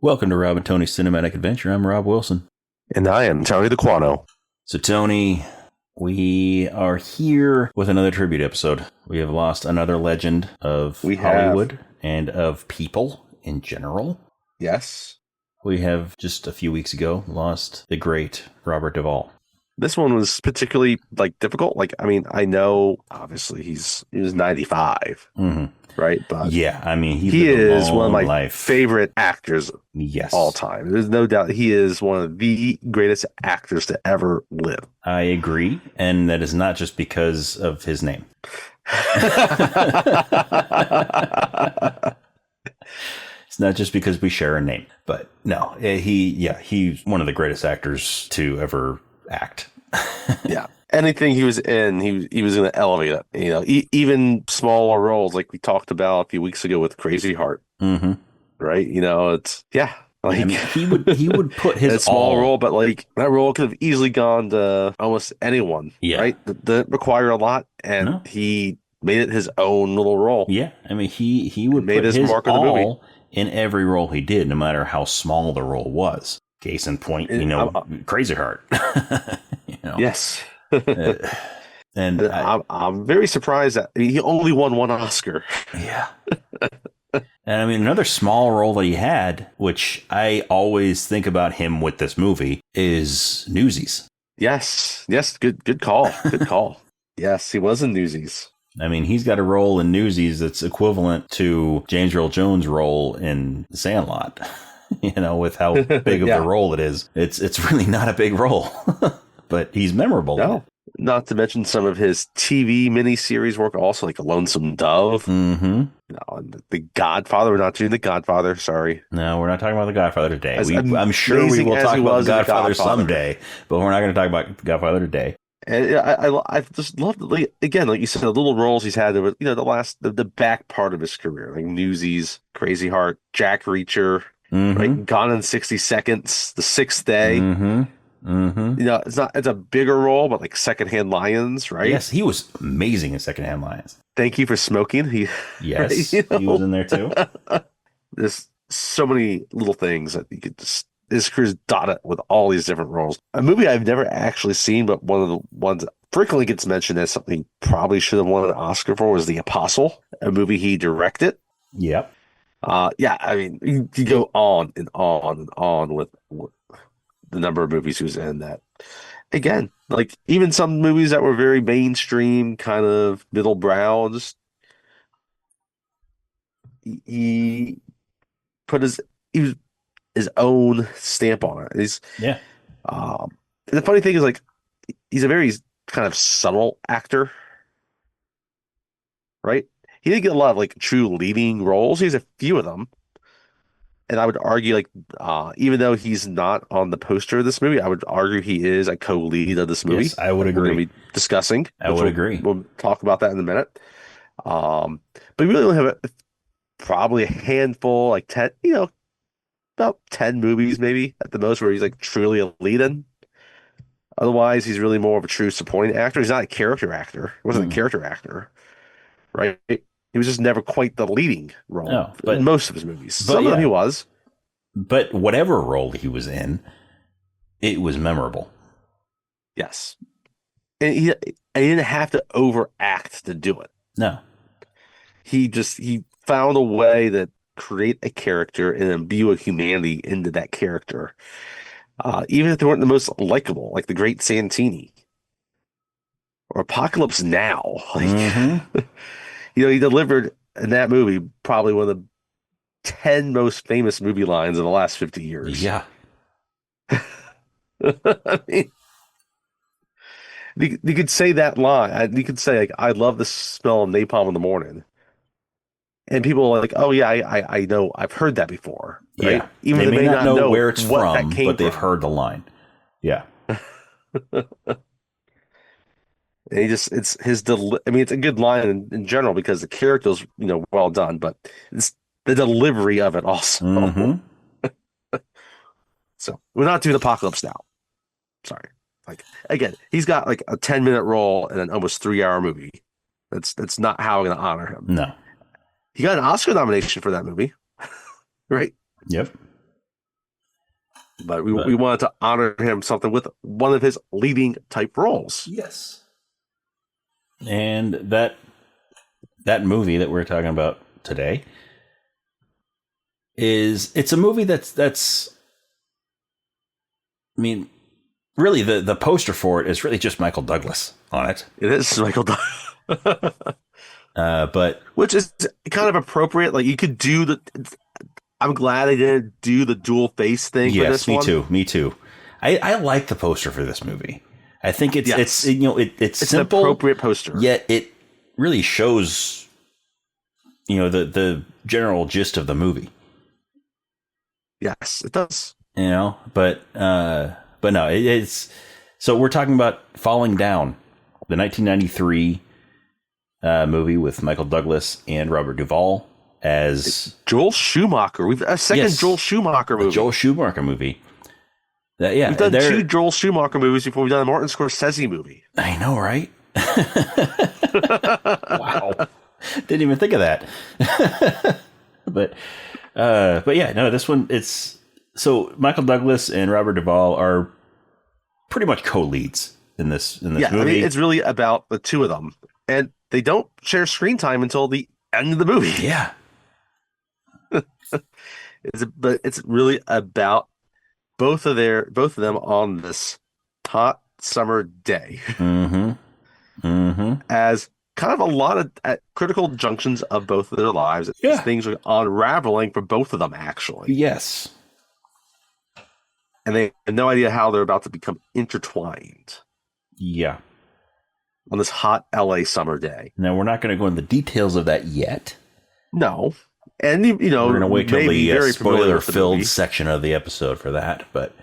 Welcome to Rob and Tony's Cinematic Adventure. I'm Rob Wilson. And I am Tony DeQuano. So, Tony, we are here with another tribute episode. We have lost another legend of Hollywood and of people in general. Yes. We have just a few weeks ago lost the great Robert Duvall. This one was particularly difficult. I know obviously he was 95. Mm-hmm. Right? But yeah, I mean, he is one of my favorite actors all time. There's no doubt he is one of the greatest actors to ever live. I agree. And that is not just because of his name. It's not just because we share a name. But no, he's one of the greatest actors to ever act. Yeah. Anything he was in, he was going to elevate it. You know, even smaller roles like we talked about a few weeks ago with Crazy Heart. Mm-hmm. Right? You know, it's he would put his small role, but that role could have easily gone to almost anyone. Yeah. Right? That didn't require a lot, and he made it his own little role. Yeah, I mean, he would made put his mark all on the movie in every role he did, no matter how small the role was. Case in point, Crazy Heart. Yes. And I'm very surprised that he only won one Oscar. Yeah. And I mean, another small role that he had, which I always think about him with this movie, is Newsies. Yes. Good call. Good call. Yes, he was in Newsies. I mean, he's got a role in Newsies that's equivalent to James Earl Jones' role in The Sandlot. With how big of the role it is. It's really not a big role. But he's memorable. No, not to mention some of his TV miniseries work, also like A Lonesome Dove. Mm-hmm. And The Godfather. We're not doing The Godfather. Sorry. No, we're not talking about The Godfather today. I'm sure we will talk about The Godfather someday, but we're not going to talk about The Godfather today. And I just loved, again, like you said, the little roles he's had. The back part of his career, like Newsies, Crazy Heart, Jack Reacher, right? Gone in 60 Seconds, The Sixth Day. Mm-hmm. Mm-hmm. It's a bigger role, but like Secondhand Lions, right? Yes, he was amazing in Secondhand Lions. Thank You for Smoking. Yes, right, he was in there too. There's so many little things that you could just, his career's dotted with all these different roles. A movie I've never actually seen, but one of the ones that frequently gets mentioned as something he probably should have won an Oscar for was The Apostle, a movie he directed. Yep. I mean, you go on and on and on with the number of movies he was in that. Again, like even some movies that were very mainstream, kind of middle brow, just he put his own stamp on it. And the funny thing is, he's a very kind of subtle actor, right? He didn't get a lot of true leading roles. He has a few of them. And I would argue, even though he's not on the poster of this movie, I would argue he is a co-lead of this movie. Yes, I would agree. We're going to be discussing. I would agree. We'll talk about that in a minute. But we really only have probably a handful, 10, about 10 movies maybe at the most where he's truly a lead in. Otherwise, he's really more of a true supporting actor. He's not a character actor. He wasn't a character actor, right? He was just never quite the leading role in most of his movies. Some of them he was. But whatever role he was in, it was memorable. Yes. And he didn't have to overact to do it. No. He found a way to create a character and imbue a humanity into that character. Even if they weren't the most likable, like The Great Santini or Apocalypse Now. He delivered in that movie probably one of the 10 most famous movie lines of the last 50 years. Yeah. I mean, you could say that line. You could say, I love the smell of napalm in the morning. And people are like, oh, yeah, I know. I've heard that before. Right? Yeah. Even they may not know where it's from, that came but they've from. heard the line. Yeah. And it's his, it's a good line in general because the character's, well done, but it's the delivery of it also. Mm-hmm. So we're not doing Apocalypse Now. Sorry. Again, he's got a 10-minute role in an almost 3-hour movie. That's not how I'm going to honor him. No. He got an Oscar nomination for that movie. Right? Yep. But we wanted to honor him something with one of his leading type roles. Yes. And that movie that we're talking about today it's a movie that's I mean, really the poster for it is really just Michael Douglas on it. It is Michael Douglas. But which is kind of appropriate. Like you could do I'm glad they didn't do the dual face thing for this one. Me too. I like the poster for this movie. I think it's it's simple, an appropriate poster. Yet it really shows the general gist of the movie. Yes, it does. But no, it's so we're talking about Falling Down, the 1993 movie with Michael Douglas and Robert Duvall as Joel Schumacher. We've a second Joel Schumacher movie. Joel Schumacher movie. We've done 2 Joel Schumacher movies before we've done a Martin Scorsese movie. I know, right? Wow. Didn't even think of that. But yeah, no, this one, it's so Michael Douglas and Robert Duvall are pretty much co-leads in this movie. I mean, it's really about the two of them, and they don't share screen time until the end of the movie. Yeah. But it's really about both of them on this hot summer day. Mm-hmm. Mm-hmm. As kind of a lot of at critical junctions of both of their lives. Yeah. Things are unraveling for both of them, actually. Yes. And they have no idea how they're about to become intertwined. Yeah. On this hot LA summer day. Now, we're not going to go into the details of that yet. No. And, we're going to wait till the spoiler-filled section of the episode for that. But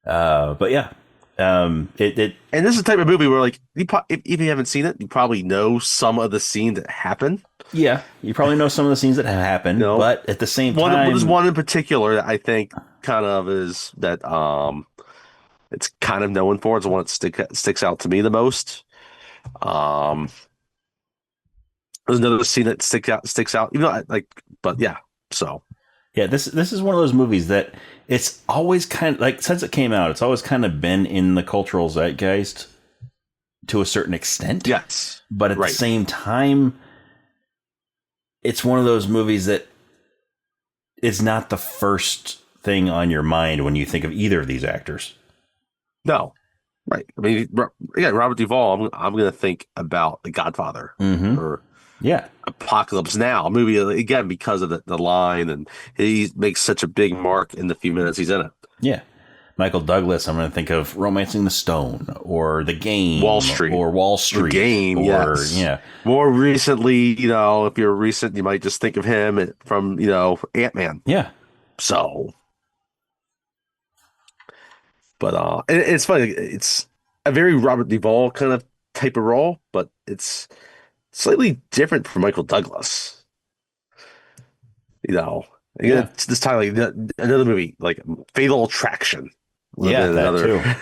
yeah. And this is the type of movie where, like, if you haven't seen it, you probably know some of the scenes that happen. Yeah, you probably know some of the scenes that have happened, but at the same time, there's one in particular that I think kind of is that it's kind of known for. It's the one that sticks out to me the most. There's another scene that sticks out, but yeah. So yeah, this is one of those movies that it's always kind of like, since it came out, it's always kind of been in the cultural zeitgeist to a certain extent. Yes, but at the same time, it's one of those movies that is not the first thing on your mind when you think of either of these actors. No, right. I mean, Robert Duvall. I'm going to think about The Godfather or Apocalypse Now, a movie again because of the line, and he makes such a big mark in the few minutes he's in it. Yeah. Michael Douglas, I'm going to think of Romancing the Stone or The Game, Wall Street, The Game, More recently, if you're recent, you might just think of him from Ant-Man. Yeah. So, but it's funny. It's a very Robert Duvall kind of type of role, but it's slightly different from Michael Douglas. It's this time like another movie like Fatal Attraction. Yeah, that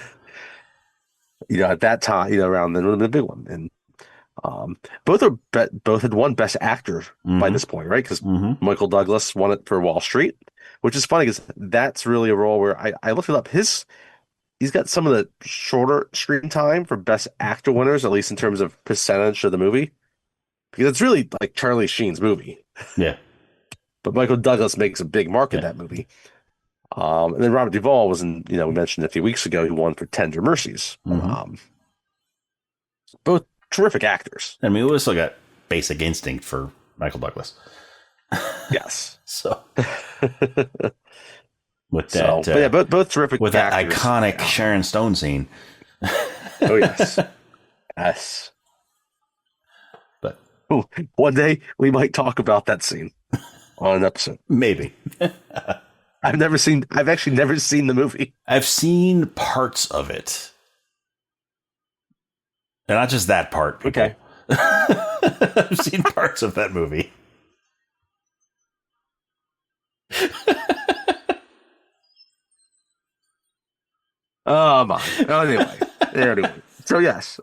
too. At that time, around then, the big one, and both had won Best Actor by this point, right? Because Michael Douglas won it for Wall Street, which is funny because that's really a role where I looked it up. He's got some of the shorter screen time for Best Actor winners, at least in terms of percentage of the movie, because it's really like Charlie Sheen's movie. Yeah, but Michael Douglas makes a big mark in that movie. And then Robert Duvall was in, we mentioned a few weeks ago, he won for Tender Mercies. Both terrific actors. I mean, we also got Basic Instinct for Michael Douglas. Yes. So with that, both terrific with actors. That iconic Sharon Stone scene. Oh yes, yes. But one day we might talk about that scene on an episode. Maybe. I've actually never seen the movie. I've seen parts of it. And not just that part, people. Okay. I've seen parts of that movie. Oh my. Anyway. So yes,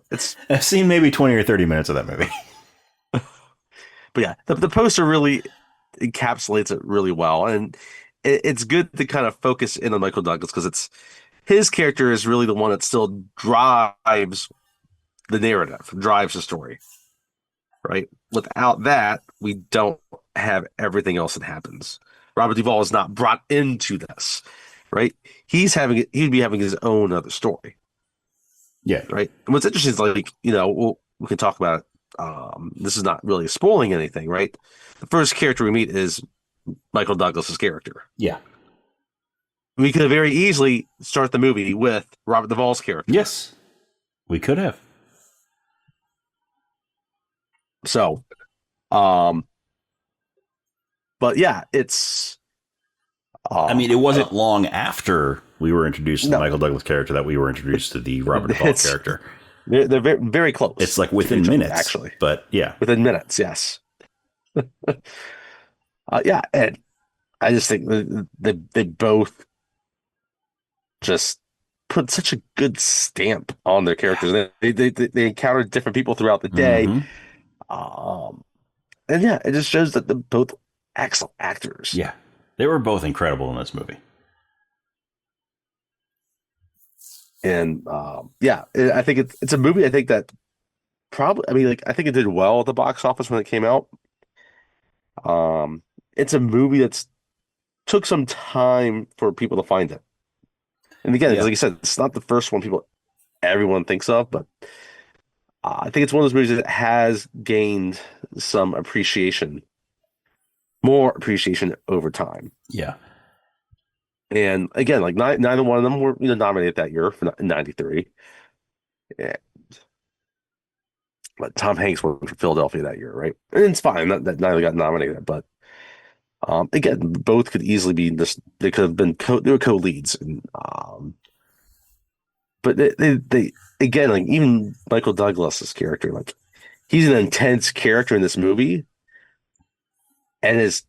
I've seen maybe 20 or 30 minutes of that movie. But yeah, the poster really encapsulates it really well, and it's good to kind of focus in on Michael Douglas because it's his character is really the one that still drives the narrative, drives the story, right? Without that, we don't have everything else that happens. Robert Duvall is not brought into this, right? He'd be having his own other story, Yeah. right? And what's interesting is like, we can talk about it. This is not really spoiling anything, right? The first character we meet is Michael Douglas's character. Yeah. We could very easily start the movie with Robert Duvall's character. Yes, we could have. So, but yeah, it's. I mean, it wasn't long after we were introduced to the Michael Douglas character that we were introduced to the Robert Duvall character. They're very, very close. It's like within minutes, actually. But yeah, within minutes, yes. Yeah, and I just think they both just put such a good stamp on their characters. They encountered different people throughout the day, and yeah, it just shows that they're both excellent actors. Yeah, they were both incredible in this movie. And yeah, I think it's a movie. I think that probably. I mean, like I think it did well at the box office when it came out. It's a movie that's took some time for people to find it. And again, like I said, it's not the first one everyone thinks of, but I think it's one of those movies that has gained some more appreciation over time. Yeah. And again, like neither one of them were nominated that year for '93. But Tom Hanks won for Philadelphia that year, right? And it's fine that neither got nominated, but again, both could easily be this. They could have been they were co-leads, and but they again, like even Michael Douglas's character, like he's an intense character in this movie, and his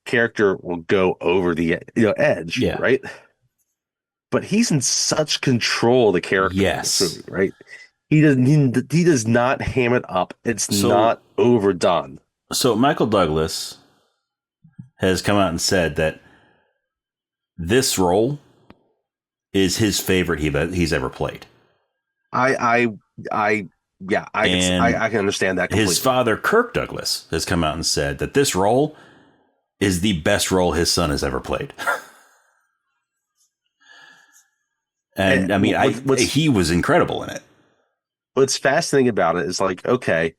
character will go over the edge, right? But he's in such control of the character in this movie, right? He does not ham it up. It's not overdone. So Michael Douglas has come out and said that this role is his favorite he's ever played. I can understand that completely. His father, Kirk Douglas, has come out and said that this role is the best role his son has ever played. And I mean, he was incredible in it. What's fascinating about it is like, okay,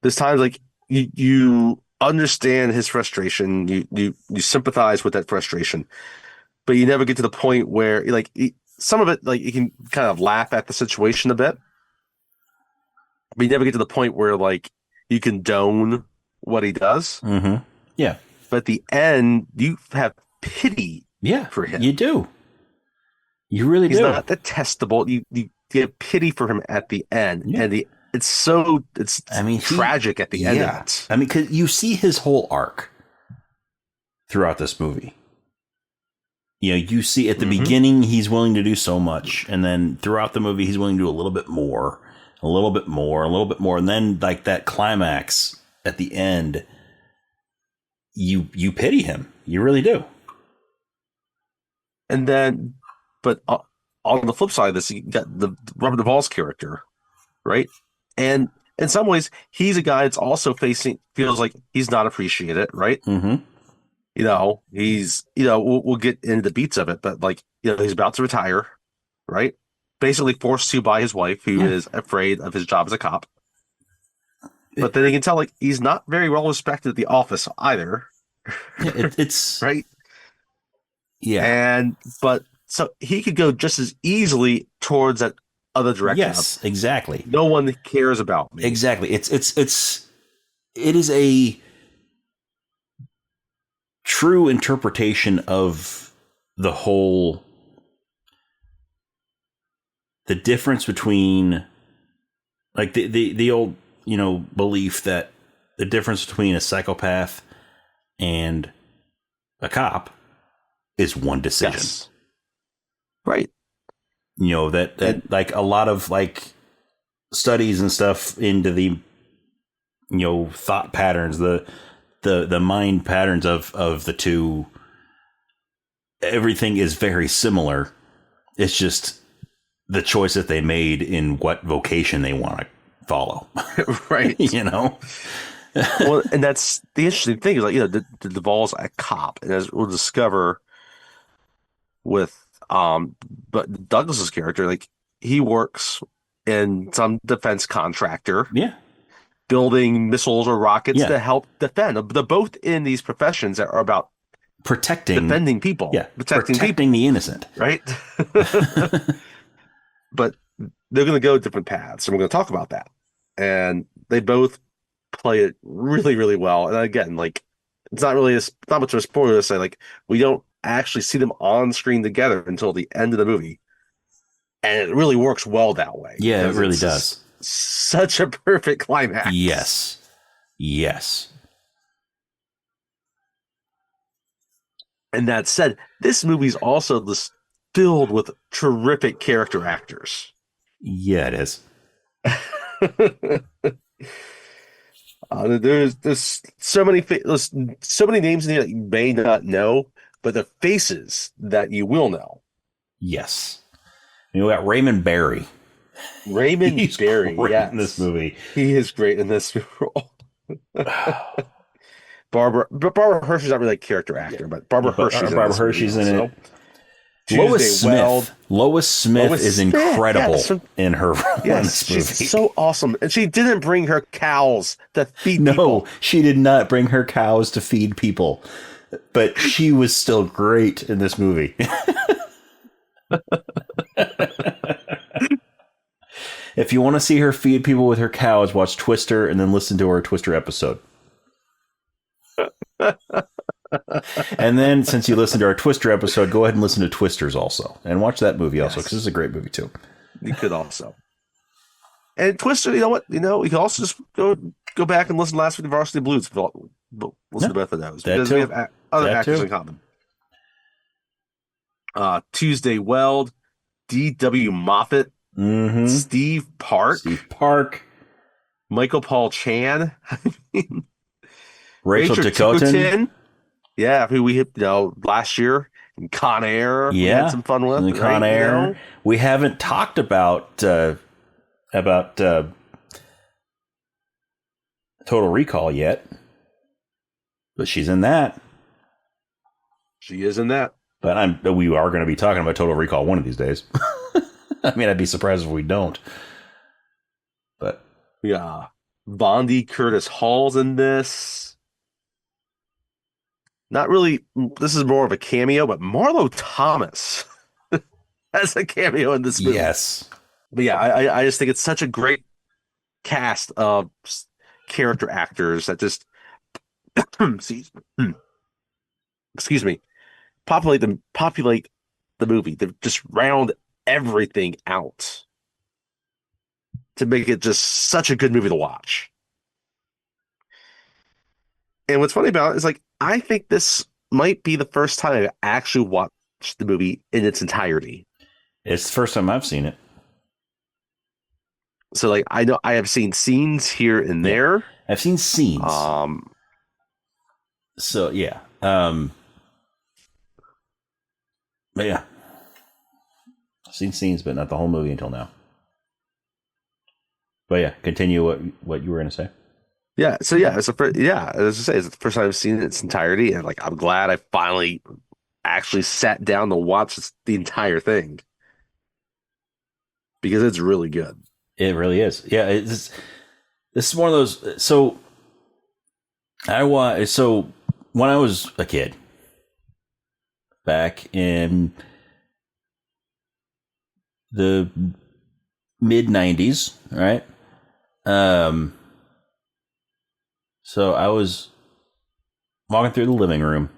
there's times like you understand his frustration, you sympathize with that frustration, but you never get to the point where like some of it, like you can kind of laugh at the situation a bit, but you never get to the point where like you condone what he does. Mm-hmm. Yeah. But at the end, you have pity for him. You do. You really do. He's not detestable. You get pity for him at the end. Yeah. And it's tragic at the end of it. I mean, because you see his whole arc throughout this movie. You see at the beginning, he's willing to do so much. And then throughout the movie, he's willing to do a little bit more, a little bit more, a little bit more. And then like that climax at the end, you pity him. You really do. And then, but on the flip side of this, you got the Robert Duvall's character, right? And in some ways, he's a guy that's also feels like he's not appreciated, right? Mm-hmm. He's, we'll get into the beats of it, but like, he's about to retire, right? Basically forced to by his wife, who is afraid of his job as a cop. But then you can tell, like, he's not very well respected at the office either. It's right. Yeah. But so he could go just as easily towards that other direction. Yes, exactly. No one cares about me. Exactly. It is a true interpretation of the difference between like the old, belief that the difference between a psychopath and a cop is one decision. Yes. Right. That like a lot of like studies and stuff into the thought patterns, the mind patterns of the two everything is very similar. It's just the choice that they made in what vocation they want to follow. Right. Well, and that's the interesting thing is like, the Duvall's a cop, and as we'll discover with but Douglas's character, like he works in some defense contractor. Yeah. Building missiles or rockets to help defend. They're both in these professions that are about defending people. Yeah. Protecting the innocent. Right? But they're going to go different paths, and we're going to talk about that. And they both play it really, really well. And again, like, it's not much of a spoiler to say, like, we don't actually see them on screen together until the end of the movie. And it really works well that way. Yeah, it really does. Such a perfect climax. Yes. And that said, this movie's also just filled with terrific character actors. Yeah, it is. There's so many names in here that you may not know, but the faces that you will know. Yes. We got Raymond Barry. He's Barry, great in this movie. He is great in this role. Barbara Hershey's not really a character actor, but Barbara Hershey's in it. Lois Smith is incredible in her role in this movie. She's so awesome. And she didn't bring her cows to feed people. No, she did not bring her cows to feed people. But she was still great in this movie. If you want to see her feed people with her cows, watch Twister and then listen to our Twister episode. And then, since you listened to our Twister episode, go ahead and listen to Twisters also. And watch that movie also, because it's a great movie too. You could also. And Twister, you know what? You can also just go back and listen to Last Week of Varsity Blues. Listen to both of those. Because we have other actors in common. Tuesday Weld, D.W. Moffat, Steve Park, Michael Paul Chan, Rachel Ticotin. Yeah, who we hit last year in Con Air. We had some fun with. In Con Air. We haven't talked about Total Recall yet, but she's in that. She is in that. But we are going to be talking about Total Recall one of these days. I mean, I'd be surprised if we don't. But yeah, Bondi Curtis Hall's in this. Not really. This is more of a cameo, but Marlo Thomas has a cameo in this movie. Yes. But yeah, I just think it's such a great cast of character actors that just excuse me, populate the movie. They just round everything out to make it just such a good movie to watch. And what's funny about it is, like, I think this might be the first time I've actually watched the movie in its entirety. It's the first time I've seen it. So, like, I know I have seen scenes here and there. I've seen scenes. So, yeah. But yeah. I've seen scenes, but not the whole movie until now. But yeah, continue what you were going to say. Yeah, so yeah, as I say, it's the first time I've seen it in its entirety, and like I'm glad I finally actually sat down to watch the entire thing because it's really good. It really is. Yeah, this is one of those. So when I was a kid, back in the mid '90s, right? So I was walking through the living room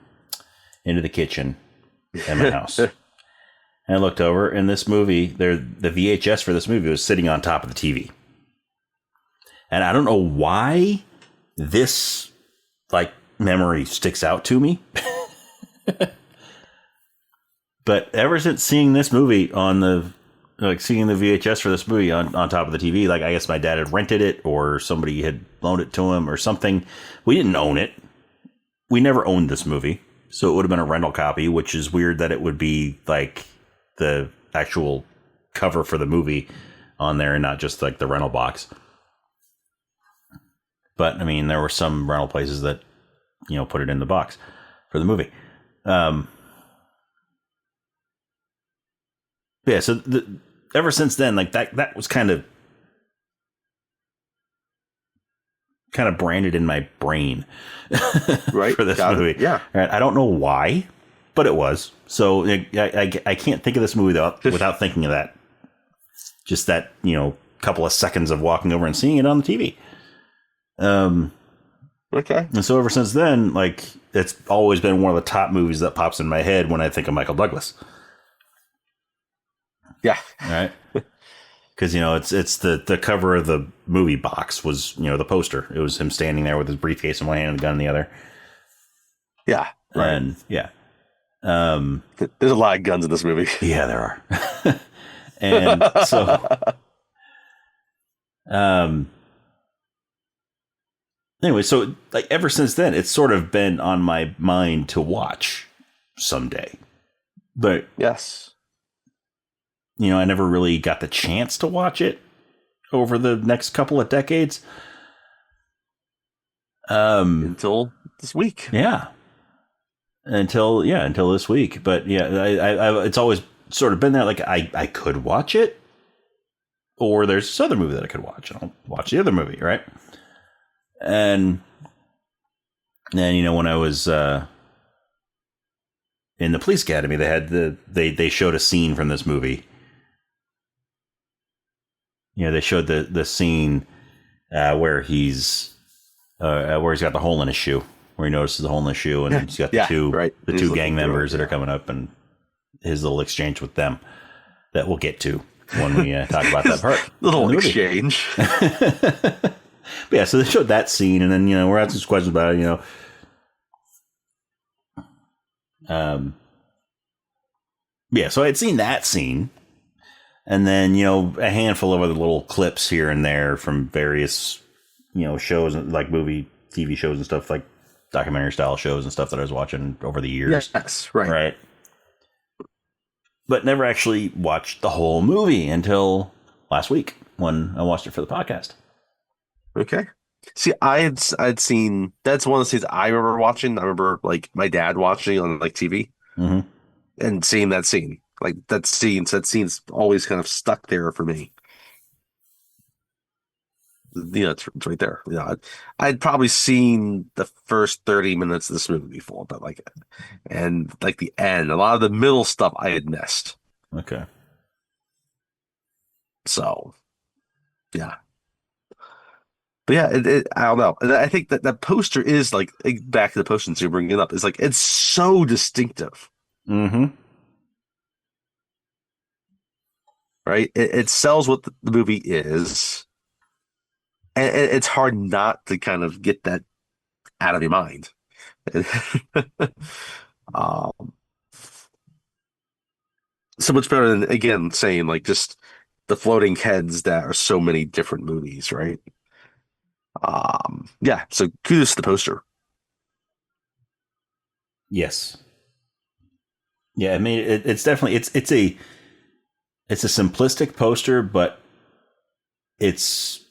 into the kitchen at my house. And I looked over, and this movie, the VHS for this movie was sitting on top of the TV. And I don't know why this memory sticks out to me. But ever since seeing this movie seeing the VHS for this movie on top of the TV, I guess my dad had rented it or somebody had loaned it to him or something. We didn't own it. We never owned this movie. So it would have been a rental copy, which is weird that it would be like the actual cover for the movie on there and not just like the rental box. But I mean, there were some rental places that, put it in the box for the movie. Yeah. So ever since then, like that was kind of branded in my brain right for this Got movie. it. Yeah. Right. I don't know why, but it was. So I can't think of this movie without thinking of that. Just that, couple of seconds of walking over and seeing it on the TV. Okay. And so ever since then, like, it's always been one of the top movies that pops in my head when I think of Michael Douglas. Yeah. Right. Because, it's the cover of the movie box was, the poster. It was him standing there with his briefcase in one hand and a gun in the other. Yeah. Right. And yeah. There's a lot of guns in this movie. Yeah, there are. And so, anyway, so like ever since then, it's sort of been on my mind to watch someday. But yes. I never really got the chance to watch it over the next couple of decades. Until this week. Yeah. Until this week. But yeah, I it's always sort of been there. Like I could watch it, or there's this other movie that I could watch. I'll watch the other movie, right? And then, when I was in the police academy, they had they showed a scene from this movie. They showed the scene where he's got the hole in his shoe, where he notices the hole in his shoe, and he's got the two gang members that are coming up, and his little exchange with them that we'll get to when we talk about that part. Little exchange. But yeah, so they showed that scene, and then, we're asking some questions about it, yeah, so I had seen that scene, and then, a handful of other little clips here and there from various, shows, like movie, TV shows and stuff, like documentary style shows and stuff that I was watching over the years. Yes, right. Right. But never actually watched the whole movie until last week when I watched it for the podcast. Okay. See, I'd seen, that's one of the scenes I remember watching. I remember like my dad watching on like TV and seeing that scene. Like that scene's always kind of stuck there for me. It's right there. I'd probably seen the first 30 minutes of this movie before, but and the end, a lot of the middle stuff I had missed. Okay. So, yeah. But yeah, I don't know. And I think that poster is back to the poster you're bringing it up. It's it's so distinctive. Mm-hmm. Right? It sells what the movie is. And it's hard not to kind of get that out of your mind. So much better than, again, saying just the floating heads that are so many different movies, right? Yeah, so kudos to the poster. Yes. Yeah, I mean, it's definitely it's a simplistic poster, but it's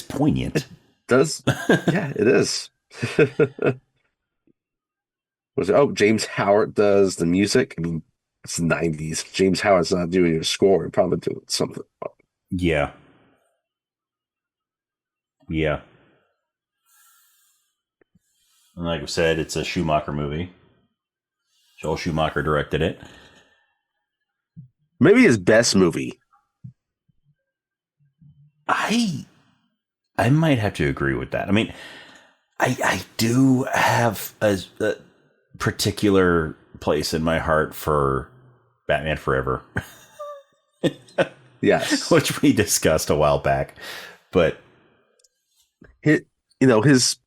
poignant. It does. Yeah, it is. James Howard does the music. I mean, it's the 90s. James Howard's not doing your score. He's probably doing something. Yeah. Yeah. And like I said, it's a Schumacher movie. Joel Schumacher directed it. Maybe his best movie. I might have to agree with that. I mean, I do have a particular place in my heart for Batman Forever. Yes. Which we discussed a while back. But his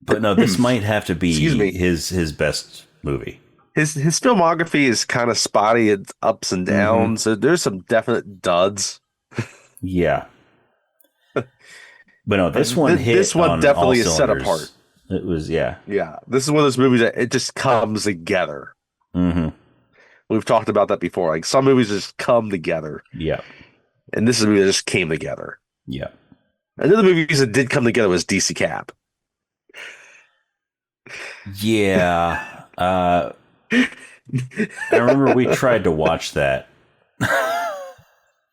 But no, this might have to be his best movie. His filmography is kind of spotty. It's ups and downs. So there's some definite duds. Yeah. But no, this one hit this one on definitely all is set cylinders. apart. It was, yeah. Yeah. This is one of those movies that it just comes together. Mm-hmm. We've talked about that before. Like some movies just come together. Yeah. And this is a movie that just came together. Yeah. Another movies that did come together was DC Cap. Yeah. I remember we tried to watch that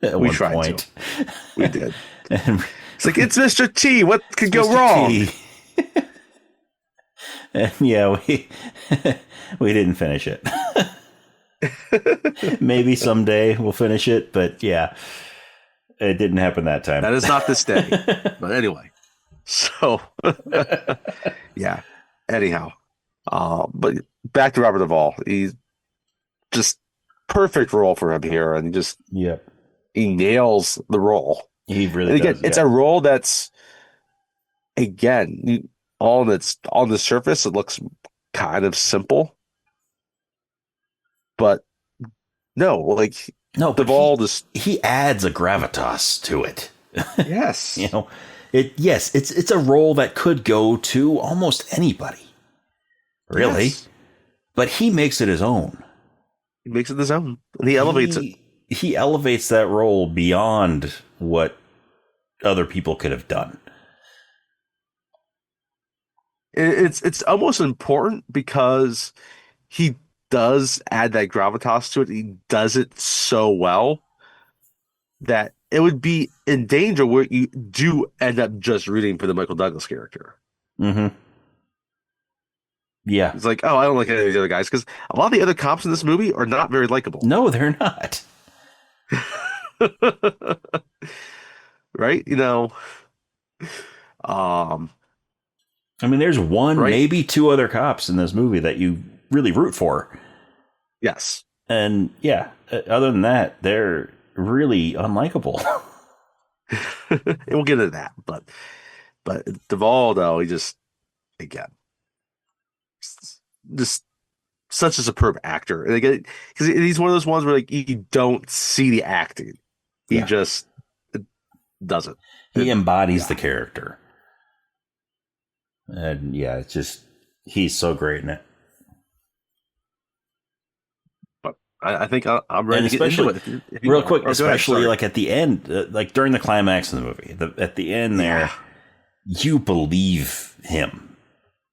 at one point. We did. And it's like, it's Mr. T. What could go wrong? And yeah, we didn't finish it. Maybe someday we'll finish it, but yeah, it didn't happen that time. That is not this day. But anyway, so yeah. Anyhow, but back to Robert Duvall. He's just perfect role for him here, and he nails the role. He really does. It's a role that's on the surface, it looks kind of simple, but Duvall he adds a gravitas to it. Yes, it's a role that could go to almost anybody, really, but he makes it his own. He makes it his own, and he elevates it. He elevates that role beyond what other people could have done. It's almost important because he does add that gravitas to it. He does it so well that it would be in danger where you do end up just rooting for the Michael Douglas character. Mm-hmm. Yeah. It's like, oh, I don't like any of the other guys, because a lot of the other cops in this movie are not very likable. No, they're not. Right? I mean, there's one, maybe two other cops in this movie that you really root for. Yes. And yeah, other than that, they're really unlikable. And we'll get into that. But Duvall, though, he just such a superb actor. And again, because he's one of those ones where you don't see the acting. He just does it. He embodies the character. And yeah, it's just, he's so great in it. But I think I'm ready to get into it. Real quick, especially like at the end, like during the climax of the movie, at the end there, you believe him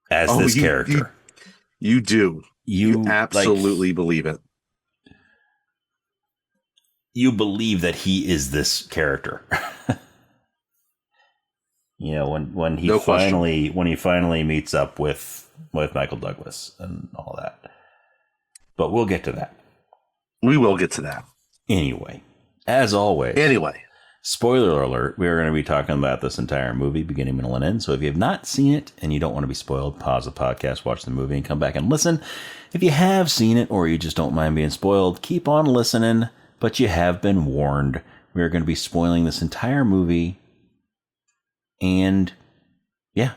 as this character. You do. You absolutely believe it. You believe that he is this character. When he finally meets up with Michael Douglas and all that. But we'll get to that. We will get to that. Anyway, as always. Spoiler alert, we are going to be talking about this entire movie, beginning, middle, and end. So if you have not seen it and you don't want to be spoiled, pause the podcast, watch the movie, and come back and listen. If you have seen it or you just don't mind being spoiled, keep on listening, but you have been warned. We are going to be spoiling this entire movie. And yeah,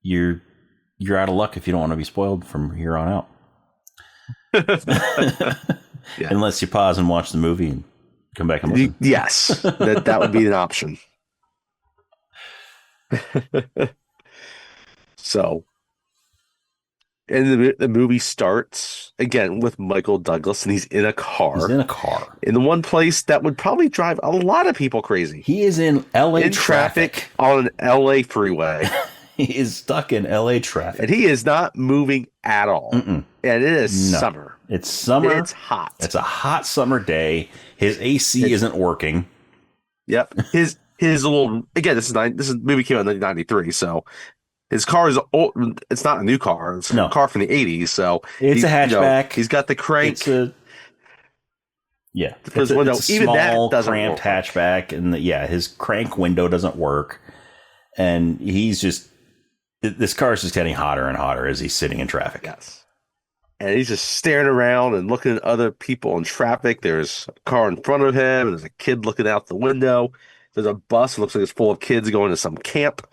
you're out of luck if you don't want to be spoiled from here on out. Unless you pause and watch the movie and come back and listen. Yes, that would be an option. So, and the movie starts again with Michael Douglas, and he's in a car. In the one place that would probably drive a lot of people crazy. He is in LA traffic on an LA freeway. He is stuck in LA traffic. And he is not moving at all. Mm-mm. And it is summer. It's summer. It's hot. It's a hot summer day. His AC isn't working. Yep. His little, again, this movie came out in 1993, so his car is old. It's not a new car. It's a car from the 80s, so it's a hatchback. He's got the crank. It's a small, cramped hatchback, and his crank window doesn't work, and he's just, this car is just getting hotter and hotter as he's sitting in traffic. Yes. And he's just staring around and looking at other people in traffic. There's a car in front of him, and there's a kid looking out the window. There's a bus. It looks like it's full of kids going to some camp.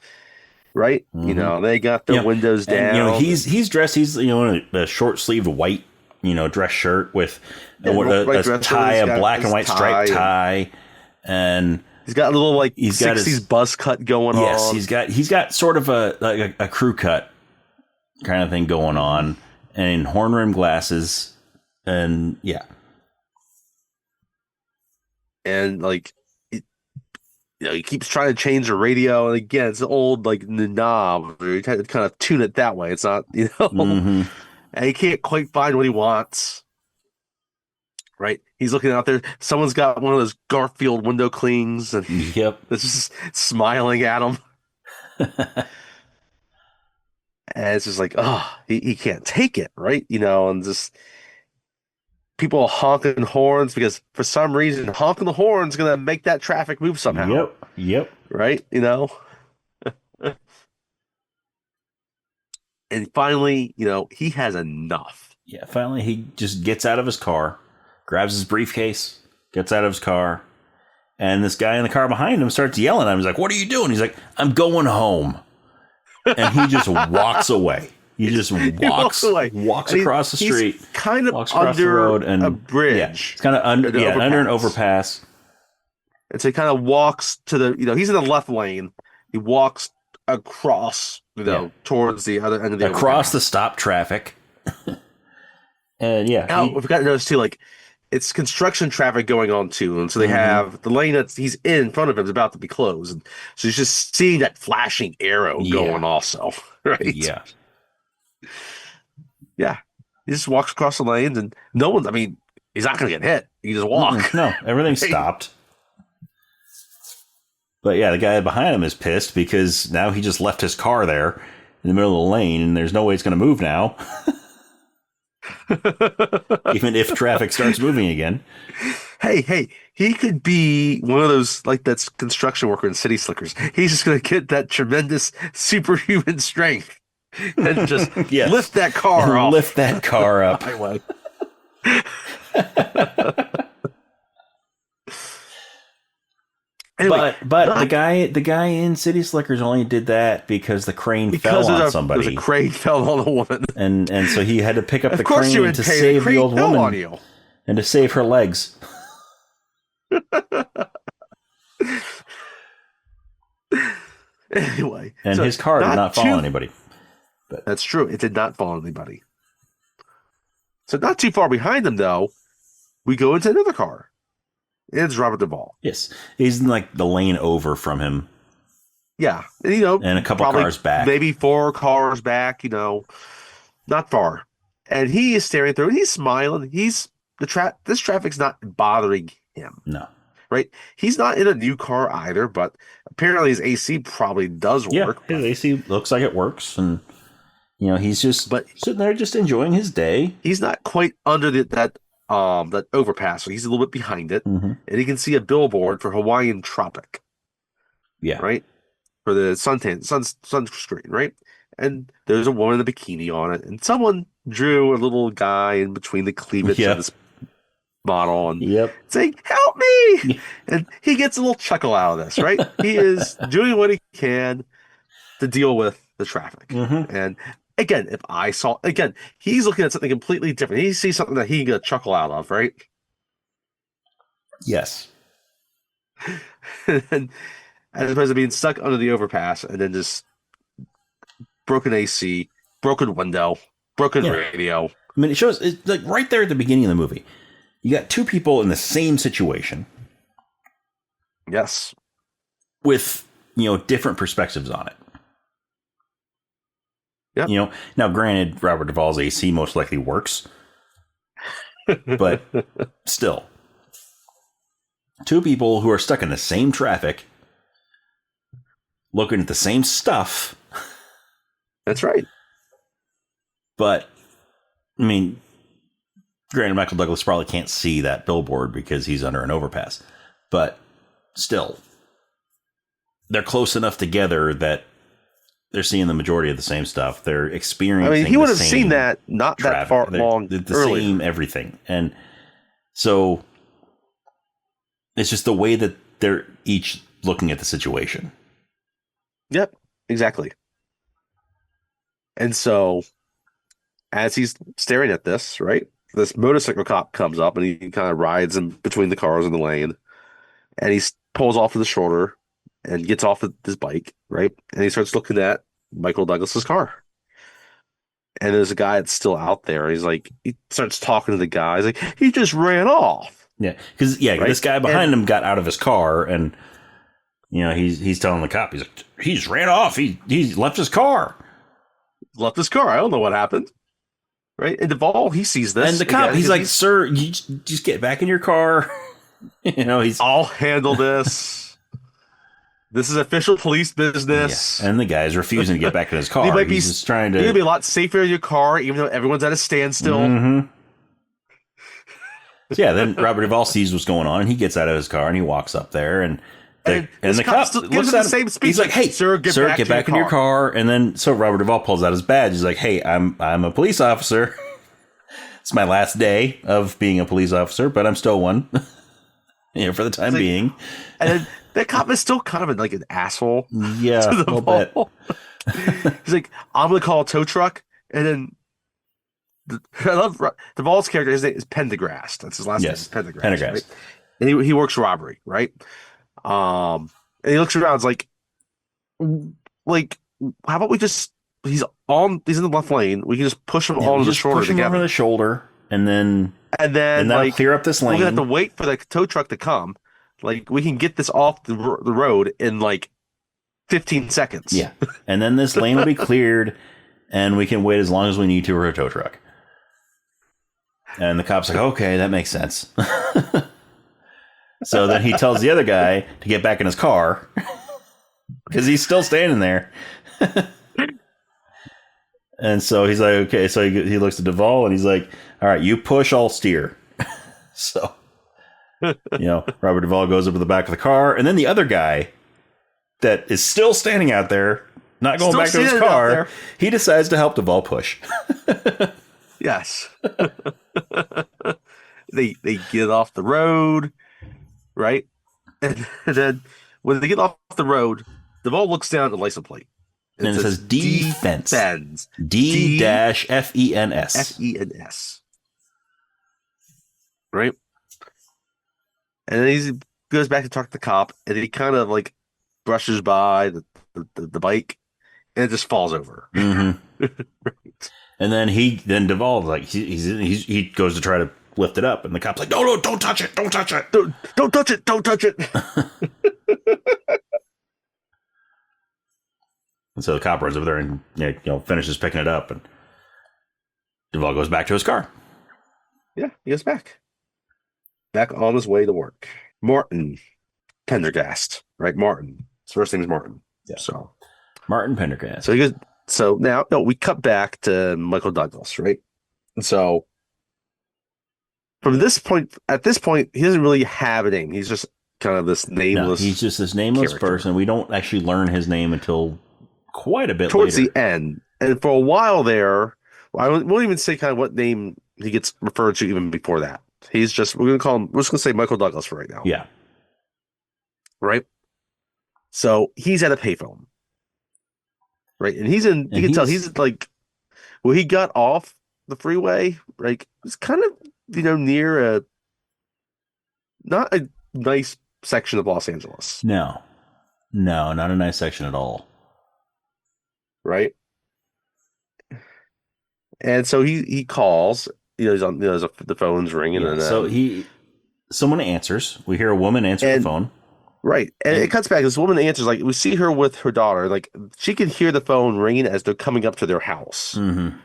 Right? Mm-hmm. They got their windows down. And, he's dressed, in a short-sleeved white, dress shirt with a tie, a black and white striped tie. And He's got a little like He's got 60s his buzz cut going yes. on. He's got sort of a crew cut kind of thing going on, and horn rim glasses, and yeah. And like he keeps trying to change the radio, and again, it's an old like knob. You kind of tune it that way. It's not, Mm-hmm. and he can't quite find what he wants. Right? He's looking out there. Someone's got one of those Garfield window clings, and Yep. it's just smiling at him. And it's just like, oh, he can't take it, right? And just people honking horns because for some reason honking the horn's gonna make that traffic move somehow. Yep. Right? And finally, he has enough. Yeah, finally he just gets out of his car, grabs his briefcase, gets out of his car, and this guy in the car behind him starts yelling at him. He's like, "What are you doing?" He's like, "I'm going home." And he just walks away. He just walks across the street, he's kind of walks across the under road, and a bridge. Yeah, it's kind of under an overpass. And so he kind of walks to the, he's in the left lane. He walks across, towards the other end of the across overpass. the stop traffic. And yeah, I forgot to notice too, like it's construction traffic going on too, and so they have the lane that he's in front of him is about to be closed, and so he's just seeing that flashing arrow going also, right? Yeah. He just walks across the lanes, and no one. I mean, he's not going to get hit. He just walk. No, everything's stopped. But yeah, the guy behind him is pissed because now he just left his car there in the middle of the lane, and there's no way it's going to move now. Even if traffic starts moving again. Hey, he could be one of those, like that's construction worker in City Slickers. He's just going to get that tremendous superhuman strength and just lift that car off. Lift that car up. Anyway, but the guy in City Slickers only did that because the crane fell on somebody. Because a crane fell on a woman, and so he had to pick up the crane to save the old woman and to save her legs. Anyway, and his car did not follow anybody. But that's true. It did not follow anybody. So not too far behind them, though, we go into another car. It's Robert Duvall. Yes. He's in like the lane over from him. Yeah. And, and a couple cars back. Maybe 4 cars back, not far. And he is staring through and he's smiling. This traffic's not bothering him. No. Right? He's not in a new car either, but apparently his AC probably does work. His AC looks like it works, and he's just sitting there just enjoying his day. He's not quite under that overpass, so he's a little bit behind it, and he can see a billboard for Hawaiian Tropic. Yeah. Right? For the sunscreen, right? And there's a woman in a bikini on it, and someone drew a little guy in between the cleavage of this model and saying, "Help me!" And he gets a little chuckle out of this, right? He is doing what he can to deal with the traffic. And again, he's looking at something completely different. He sees something that he can get a chuckle out of, right? Yes. And as opposed to being stuck under the overpass and then just broken AC, broken window, broken radio. I mean, it's like right there at the beginning of the movie. You got 2 people in the same situation. Yes. With, different perspectives on it. Yep. Now granted, Robert Duvall's AC most likely works. But still. 2 people who are stuck in the same traffic, looking at the same stuff. That's right. But, I mean, granted, Michael Douglas probably can't see that billboard because he's under an overpass. But still, they're close enough together that they're seeing the majority of the same stuff. They're experiencing. I mean, he would have seen that not that far long the earlier. Same everything, and so it's just the way that they're each looking at the situation. Yep, exactly. And so, as he's staring at this, right, this motorcycle cop comes up and he kind of rides in between the cars in the lane, and he pulls off of the shoulder and gets off of his bike, right? And he starts looking at Michael Douglas's car. And there's a guy that's still out there. He's like, he starts talking to the guy. He's like, he just ran off. Yeah, because Right? this guy behind him got out of his car, and he's telling the cop, he's like, he just ran off. He left his car. Left his car. I don't know what happened. Right? And Duvall, he sees this. And the cop, he's like, sir, you just get back in your car. I'll handle this. This is official police business. Yeah. And the guy's refusing to get back in his car. He's just trying to. You're going to be a lot safer in your car, even though everyone's at a standstill. Mm-hmm. So then Robert Duvall sees what's going on, and he gets out of his car, and he walks up there, and the cop looks at him. He's like, hey, sir, get back in your car. And then, so Robert Duvall pulls out his badge. He's like, hey, I'm a police officer. It's my last day of being a police officer, but I'm still one. For the time being. And then that cop is still kind of like an asshole. Yeah, a little bit. He's like, I'm going to call a tow truck. And then I love Duvall's character. His name is Pendergrast. That's his last name. Pendergrast. Right? And he works robbery, right? And he looks around. It's like, how about we just? He's in the left lane. We can just push him on the shoulder together. Push him over the shoulder, and then clear up this lane. We're gonna have to wait for the tow truck to come. Like, we can get this off the road in like 15 seconds. Yeah, and then this lane will be cleared, and we can wait as long as we need to for a tow truck. And the cop's like, okay, that makes sense. So then he tells the other guy to get back in his car because he's still standing there. And so he's like, okay. So he looks at Duvall and he's like, all right, you push, I'll steer. So, Robert Duvall goes up to the back of the car. And then the other guy that is still standing out there, not going back to his car, he decides to help Duvall push. Yes. They get off the road. Right? And then when they get off the road, Duvall looks down at the license plate. And it says defense. D-F-E-N-S. F-E-N-S. Right? And then he goes back to talk to the cop, and he kind of like brushes by the bike, and it just falls over. Mm-hmm. Right. And then Duvall, like, he goes to try to lift it up, and the cop's like, no, don't touch it, don't touch it, don't touch it, don't touch it. And so the cop runs over there and finishes picking it up, and Duvall goes back to his car. Yeah, he goes back on his way to work. Martin Pendergast, right? Martin. His first name is Martin. Yeah. So Martin Pendergast. So he goes. So now, we cut back to Michael Douglas, right? And so at this point, he doesn't really have a name. He's just kind of this nameless. No, he's just this nameless person. We don't actually learn his name until quite a bit towards later. The end. And for a while there, I won't even say kind of what name he gets referred to even before that. We're just going to say Michael Douglas for right now. Yeah. Right? So he's at a payphone. Right? And you can tell he's like, he got off the freeway, like, it's kind of, near not a nice section of Los Angeles. No, not a nice section at all. Right? And so he calls, he's on, the phone's ringing. Yeah, and so someone answers. We hear a woman answer the phone. Right. And it cuts back. This woman answers, like, we see her with her daughter. Like, she can hear the phone ringing as they're coming up to their house. Mm-hmm.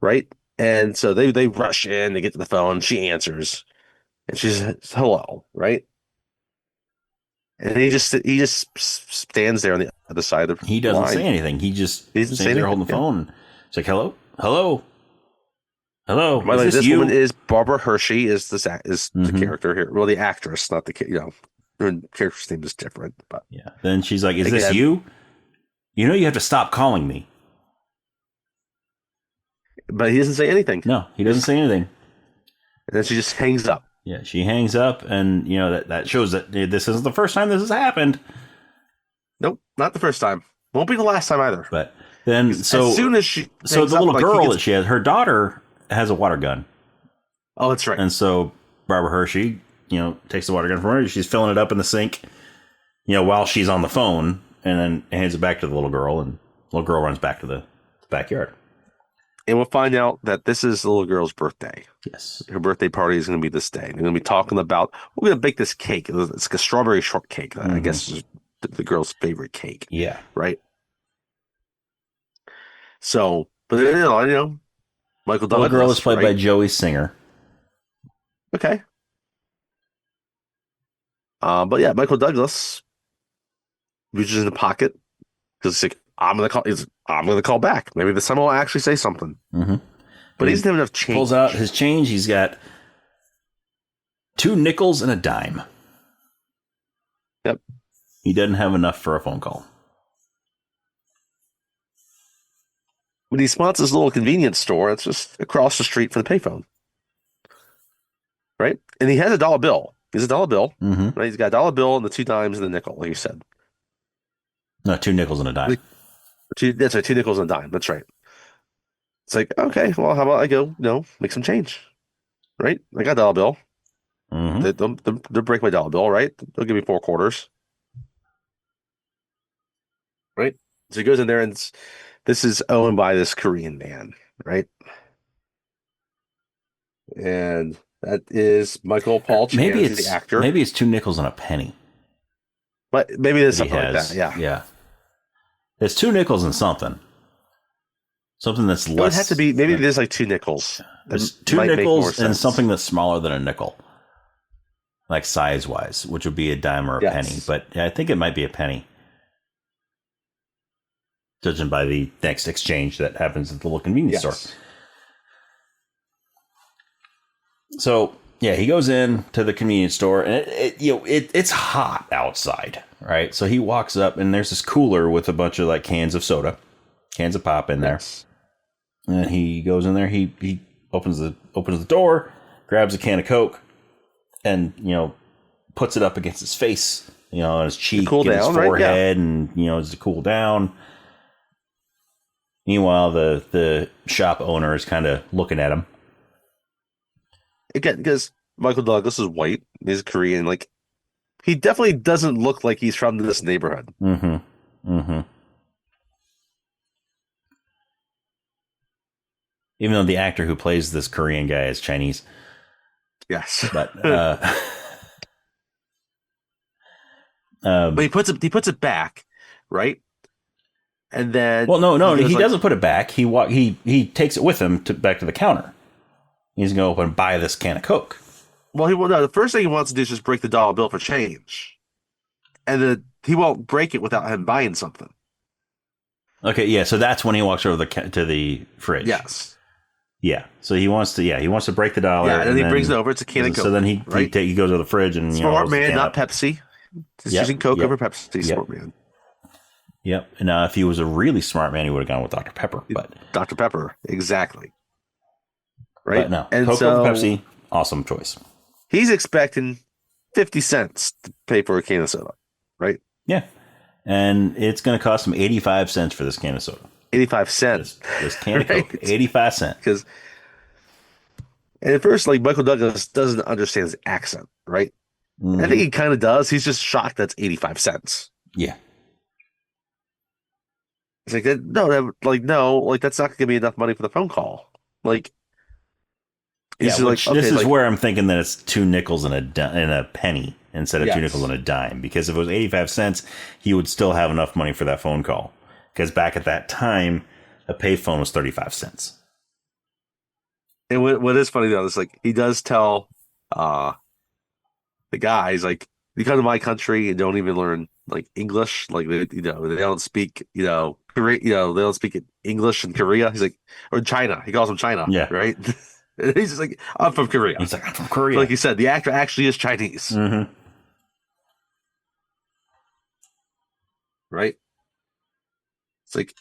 Right? And so they rush in, they get to the phone, she answers, and she says, hello, right? And he just stands there on the other side of the He doesn't line. say anything. He just stands there holding the phone. It's like, hello? Is this you? Woman is Barbara Hershey, is the character here. Well, the actress, not the, her character's name is different. But yeah. Then she's like, is this you? You have to stop calling me. But he doesn't say anything. No, he doesn't say anything. And then she just hangs up. Yeah, she hangs up, and that shows that this isn't the first time this has happened. Nope, not the first time. Won't be the last time either. But then, as soon as she, the little girl that she has, her daughter has a water gun. Oh, that's right. And so Barbara Hershey, takes the water gun from her. She's filling it up in the sink, while she's on the phone, and then hands it back to the little girl, and the little girl runs back to the backyard. And we'll find out that this is the little girl's birthday. Yes. Her birthday party is going to be this day. They're going to be talking about, we're going to bake this cake. It's like a strawberry shortcake. I guess is the girl's favorite cake. Yeah. Right? So, but Michael Douglas. The little girl is played by Joey Singer. Okay. But yeah, Michael Douglas reaches in the pocket because he's like, I'm gonna call back. Maybe this time I'll actually say something. Mm-hmm. But he doesn't have enough change. Pulls out his change. He's got 2 nickels and a dime. Yep. He doesn't have enough for a phone call. But he spots this little convenience store. It's just across the street from the payphone. Right? And he has a dollar bill. He has a dollar bill. Mm-hmm. Right? He's got a dollar bill and the 2 dimes and the nickel, like you said. No, 2 nickels and a dime. That's right, 2 nickels and a dime. That's right. It's like, okay, well, how about I go, make some change. Right? I got a dollar bill. Mm-hmm. They'll break my dollar bill, right? They'll give me 4 quarters. Right? So he goes in there, and this is owned by this Korean man, right? And that is Michael Paul Chan, maybe it's the actor. Maybe it's 2 nickels and a penny. But maybe there's something like that, yeah. Yeah. It's 2 nickels and something. Something that's less. It would have to be, maybe there's like 2 nickels. There's 2 nickels and something that's smaller than a nickel. Like size-wise, which would be a dime or a penny. But I think it might be a penny. Judging by the next exchange that happens at the little convenience store. So, yeah, he goes in to the convenience store, and it's hot outside, right? So he walks up, and there's this cooler with a bunch of like cans of soda, cans of pop in there. And he goes in there. He opens the door, grabs a can of Coke, and puts it up against his face, on his cheek, and his forehead, and to cool down. Meanwhile, the shop owner is kind of looking at him. Again, because Michael Douglas is white, he's Korean, like he definitely doesn't look like he's from this neighborhood. Mm-hmm. Mm-hmm. Even though the actor who plays this Korean guy is Chinese. Yes. But but he puts it back, right? And then no, he doesn't put it back. He takes it with him back to the counter. He's going to go up and buy this can of Coke. Well, the first thing he wants to do is just break the dollar bill for change. And then he won't break it without him buying something. Okay, yeah, so that's when he walks over to the fridge. Yes. Yeah, so he wants to break the dollar. Yeah, and then he brings it over. It's a can of Coke. So then he goes to the fridge and smart man, not Pepsi. He's using Coke over Pepsi. Smart man. Yep. And if he was a really smart man, he would have gone with Dr. Pepper. But Dr. Pepper, exactly. Right? But no, and Coke over Pepsi, awesome choice. He's expecting 50 cents to pay for a can of soda, right? Yeah. And it's going to cost him 85 cents for this can of soda. 85 cents. This can of Coke, 85 cents. And at first, like, Michael Douglas doesn't understand his accent, right? Mm-hmm. I think he kind of does. He's just shocked that's 85 cents. Yeah. It's like, no, that's not going to give me enough money for the phone call. Like, this is where I'm thinking that it's 2 nickels and a penny instead of 2 nickels and a dime. Because if it was 85 cents, he would still have enough money for that phone call. Because back at that time, a payphone was 35 cents. And what is funny though is like he does tell the guy, he's like, you come to my country and don't even learn like English, like they don't speak Korea, they don't speak English in Korea. He's like, or in China, he calls them China, right? And he's just like, I'm from Korea. He's like, I'm from Korea. Like you said, the actor actually is Chinese, right? It's like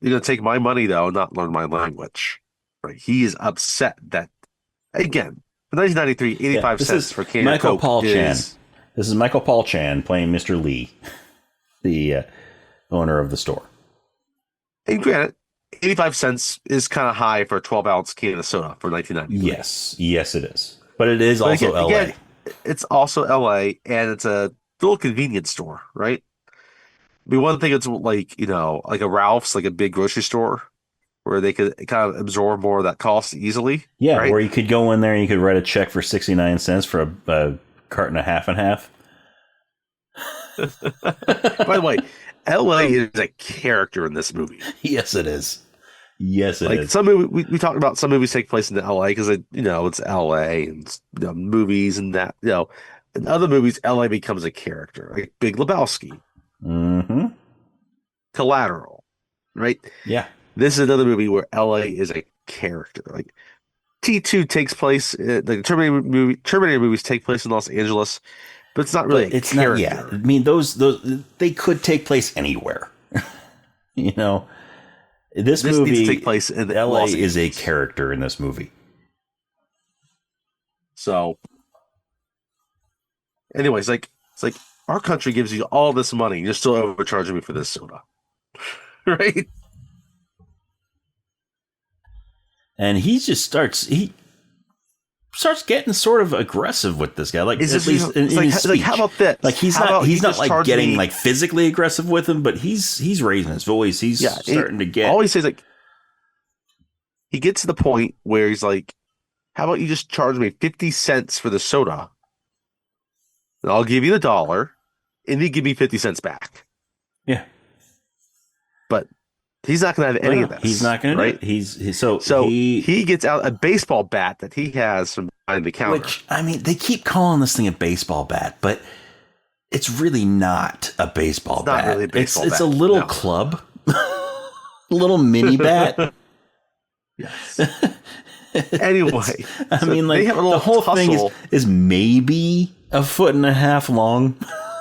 you're gonna take my money though, and not learn my language. Right? He is upset that again for 1993, 85 cents for can of Coke. Paul Chan. This is Michael Paul Chan playing Mr. Lee, the owner of the store. And granted, 85 cents is kind of high for a 12-ounce can of soda for 1993. Yes, it is. But it is also LA. Again, it's also LA, and it's a little convenience store, right? I mean, one thing it's like, like a Ralph's, like a big grocery store where they could kind of absorb more of that cost easily, Yeah, right? where you could go in there and you could write a check for 69 cents for a carton of half and half. By the way, LA is a character in this movie. Yes, it is. Yes, it is. Some movie, we talked about some movies take place in LA because it's LA and movies and that, in other movies, LA becomes a character, like Big Lebowski, Mm-hmm. Collateral, right? Yeah. This is another movie where LA is a character. Like T2 takes place, the Terminator movies take place in Los Angeles, but it's not really a character. Not, yeah. I mean, those they could take place anywhere. This movie needs to take place in LA is a character in this movie. So, anyways, it's like our country gives you all this money, you're still overcharging me for this soda, right? And he starts getting sort of aggressive with this guy. Like, at least in his speech. Like, how about this? Like, he's not like getting like physically aggressive with him, but he's raising his voice. He's starting to get. All he says, like, he gets to the point where he's like, how about you just charge me 50 cents for the soda? And I'll give you $1, and you give me 50 cents back. Yeah. But he's not going to have any of this. He's not going right? to do it. He gets out a baseball bat that he has from behind the counter. Which, I mean, they keep calling this thing a baseball bat, but it's really not a baseball bat. Not really a baseball bat. It's a little club, a little mini bat. Yes. Anyway, I mean, like, the whole thing is maybe 1.5 feet long.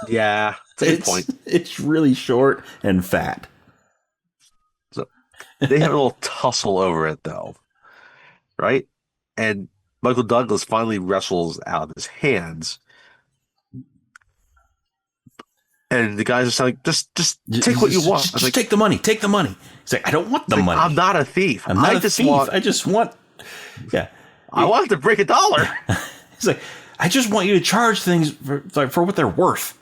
Yeah, that's a good point. It's really short and fat. So they have a little tussle over it, though, right? And Michael Douglas finally wrestles out of his hands, and the guys are saying, "Just take what you want. Just take the money. Take the money." He's like, "I don't want the money. I'm not a thief. I'm not a thief. I just want." Yeah, I want to break $1. He's like, "I just want you to charge things for what they're worth."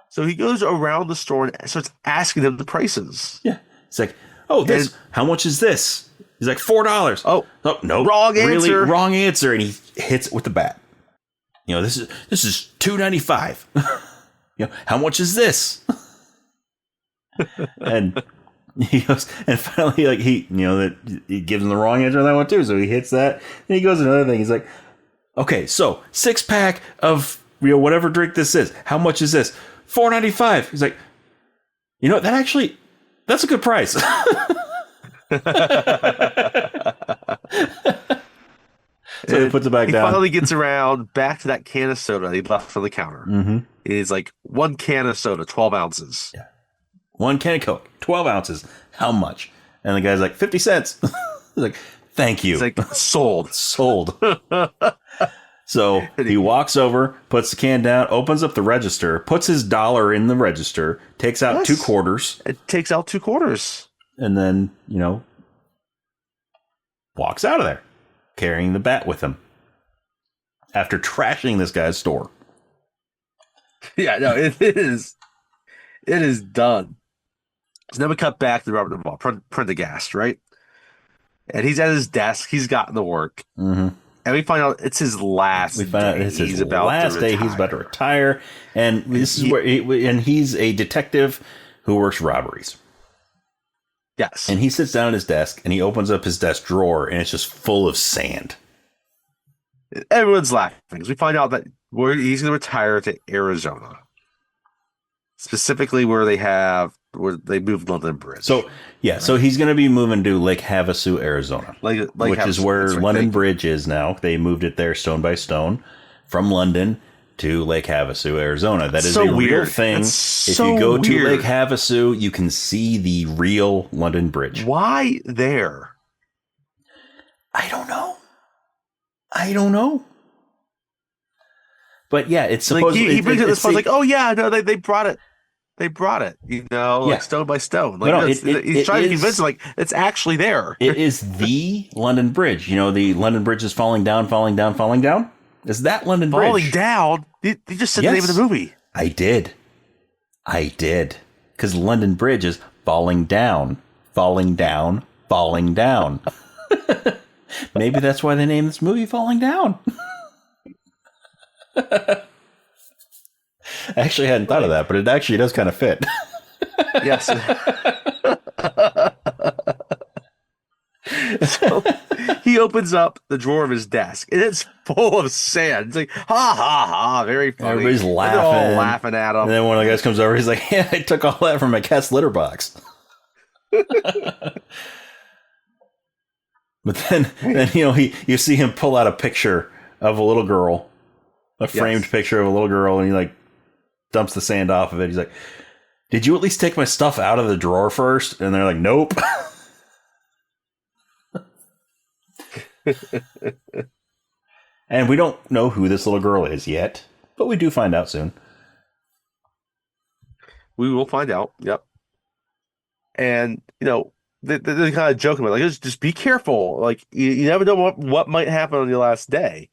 So he goes around the store and starts asking them the prices. Yeah, it's like, "Oh, this. How much is this?" He's like, $4. Oh no, wrong answer. Really wrong answer, and he hits it with the bat. This is $2.95. How much is this? And he goes, and finally, like, he gives him the wrong answer on that one too. So he hits that, and he goes another thing. He's like, okay, so 6-pack of whatever drink this is. How much is this? $4.95. He's like, that's a good price. So he puts it back down. He finally gets around back to that can of soda he left on the counter. Mm-hmm. It's like 1 can of soda, 12 ounces. Yeah. 1 can of Coke, 12 ounces. How much? And the guy's like, 50 cents. He's like, thank you. He's like, sold. Sold. So he walks over, puts the can down, opens up the register, puts his $1 in the register, takes out 2 quarters. It takes out 2 quarters. And then, walks out of there, carrying the bat with him. After trashing this guy's store. Yeah, no, it is. It is done. So then we cut back to Robert Duvall, Prendergast, right? And he's at his desk. He's gotten to work. Mm-hmm. And we find out it's his last day. We find out it's his last day. He's about to retire. And this is where he's a detective who works robberies. Yes. And he sits down at his desk and he opens up his desk drawer and it's just full of sand. Everyone's laughing because we find out that he's going to retire to Arizona. Specifically where they moved London Bridge. So, yeah, right. So he's going to be moving to Lake Havasu, Arizona, which is where London Bridge is now. They moved it there stone by stone from London to Lake Havasu, Arizona. That is so a real thing. If you go to Lake Havasu, you can see the real London Bridge. Why there? I don't know. But yeah, it's supposed he brings it this point like, oh yeah, no, they brought it. They brought it, like stone by stone. Like he's trying to convince him, like it's actually there. It is the London Bridge. The London Bridge is falling down. Is that London Bridge? Falling down? You just said the name of the movie. I did. Because London Bridge is falling down, falling down, falling down. Maybe that's why they named this movie Falling Down. I actually hadn't thought of that, but it actually does kind of fit. Yes. So he opens up the drawer of his desk, and it's full of sand. It's like, ha, ha, ha, very funny. Everybody's laughing. And they're all laughing at him. And then one of the guys comes over, he's like, yeah, I took all that from my cat's litter box. But then you see him pull out a picture of a little girl, a framed picture of a little girl, and he like dumps the sand off of it. He's like, did you at least take my stuff out of the drawer first? And they're like, nope. And we don't know who this little girl is yet, but we do find out soon. We will find out. Yep. And, they're kind of joking about, like, just be careful. Like, you never know what might happen on your last day,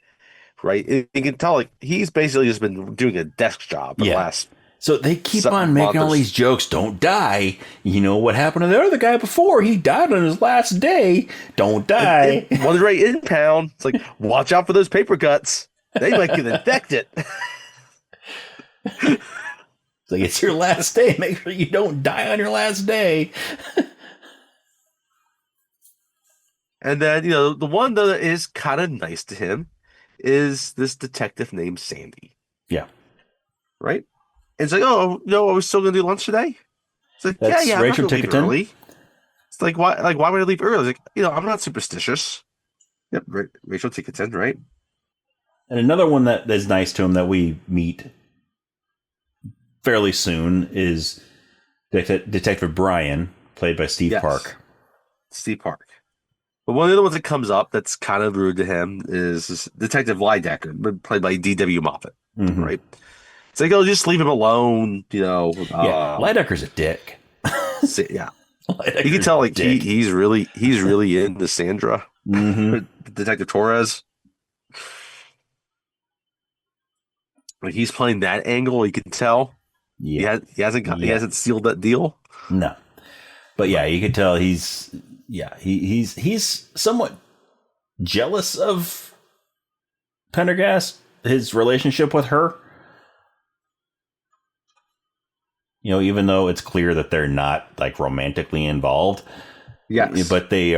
right? You can tell, like, he's basically just been doing a desk job for the last. So they keep on making all these jokes. Don't die. You know what happened to the other guy before? He died on his last day. Don't die. One's right in town. It's like, watch out for those paper cuts. They might get infected. It's like, it's your last day. Make sure you don't die on your last day. And then, the one that is kind of nice to him is this detective named Sandy. Yeah. Right? And it's like, oh, no, are we still going to do lunch today? It's like, That's yeah, Rachel I'm not gonna leave Tickerton. early. It's like, why would I leave early? It's like, I'm not superstitious. Yep, Rachel Tickerton, right? And another one that is nice to him that we meet fairly soon is Detective Brian, played by Steve Park. Steve Park. But one of the other ones that comes up that's kind of rude to him is Detective Lydecker, played by D.W. Moffat, right? It's like, just leave him alone, Lydecker's a dick. Yeah. You can tell, like, he's really into Sandra, Detective Torres. Like, he's playing that angle. You can tell. Yeah, he hasn't sealed that deal. No, but yeah, you can tell he's somewhat jealous of Pendergast, his relationship with her. Even though it's clear that they're not like romantically involved. Yes. But they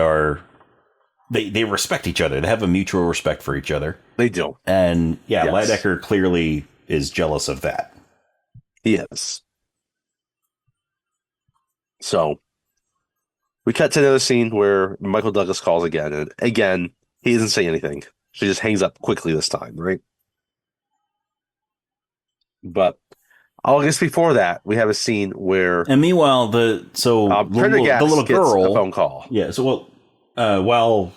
respect each other. They have a mutual respect for each other. They do. And Lydecker clearly is jealous of that. He is. So we cut to another scene where Michael Douglas calls again. And again, he doesn't say anything. She just hangs up quickly this time, right? But I guess before that, we have a scene where, and meanwhile, the little girl gets a phone call. Yeah. So while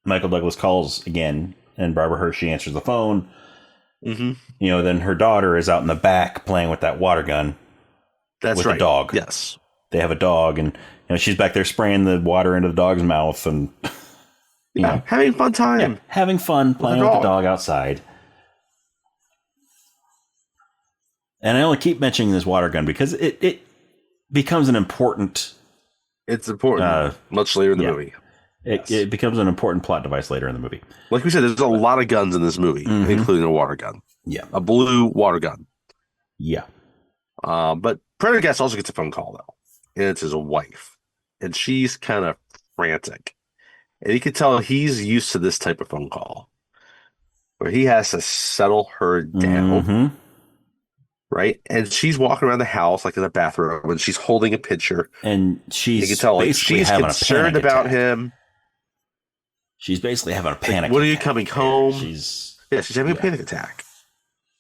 Michael Douglas calls again, and Barbara Hershey answers the phone. Then her daughter is out in the back playing with that water gun. That's with right. the dog. Yes. They have a dog, and she's back there spraying the water into the dog's mouth, and having fun time. Yeah, having fun playing with the dog outside. And I only keep mentioning this water gun because it becomes an important. It's important much later in the movie. It becomes an important plot device later in the movie. Like we said, there's a lot of guns in this movie, including a water gun. Yeah. A blue water gun. Yeah. But Prendergast also gets a phone call, though. And it's his wife. And she's kind of frantic. And you can tell he's used to this type of phone call. Where he has to settle her down. Right? And she's walking around the house, like in the bathroom, and she's holding a picture. And you can tell, like, she's concerned about him. She's basically having a panic attack. When are you coming home? She's having a panic attack.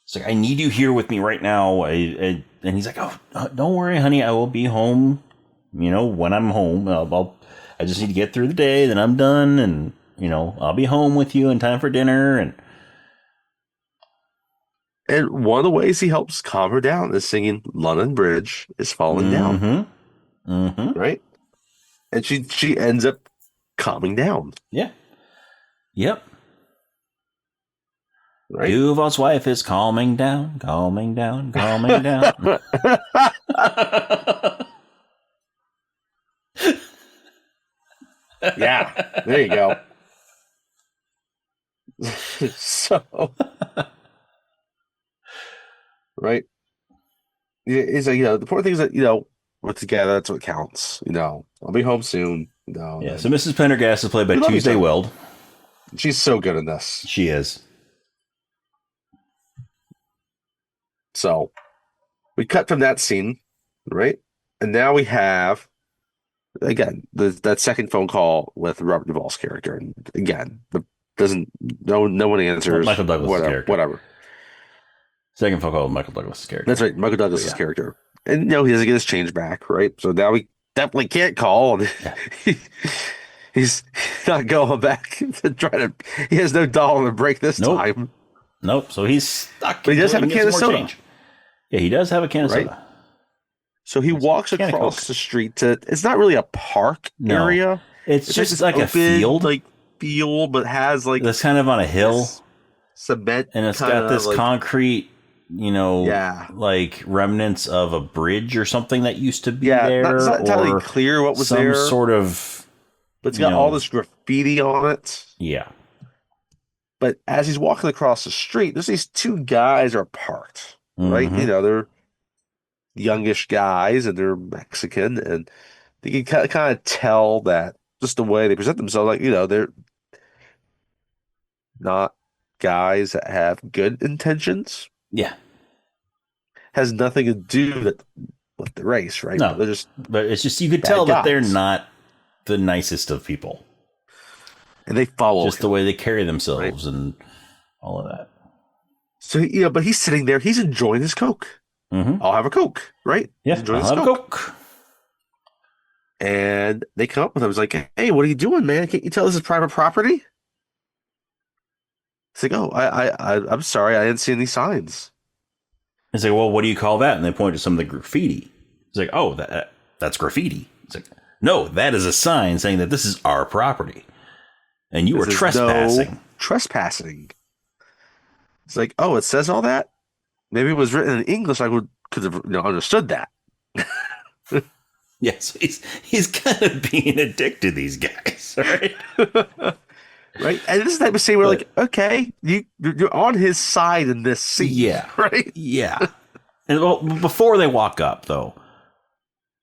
It's like, I need you here with me right now. And he's like, oh, don't worry, honey. I will be home, when I'm home. I just need to get through the day, then I'm done. And, I'll be home with you in time for dinner. And one of the ways he helps calm her down is singing London Bridge is Falling Down. Right? And she ends up calming down. Yeah. Yep. Right? Duvall's wife is calming down, calming down, calming down. Yeah, there you go. So, right? It's like, the important thing is that, we're together. That's what counts. I'll be home soon. Yeah, so Mrs. Pendergast is played by Tuesday Weld. She's so good in this. She is. So, we cut from that scene, right? And now we have, again, that second phone call with Robert Duvall's character. And again, no one answers. Michael Douglas' character. Whatever. Second phone call with Michael Douglas' character. That's right, Michael Douglas' character. And he doesn't get his change back, right? So now we definitely can't call. He's not going back to try to. He has no dollar to break this time. Nope. So he's stuck. But he does have a can of soda. Yeah, he does have a can of soda. So he walks across the street to. It's not really a park area. It's just like a field, but has like that's kind of on a hill, cement, and it's got this concrete. Like remnants of a bridge or something that used to be there. It's not entirely clear what was there. Some sort of. But it's got all this graffiti on it. Yeah. But as he's walking across the street, there's these two guys are parked, right? They're youngish guys and they're Mexican, and you can kind of tell that just the way they present themselves, like, they're not guys that have good intentions. Yeah. Has nothing to do with the race, right? No, but it's just, you could tell that they're not the nicest of people. And they follow just the way they carry themselves and all of that. So, but he's sitting there, he's enjoying his Coke. I'll have a Coke, right? Yeah, I'll have a Coke. And they come up with him. It's like, hey, what are you doing, man? Can't you tell this is private property? It's like, oh, I'm sorry, I didn't see any signs. It's like, well, what do you call that? And they point to some of the graffiti. It's like, oh, that's graffiti. It's like, no, that is a sign saying that this is our property. And you were trespassing. No trespassing. It's like, oh, it says all that? Maybe it was written in English. I could have understood that. Yes, he's kind of being a dick to these guys, right? Right? And this is the type of scene where, like, okay, you're on his side in this scene. Yeah. Right? Yeah. And before they walk up, though,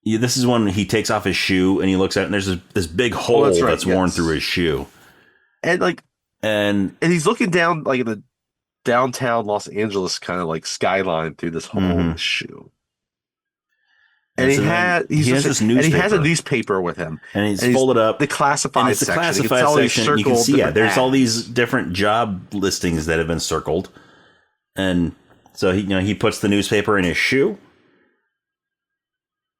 this is when he takes off his shoe and he looks at it, and there's this big hole that's worn through his shoe. And he's looking down, like, in the downtown Los Angeles kind of, like, skyline through this hole in the shoe. And he has this newspaper. And he has a newspaper with him. And he's folded up. The classified section. The classified section. You can see, there's all these different job listings that have been circled. And so he puts the newspaper in his shoe.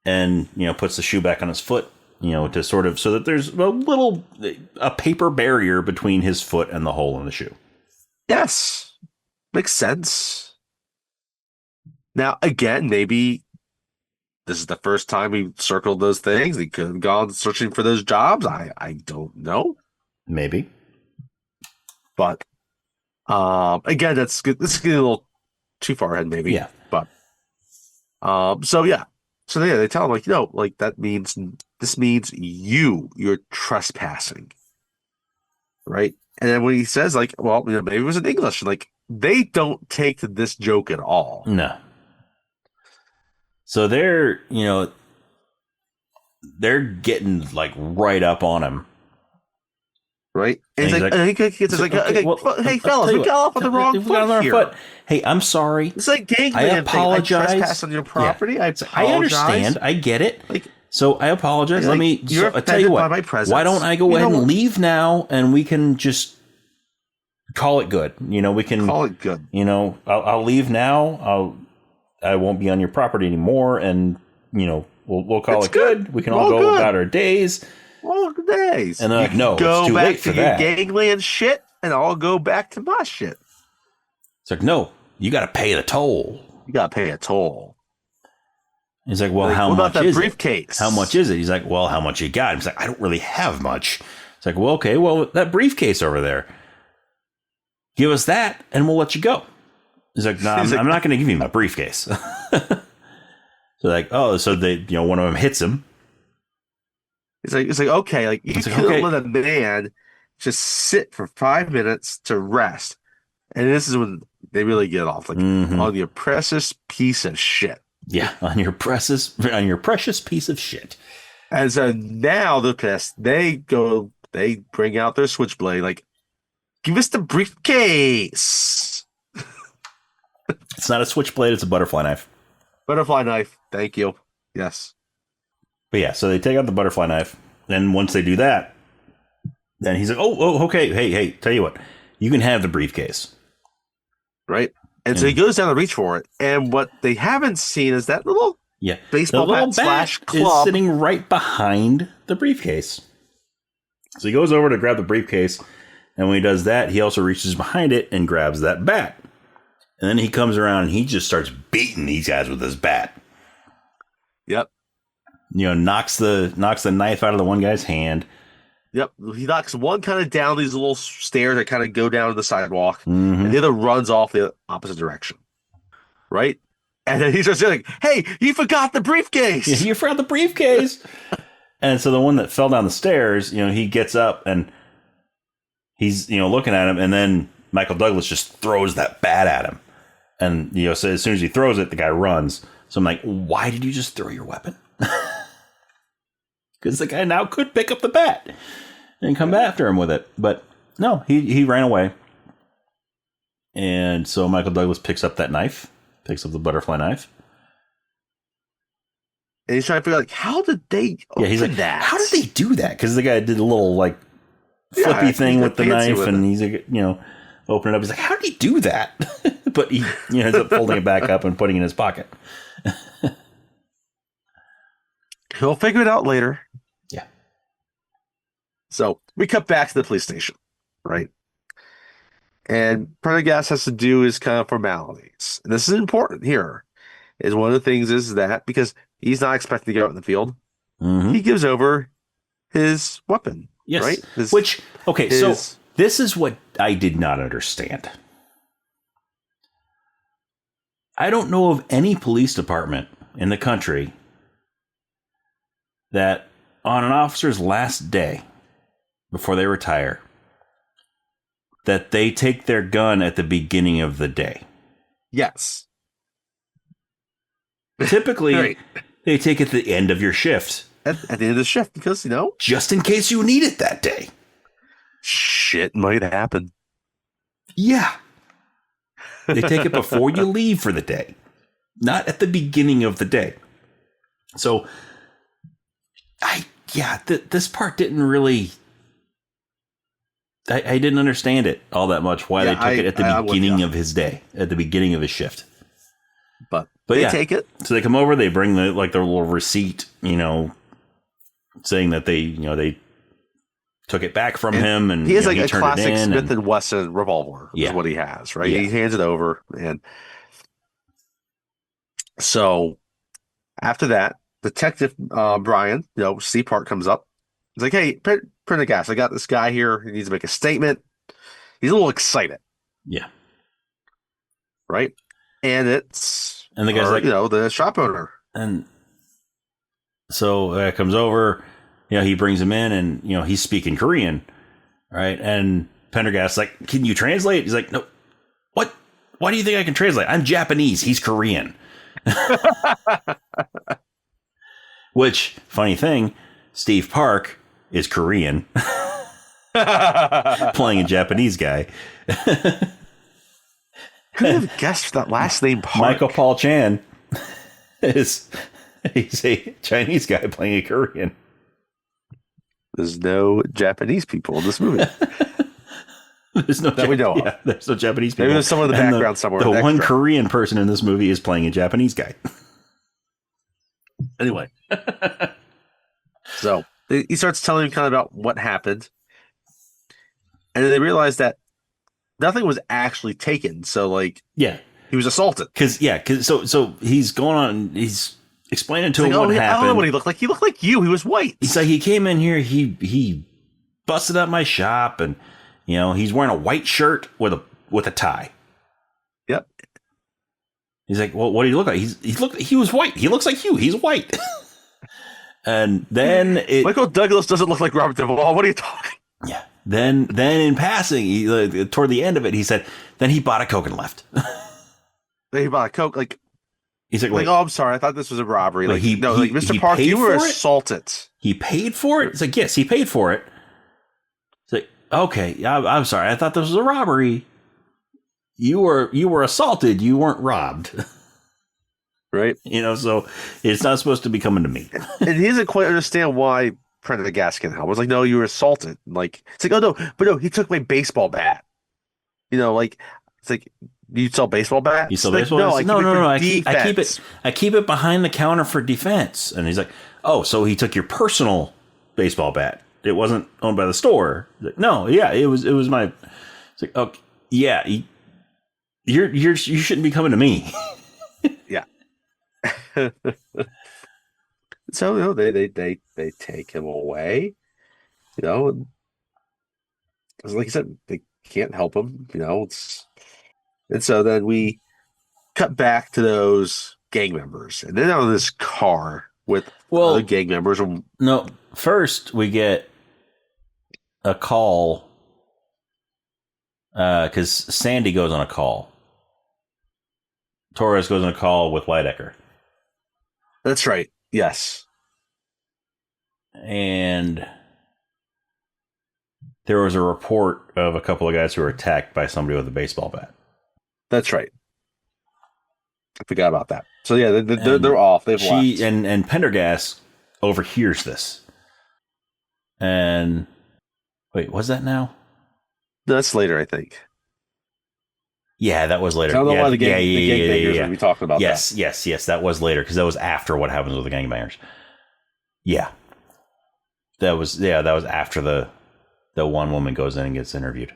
And, puts the shoe back on his foot, to sort of, so that there's a paper barrier between his foot and the hole in the shoe. Yes. Makes sense. Now, again, maybe this is the first time he circled those things. He could have gone searching for those jobs. I don't know. Maybe. But, again, this is getting a little too far ahead, maybe. Yeah. But, so yeah. So yeah, they tell him, like, this means you're trespassing. Right? And then when he says, like, well, maybe it was in English, like, they don't take to this joke at all. No. So they're getting, like, right up on him. Right? And he's like, hey, fellas, we got off on the wrong foot here. Hey, I'm sorry. It's like gangland. I apologize. I trespass on your property. Yeah. I understand. I get it. So I apologize. Let me. I tell you what. Why don't I go ahead and leave now, and we can just call it good. We can call it good. I'll leave now. I won't be on your property anymore, and we'll call it good. We can all go about our days. All days. And they're like, no, it's too late for that. Go back to your gangland shit, and I'll go back to my shit. It's like, no, you got to pay the toll. You got to pay a toll. He's like, well, how much is briefcase? How much is it? He's like, well, how much you got? He's like, I don't really have much. It's like, well, okay, well, that briefcase over there. give us that and we'll let you go. He's like, no, I'm not going to give you my briefcase. So like, oh, so they, one of them hits him. It's like, okay, like you couldn't let a man just sit for 5 minutes to rest. And this is when they really get off, like, on your precious piece of shit. Yeah, on your precious piece of shit. And so now they're pissed. They bring out their switchblade, like, give us the briefcase. It's not a switchblade, it's a butterfly knife. Butterfly knife. Thank you. Yes. But yeah, so they take out the butterfly knife. Then once they do that, then he's like, oh, okay. Hey, tell you what, you can have the briefcase. Right. And so he goes down to reach for it. And what they haven't seen is that little baseball bat / club is sitting right behind the briefcase. So he goes over to grab the briefcase. And when he does that, he also reaches behind it and grabs that bat. And then he comes around and he just starts beating these guys with his bat. Yep. Knocks the knife out of the one guy's hand. Yep. He knocks one kind of down these little stairs that kind of go down to the sidewalk. And the other runs off the opposite direction. Right? And then he starts like, hey, you forgot the briefcase. Yeah, you forgot the briefcase. And so the one that fell down the stairs, he gets up and he's, looking at him. And then Michael Douglas just throws that bat at him. And, so as soon as he throws it, the guy runs. So I'm like, why did you just throw your weapon? Because the guy now could pick up the bat and come after him with it. But no, he ran away. And so Michael Douglas picks up that knife, picks up the butterfly knife. And he's trying to figure out, like, how did they open that? How did they do that? Because the guy did a little, like, flippy thing with the knife. And he's, open it up. He's like, how did he do that? But he ends up folding it back up and putting it in his pocket. He'll figure it out later. Yeah. So we cut back to the police station, right? And Prendergast has to do his kind of formalities. And this is important here. Is one of the things is that because he's not expecting to get out in the field, he gives over his weapon. Yes. Right? So this is what I did not understand. I don't know of any police department in the country that on an officer's last day before they retire, that they take their gun at the beginning of the day. Yes. Typically, they take it at the end of your shift. At the end of the shift, because, just in case you need it that day. Shit might happen. Yeah. They take it before you leave for the day, not at the beginning of the day. So, this part didn't really... I didn't understand it all that much, why they took it at the beginning of his day, at the beginning of his shift. But they take it. So they come over, they bring their little receipt, saying that they took it back from him, and he has a turned classic it in, Smith and Wesson revolver. Is what he has, right? Yeah. He hands it over, and so after that, Detective Brian, C Part comes up. He's like, "Hey, Prendergast, I got this guy here. He needs to make a statement." He's a little excited. Yeah. Right, and the guy's like, the shop owner, and so comes over. He brings him in, and he's speaking Korean, right? And Pendergast's like, "Can you translate?" He's like, "No, what? Why do you think I can translate? I'm Japanese. He's Korean." Which, funny thing, Steve Park is Korean, playing a Japanese guy. Who would have guessed that last name Park? Michael Paul Chan he's a Chinese guy playing a Korean. There's no Japanese people in this movie. There's no that we know of. Yeah, there's no Japanese people. Maybe there's someone in the background somewhere. The one Korean person in this movie is playing a Japanese guy. Anyway. So he starts telling him kind of about what happened. And then they realize that nothing was actually taken. So, he was assaulted. Because so he's going on, he's explaining to him what happened. I don't know what he looked like. He looked like you. He was white. He's like, he came in here, he busted up my shop, and, he's wearing a white shirt with a with a tie. Yep. He's like, well, what do you look like? He was white. He looks like you. He's white. And then Michael Douglas doesn't look like Robert Duvall. What are you talking? Yeah. Then in passing, toward the end of it, he said, then he bought a Coke and left. Then he bought a Coke. Like, he's like, oh, I'm sorry. I thought this was a robbery. Like, Mr. Park, you were assaulted. He paid for it? It's like, yes, he paid for it. It's like, okay, I'm sorry. I thought this was a robbery. You were assaulted. You weren't robbed. Right. So it's not supposed to be coming to me. And he doesn't quite understand why Prendergast can help. I was like, no, you were assaulted. Like, it's like, oh no, but no, he took my baseball bat. It's like, you sell baseball bats? You sell baseball bats? No. I keep it behind the counter for defense. And he's like, oh, so he took your personal baseball bat. It wasn't owned by the store. He's like, no, yeah, it was my. It's like, okay, yeah, you shouldn't be coming to me. Yeah. So they take him away. Like you said, they can't help him. And so then we cut back to those gang members, and then on this car with other gang members. No, first we get a call because Sandy goes on a call. Torres goes on a call with Lydecker. That's right. Yes. And there was a report of a couple of guys who were attacked by somebody with a baseball bat. That's right. I forgot about that. So yeah, they're off. They've left. And Pendergast overhears this. And wait, was that now? No, that's later, I think. Yeah, that was later. I don't know why the gangbangers would be talking about that. Yes. That was later because that was after what happens with the gangbangers. Yeah. That was after the one woman goes in and gets interviewed.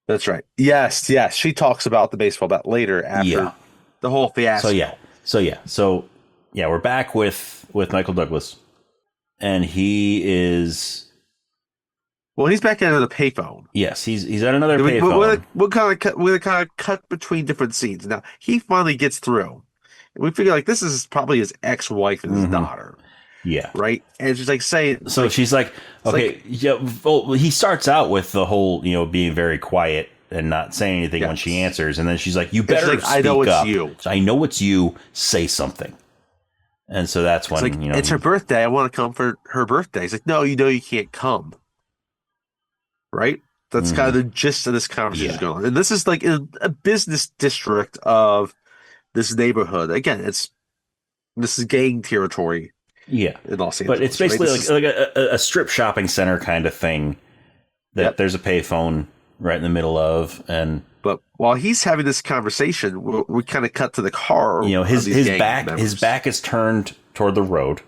That's right. Yes. She talks about the baseball bat later after the whole fiasco. So we're back with Michael Douglas, and he is. Well, he's back at the payphone. Yes, he's at another payphone. We're kind of cut between different scenes. Now he finally gets through, and we figure like this is probably his ex-wife and his daughter. Yeah. Right. And she's like saying. So she's like, okay, well, he starts out with the whole, being very quiet and not saying anything when she answers, and then she's like, "You better speak up. I know it's you. I know it's you. Say something." And so that's when it's her birthday. I want to come for her birthday. He's like, "No, you can't come." Right. That's kind of the gist of this conversation going on, and this is like in a business district of this neighborhood. Again, this is gang territory. Yeah, in Los Angeles, but it's basically like a strip shopping center kind of thing. That there's a payphone right in the middle of, but while he's having this conversation, we kind of cut to the car. His back is turned toward the road.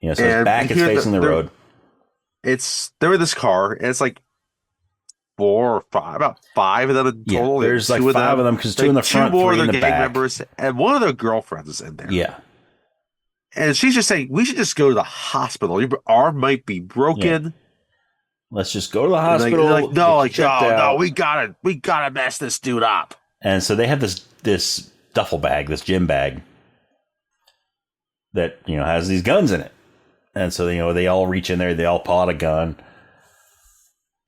So his back is facing the road. They're in this car, and it's like 4 or 5, about 5 of them in total. There's like 5 of them because 2 in the front, 3 in the back. Members, and one of their girlfriends is in there. Yeah. And she's just saying, we should just go to the hospital. Your arm might be broken. Yeah. Let's just go to the hospital. No, we gotta mess this dude up. And so they have this duffel bag, this gym bag that has these guns in it. And so they all reach in there, they all pull out a gun.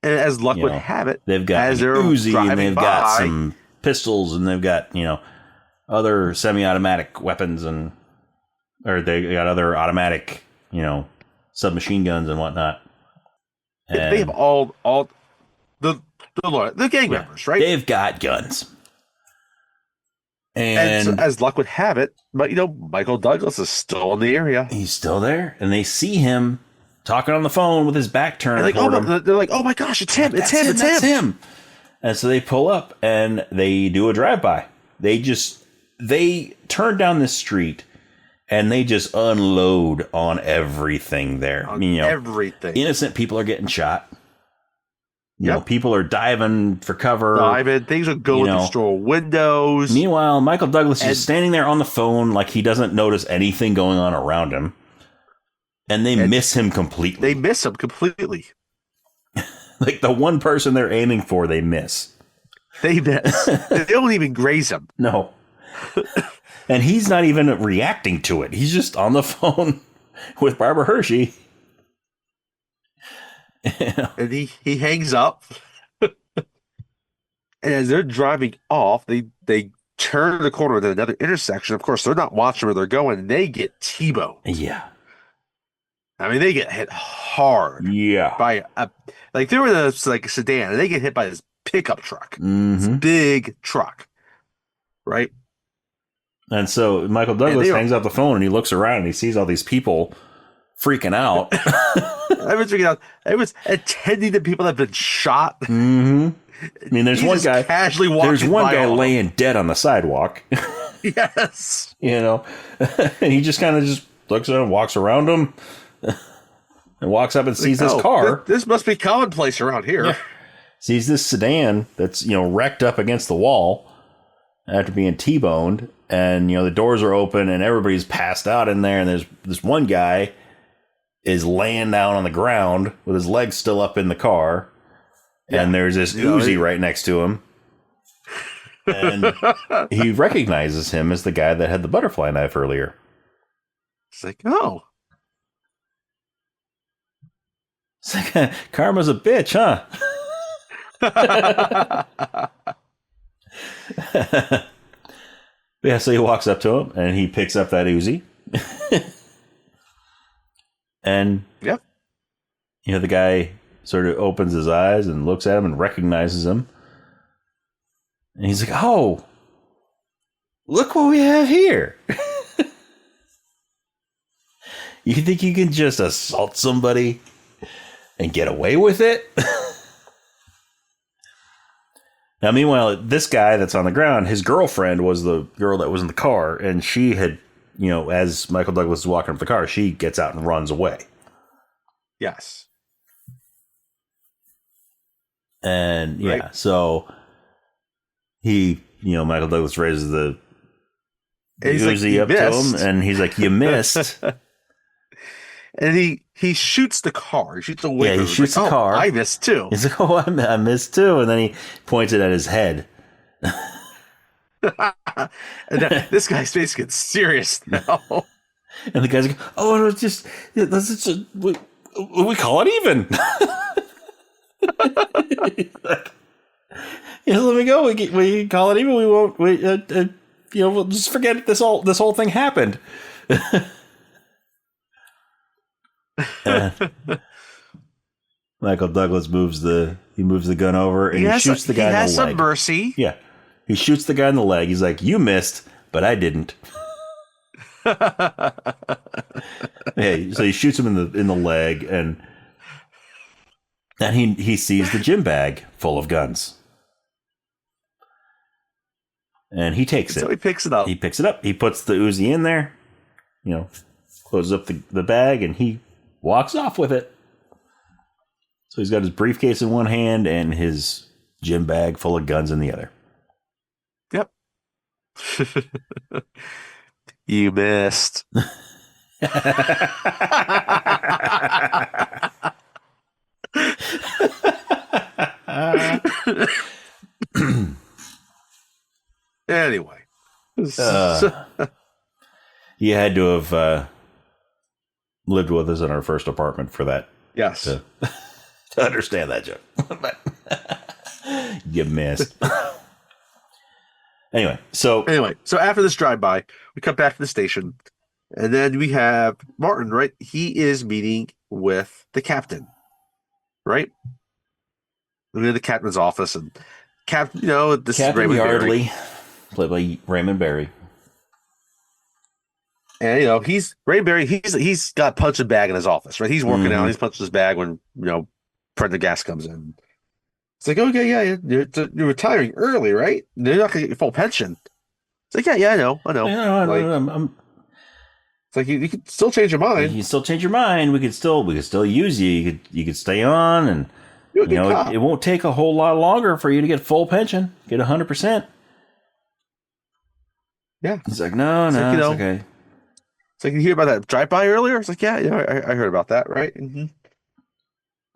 And as luck would have it, they've got an Uzi, and they've got some pistols, and they've got other semi-automatic weapons, or they got other automatic submachine guns and whatnot. And they have all the gang members, right? They've got guns. And so, as luck would have it, but Michael Douglas is still in the area. He's still there, and they see him talking on the phone with his back turned. They're like, "Oh my gosh, it's him! It's him!" And so they pull up and they do a drive-by. They turn down this street and they just unload on everything there. Everything. Innocent people are getting shot. People are diving for cover. Things are going through store windows. Meanwhile, Michael Douglas is standing there on the phone like he doesn't notice anything going on around him. And they miss him completely. Like the one person they're aiming for, they miss. They miss. They don't even graze him. No. And he's not even reacting to it. He's just on the phone with Barbara Hershey. And he hangs up. And as they're driving off, they turn the corner at another intersection. Of course, they're not watching where they're going. And they get T-boned. Yeah. I mean, they get hit hard. Yeah. By like they were in a sedan, and they get hit by this pickup truck. Mm-hmm. This big truck, right? And so Michael Douglas hangs up the phone and he looks around and he sees all these people freaking out. Everyone's freaking out. Everyone's attending to people that have been shot. Mm-hmm. I mean, there's one guy casually walking. There's one guy laying dead on the sidewalk. Yes. You know, and he just kind of just looks at him, walks around him, and walks up and sees this car. This must be commonplace around here. Yeah. Sees this sedan that's, wrecked up against the wall after being T-boned. And, the doors are open and everybody's passed out in there. And there's this one guy is laying down on the ground with his legs still up in the car. Yeah. And there's this Uzi right next to him. And he recognizes him as the guy that had the butterfly knife earlier. It's like, oh. It's like, karma's a bitch, huh? Yeah, so he walks up to him and he picks up that Uzi. And yep. The guy sort of opens his eyes and looks at him and recognizes him. And he's like, "Oh, look what we have here." You think you can just assault somebody and get away with it? Now, meanwhile, this guy that's on the ground, his girlfriend was the girl that was in the car, and she had, as Michael Douglas is walking up the car, she gets out and runs away. Yes. And, so he, Michael Douglas raises the Uzi up to him, and he's like, "You missed." And he shoots the car. He shoots the window. Yeah, he shoots the car. I missed too. He's like, "Oh, I missed too." And then he points it at his head. And this guy's face gets serious now. And the guy's like, "Oh, it's just we call it even." Let me go. We call it even. We won't. We'll just forget this whole thing happened. Michael Douglas moves the gun over and he shoots the guy in the leg. He has some mercy. Yeah, he shoots the guy in the leg. He's like, "You missed, but I didn't." Yeah, so he shoots him in the leg, and he sees the gym bag full of guns, and he takes it. So he picks it up. He picks it up. He puts the Uzi in there. Closes up the bag, and he walks off with it. So he's got his briefcase in one hand and his gym bag full of guns in the other. Yep. You missed. Anyway. You had to have lived with us in our first apartment for that. Yes. To understand that joke. But you missed. Anyway, so after this drive-by, we come back to the station, and then we have Martin, right? He is meeting with the captain, right? We're in the captain's office, and this Captain is Raymond Yardley, Barry. played by Raymond Barry. And he's Raymond Barry. He's got a punching bag in his office, right? He's working out. He's punching his bag when Prendergast comes in. It's like, okay, yeah, you're retiring early, right? You're not gonna get your full pension. It's like, yeah, I know. Yeah, it's like you could still change your mind. You can still change your mind. We could still use you. You could stay on, and it won't take a whole lot longer for you to get full pension, get 100%. Yeah, he's like, no, it's okay. It's like, you hear about that drive-by earlier? It's like, yeah, I heard about that, right? Mm-hmm.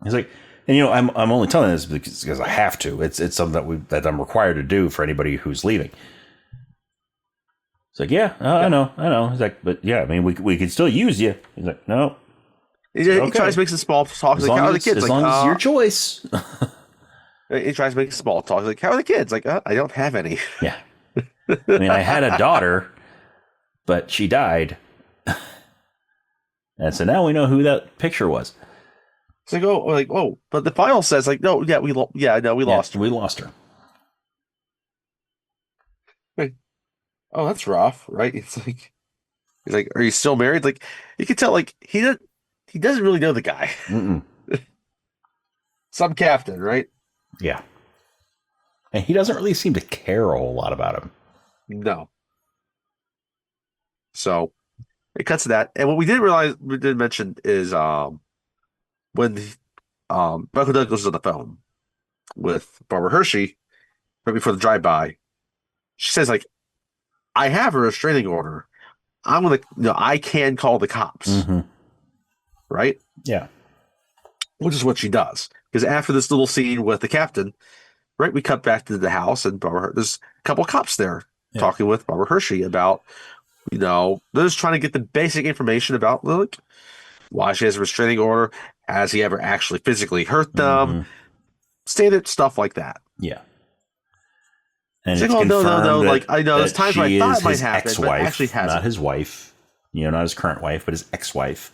He's like, And I'm only telling this because I have to. It's something that I'm required to do for anybody who's leaving. It's like, yeah, I know. He's like, but yeah, I mean, we could still use you. He's like, no. He Okay. tries to make some small talk. As Like, long how are as the kids? as Like, long as it's your choice. he tries to make small talk. Like, how are the kids? Like, I don't have any. Yeah. I mean, I had a daughter, but she died. And so now we know who that picture was. It's like, but the file says, like, no, yeah, we lost her. We lost her. Like, oh, that's rough, right? He's like, are you still married? Like, you can tell, like, he doesn't really know the guy. Mm-mm. Some captain, right? Yeah. And he doesn't really seem to care a whole lot about him. No. So it cuts to that. And what we didn't mention is when Michael Douglas is on the phone with Barbara Hershey right before the drive-by, she says, like, I have a restraining order. I can call the cops. Mm-hmm. Right? Yeah. Which is what she does. Because after this little scene with the captain, right, we cut back to the house and there's a couple of cops there talking with Barbara Hershey about, they're just trying to get the basic information about, like, why she has a restraining order. Has he ever actually physically hurt them? Mm-hmm. Standard stuff like that. Yeah. And it's it's like, no. That, Like, I know there's times where I thought it might happen, ex-wife, but actually hasn't. Not his wife. Not his current wife, but his ex-wife.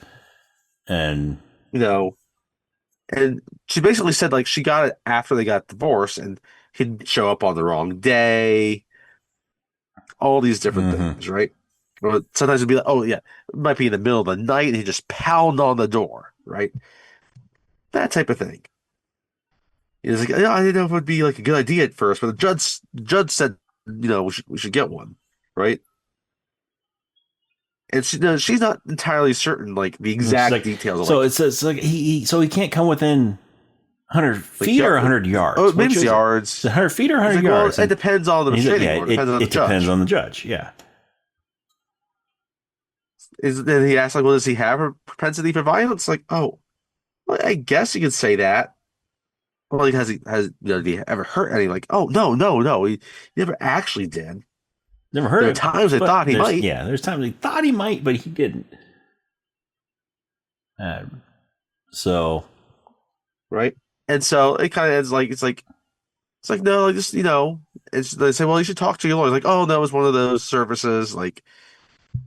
And and she basically said, like, she got it after they got divorced and he'd show up on the wrong day. All these different things, right? Or sometimes it'd be like, oh yeah, it might be in the middle of the night and he just pound on the door, right? That type of thing. He's like, I didn't know if it would be like a good idea at first, but the judge said, we should get one, right? And she's not entirely certain, like, the exact details. Of, so it's like he can't come within 100 feet or 100 yards. Oh, maybe yards. 100 feet or 100 yards. Well, it depends on the restraining order. It depends on the judge. Yeah. Then he asked, like, well, does he have a propensity for violence? Like, oh, well, I guess you could say that. Well, like, did he ever hurt any? Like, oh, no, he never actually did. Never heard. There are times I thought he might. Yeah, there's times he thought he might, but he didn't. So, right, and so it kind of ends like it's like no, like, just they say, well, you should talk to your lawyer. Like, oh no, it's one of those services. Like,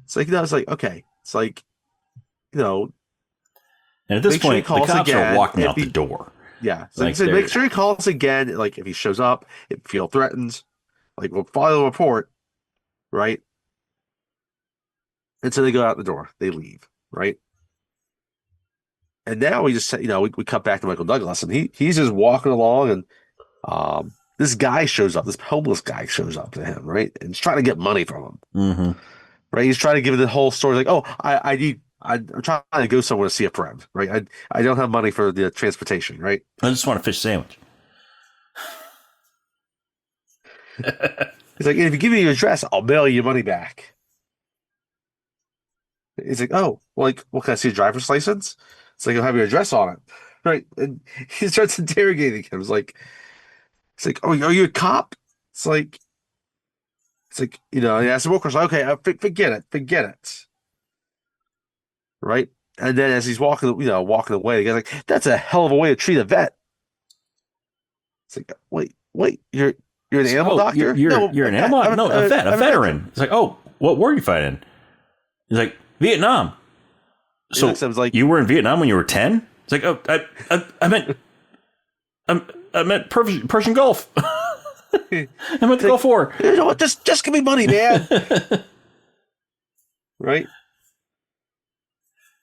it's like, no, it's like, okay, it's like, and at this point, the cops are walking out the door. Yeah, so make sure he calls again. Like, if he shows up, if you feel threatened, like, we'll file a report. Right? And so they go out the door. They leave. Right? And now we just, we cut back to Michael Douglas, and he's just walking along, and this guy shows up. This homeless guy shows up to him, right? And he's trying to get money from him. Mm-hmm. Right? He's trying to give the whole story, like, oh, I'm trying to go somewhere to see a friend, right? I don't have money for the transportation, right? I just want a fish sandwich. He's like, if you give me your address, I'll mail you your money back. He's like, oh, well, can I see your driver's license? It's like, I'll have your address on it. Right? And he starts interrogating him. It's like, oh, are you a cop? It's like, he asks the workers, okay, forget it. Right? And then as he's walking away, the guy's like, that's a hell of a way to treat a vet. It's like, wait, you're an animal doctor? You're an animal? A veteran. It's like, oh, what war are you fighting? He's like, Vietnam. So like, you were in Vietnam when you were 10? It's like, oh, I meant Persian Gulf. I meant the Gulf War. You know what? Just give me money, man. Right?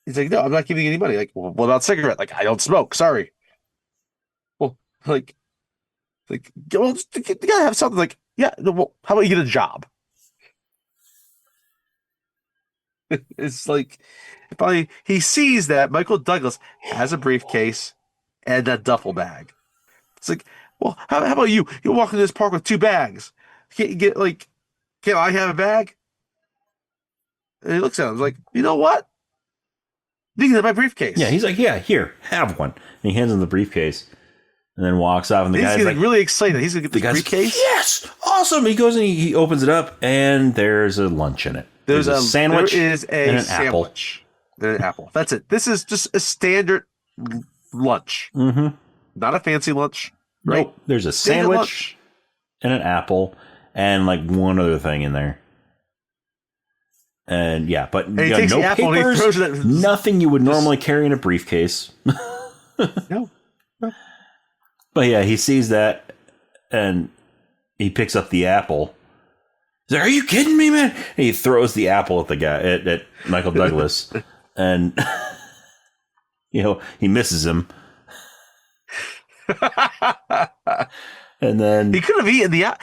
He's like, no, I'm not giving you any money. Like, well, what about cigarette? Like, I don't smoke. Sorry. Well, well, you gotta have something. Like, yeah, well, how about you get a job? It's like, finally, he sees that Michael Douglas has a briefcase and a duffel bag. It's like, well, how about you? You walk into this park with 2 bags. Can't I have a bag? And he looks at him, like, you know what? You can have my briefcase. Yeah, he's like, yeah, here, have one. And he hands him the briefcase and then walks off. And the guy's like, really excited. He's going to get the briefcase. Yes, awesome. He goes and he opens it up, and there's a lunch in it. There's a sandwich there is a and an sandwich. Apple. And an apple. That's it. This is just a standard lunch. Mm-hmm. Not a fancy lunch. Right? Nope. There's a sandwich and an apple and like one other thing in there. And yeah, but and he takes no the apple papers, and he throws it nothing you would normally carry in a briefcase. No. But yeah, he sees that and he picks up the apple. He's like, "Are you kidding me, man?" And he throws the apple at the guy, at Michael Douglas, and he misses him. And then he could have eaten the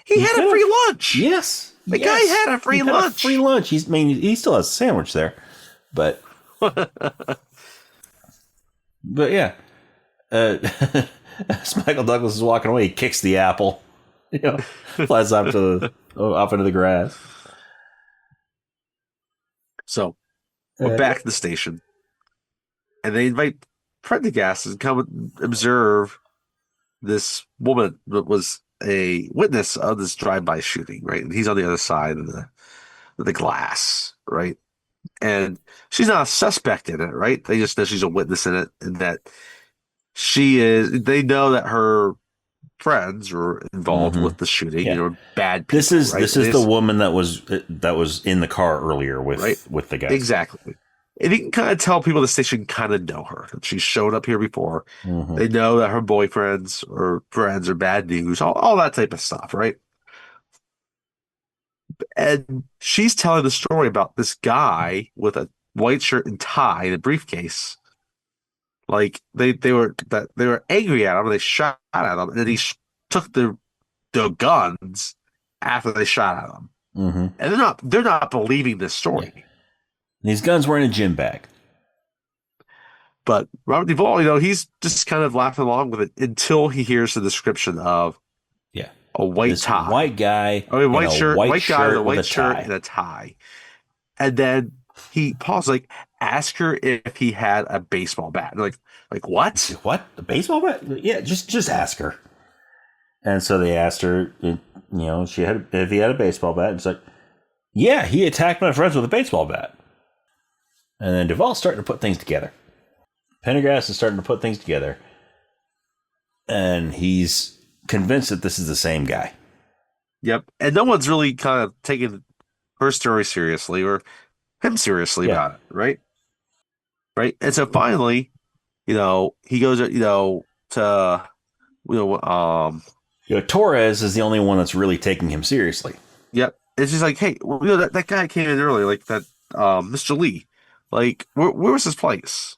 he had a free lunch. Yes, the guy had a free lunch. Free lunch. He still has a sandwich there, but yeah. As Michael Douglas is walking away, he kicks the apple. Flies off into the grass. So we're back at the station, and they invite Prendergast to come observe this woman that was a witness of this drive-by shooting, right? And he's on the other side of the glass, right? And she's not a suspect in it, right? They just know she's a witness in it, and that they know that her friends were involved with the shooting. Yeah. Bad people. This is right? the woman that was in the car earlier with the guy. Exactly. And you can kind of tell people at the station kind of know her. She showed up here before. Mm-hmm. They know that her boyfriends or friends are bad news, all that type of stuff, right? And she's telling the story about this guy with a white shirt and tie and a briefcase. Like they were angry at him and they shot at him, and then he took their guns after they shot at him. Mm-hmm. And they're not believing this story. Yeah. These guns were in a gym bag. But Robert Duvall, he's just kind of laughing along with it until he hears the description of a white tie, white guy, a white shirt, white guy with a white white shirt tie. and a tie, and then he pauses, like, ask her if he had a baseball bat. And like what? What? A baseball bat? Yeah, just ask her. And so they asked her, if he had a baseball bat. And it's like, yeah, he attacked my friends with a baseball bat. And then Duvall's starting to put things together. Pendergast is starting to put things together. And he's convinced that this is the same guy. Yep. And no one's really kind of taking her story seriously or him seriously about it, right? Right. And so finally, he goes, to, Torres is the only one that's really taking him seriously. Yep. It's just like, hey, that guy came in earlier, like that, Mr. Lee. Like, where was his place?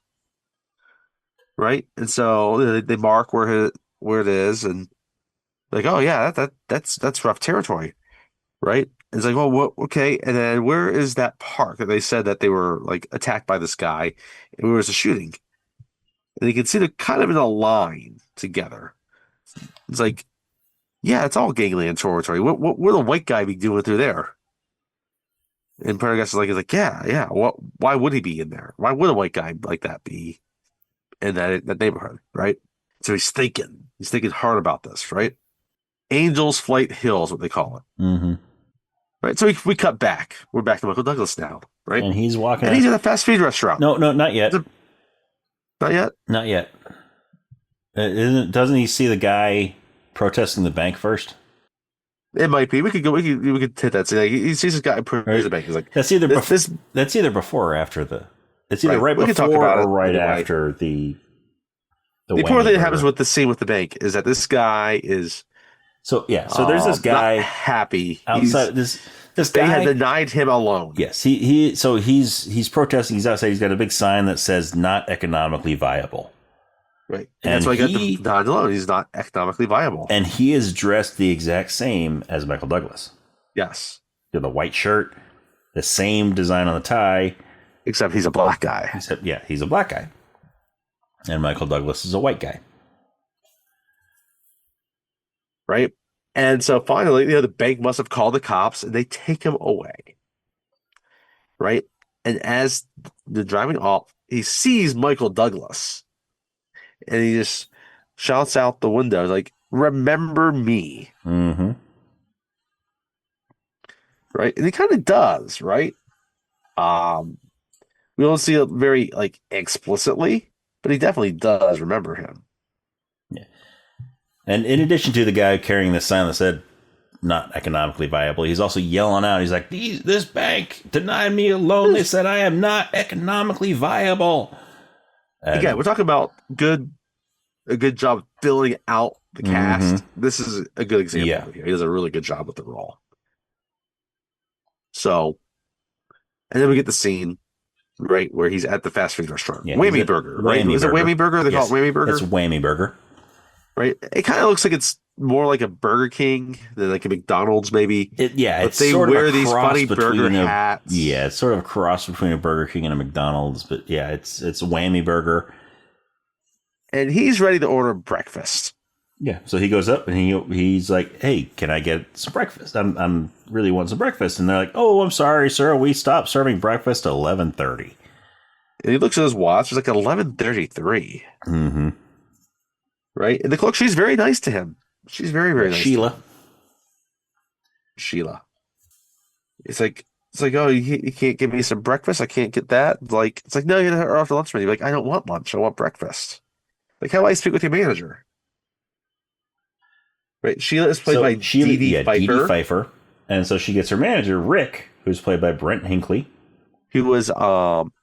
Right? And so they mark where it is, and like, oh yeah, that's rough territory, right? And it's like, well, what? Okay, and then where is that park that they said that they were like attacked by this guy, and where was the shooting? And you can see they're kind of in a line together. It's like, yeah, it's all gangland territory. What would a white guy be doing through there? And Prendergast is like, yeah. Why would he be in there? Why would a white guy like that be in that neighborhood, right? So he's thinking hard about this, right? Angel's Flight Hill is what they call it, mm-hmm. right? So we cut back. We're back to Michael Douglas now, right? And he's walking. And he's at a fast food restaurant. No, not yet. Not yet. Not yet. Doesn't he see the guy protesting the bank first? It might be. We could hit that. So he sees this guy protesting the bank. He's like, that's either before or after the. It's either right before or right after the. The important thing that happens with the scene with the bank is that this guy is. So there's this guy not happy outside. This they guy had denied him a loan. Yes, he's protesting. He's outside. He's got a big sign that says "not economically viable." Right, and that's why he got denied the loan. He's not economically viable, and he is dressed the exact same as Michael Douglas. Yes, the white shirt, the same design on the tie, except he's a black guy. He's a black guy, and Michael Douglas is a white guy. Right. And so finally, the bank must have called the cops and they take him away. Right. And as they're driving off, he sees Michael Douglas, and he just shouts out the window like, "Remember me." Mm-hmm. Right? And he kind of does, right? Um, we don't see it very like explicitly, but he definitely does remember him. Yeah. And in addition to the guy carrying the sign that said not economically viable, he's also yelling out, he's like, this bank denied me a loan. They said I am not economically viable. And again, we're talking about a good job filling out the cast. This is a good example of here. He does a really good job with the role. So, and then we get the scene, right, where he's at the fast food restaurant. Yeah, Whammy Burger, right? Is it Whammy Burger? They call it Whammy Burger? It's Whammy Burger. Right? It kind of looks like it's more like a Burger King than like a McDonald's, maybe. But it's they sort wear of these funny burger hats. Yeah, it's sort of a cross between a Burger King and a McDonald's. But yeah, it's Whammy Burger. And he's ready to order breakfast. Yeah, so he goes up and he's like, "Hey, can I get some breakfast? I'm really want some breakfast." And they're like, "Oh, I'm sorry, sir. We stopped serving breakfast at 11:30." And he looks at his watch. It's like 11:33. Mm-hmm. Right? And the cook, she's very nice to him. She's very, very nice. Sheila. It's like, oh, you can't give me some breakfast? I can't get that? It's like, no, you're off the lunch menu. Like, I don't want lunch. I want breakfast. Like, how do I speak with your manager? Right? Sheila is played by Dee Pfeiffer. And so she gets her manager, Rick, who's played by Brent Hinkley. Who was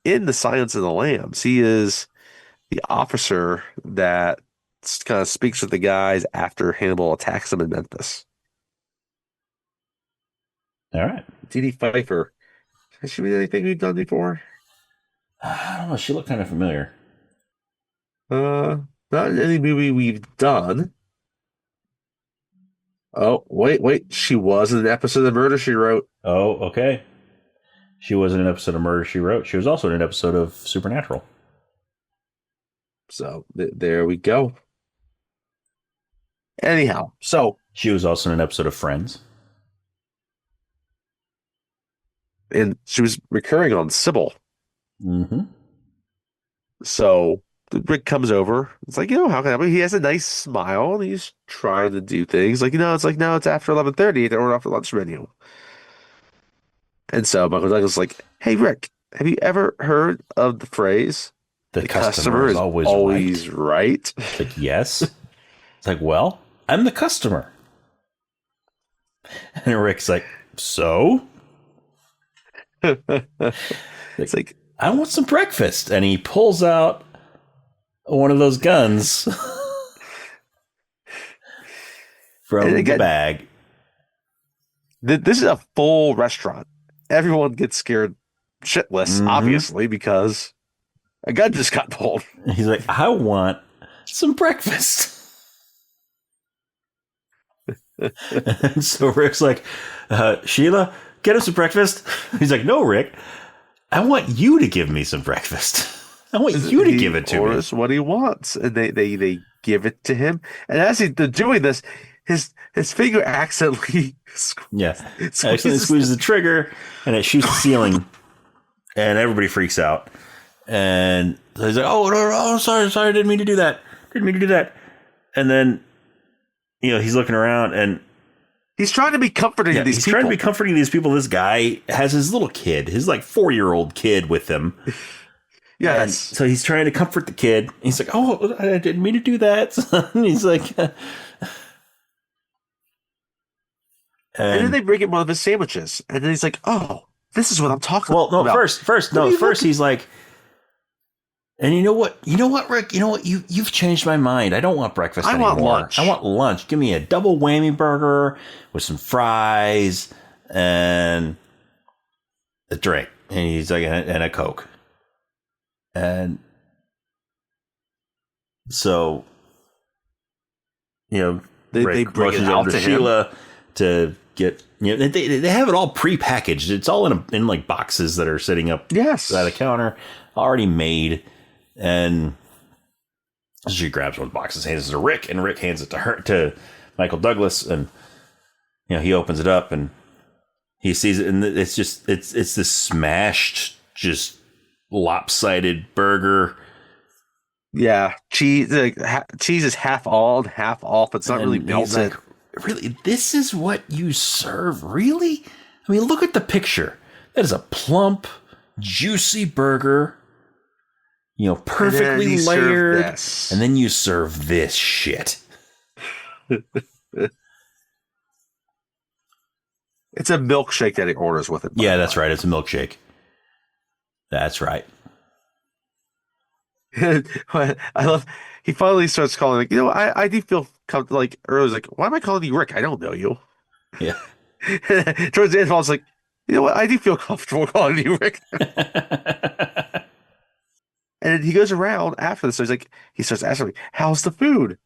in The Silence of the Lambs. He is the officer that kind of speaks with the guys after Hannibal attacks them in Memphis. All right. Dee Pfeiffer. Has she been anything we've done before? I don't know. She looked kind of familiar. Not in any movie we've done. Oh, wait. She was in an episode of Murder, She Wrote. Oh, okay. She was in an episode of Murder, She Wrote. She was also in an episode of Supernatural. So, there we go. Anyhow, so. She was also in an episode of Friends. And she was recurring on Sybil. Mm-hmm. So Rick comes over. It's like, how can I help you? He has a nice smile and he's trying to do things. Like, it's like, no, it's after 11:30. They order off the lunch menu. And so Michael Douglas is like, hey, Rick, have you ever heard of the phrase, the customer is always right? It's like, yes. It's like, well, I'm the customer. And Rick's like, so? It's like, I want some breakfast. And he pulls out one of those guns from the bag. This is a full restaurant. Everyone gets scared shitless, obviously, because a gun just got pulled. He's like, I want some breakfast. And so Rick's like, Sheila, get him some breakfast. He's like, no, Rick, I want you to give me some breakfast. I want you to give it to me. That's what he wants. And they give it to him. And as they're doing this, his finger accidentally squeezes the trigger and it shoots the ceiling. And everybody freaks out. And he's like, oh, no, sorry, didn't mean to do that. And then, he's looking around and he's trying to be comforting to these people. He's trying to be comforting these people. This guy has his little kid, his like 4-year-old kid with him. Yes. And so he's trying to comfort the kid. He's like, oh, I didn't mean to do that. And he's like, and then they bring him one of his sandwiches. And then he's like, oh, this is what I'm talking about. Well, no, first he's like, and you know what, Rick, you've changed my mind. I don't want breakfast anymore. I want lunch. Give me a double whammy burger with some fries and a drink. And he's like, and a Coke. And so, they Rick bring it out to Sheila to get, they have it all prepackaged. It's all in like boxes that are sitting up by the counter, already made. And she grabs one of the boxes, hands it to Rick, and Rick hands it to Michael Douglas, and he opens it up and he sees it, and it's this smashed, just lopsided burger. Yeah, cheese. Cheese is half on, half off. It's not really melted. Like, really, this is what you serve? Really? I mean, look at the picture. That is a plump, juicy burger. Perfectly layered. And then you serve this shit. It's a milkshake that he orders with it. Yeah, that's right. It's a milkshake. That's right. I love. He finally starts calling I do feel comfortable. Like earlier, like, why am I calling you Rick? I don't know you. Yeah. Towards the end, I was like, you know what? I do feel comfortable calling you Rick. And he goes around after this. So he starts asking me, "How's the food?"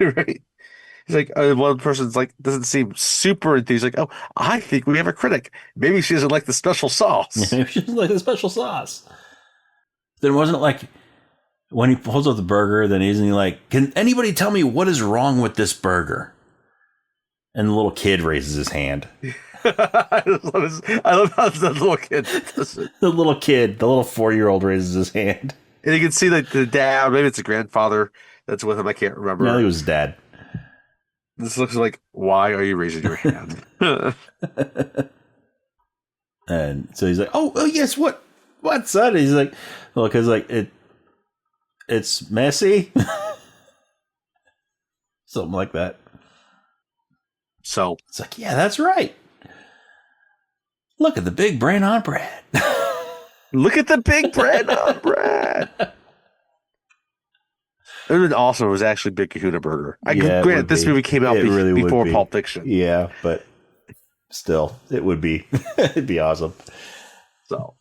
Right? He's like, one person's like, doesn't seem super enthused. He's like, "Oh, I think we have a critic. Maybe she doesn't like the special sauce." Maybe she doesn't like the special sauce. Then wasn't it like when he pulls up the burger, then isn't he like, "Can anybody tell me what is wrong with this burger?" And the little kid raises his hand. I love how the little kid does it. The little 4-year-old raises his hand. And you can see the dad, maybe it's a grandfather that's with him. I can't remember. No, it was his dad. This looks like, why are you raising your hand? And so he's like, oh yes, what's that? He's like, well, because like it's messy. Something like that. So it's like, yeah, that's right. Look at the big bread on bread. Look at the big bread on bread. It would awesome. It was actually Big Kahuna Burger. Granted, this movie came out before Pulp Fiction. Yeah, but still, it would be. It'd be awesome. So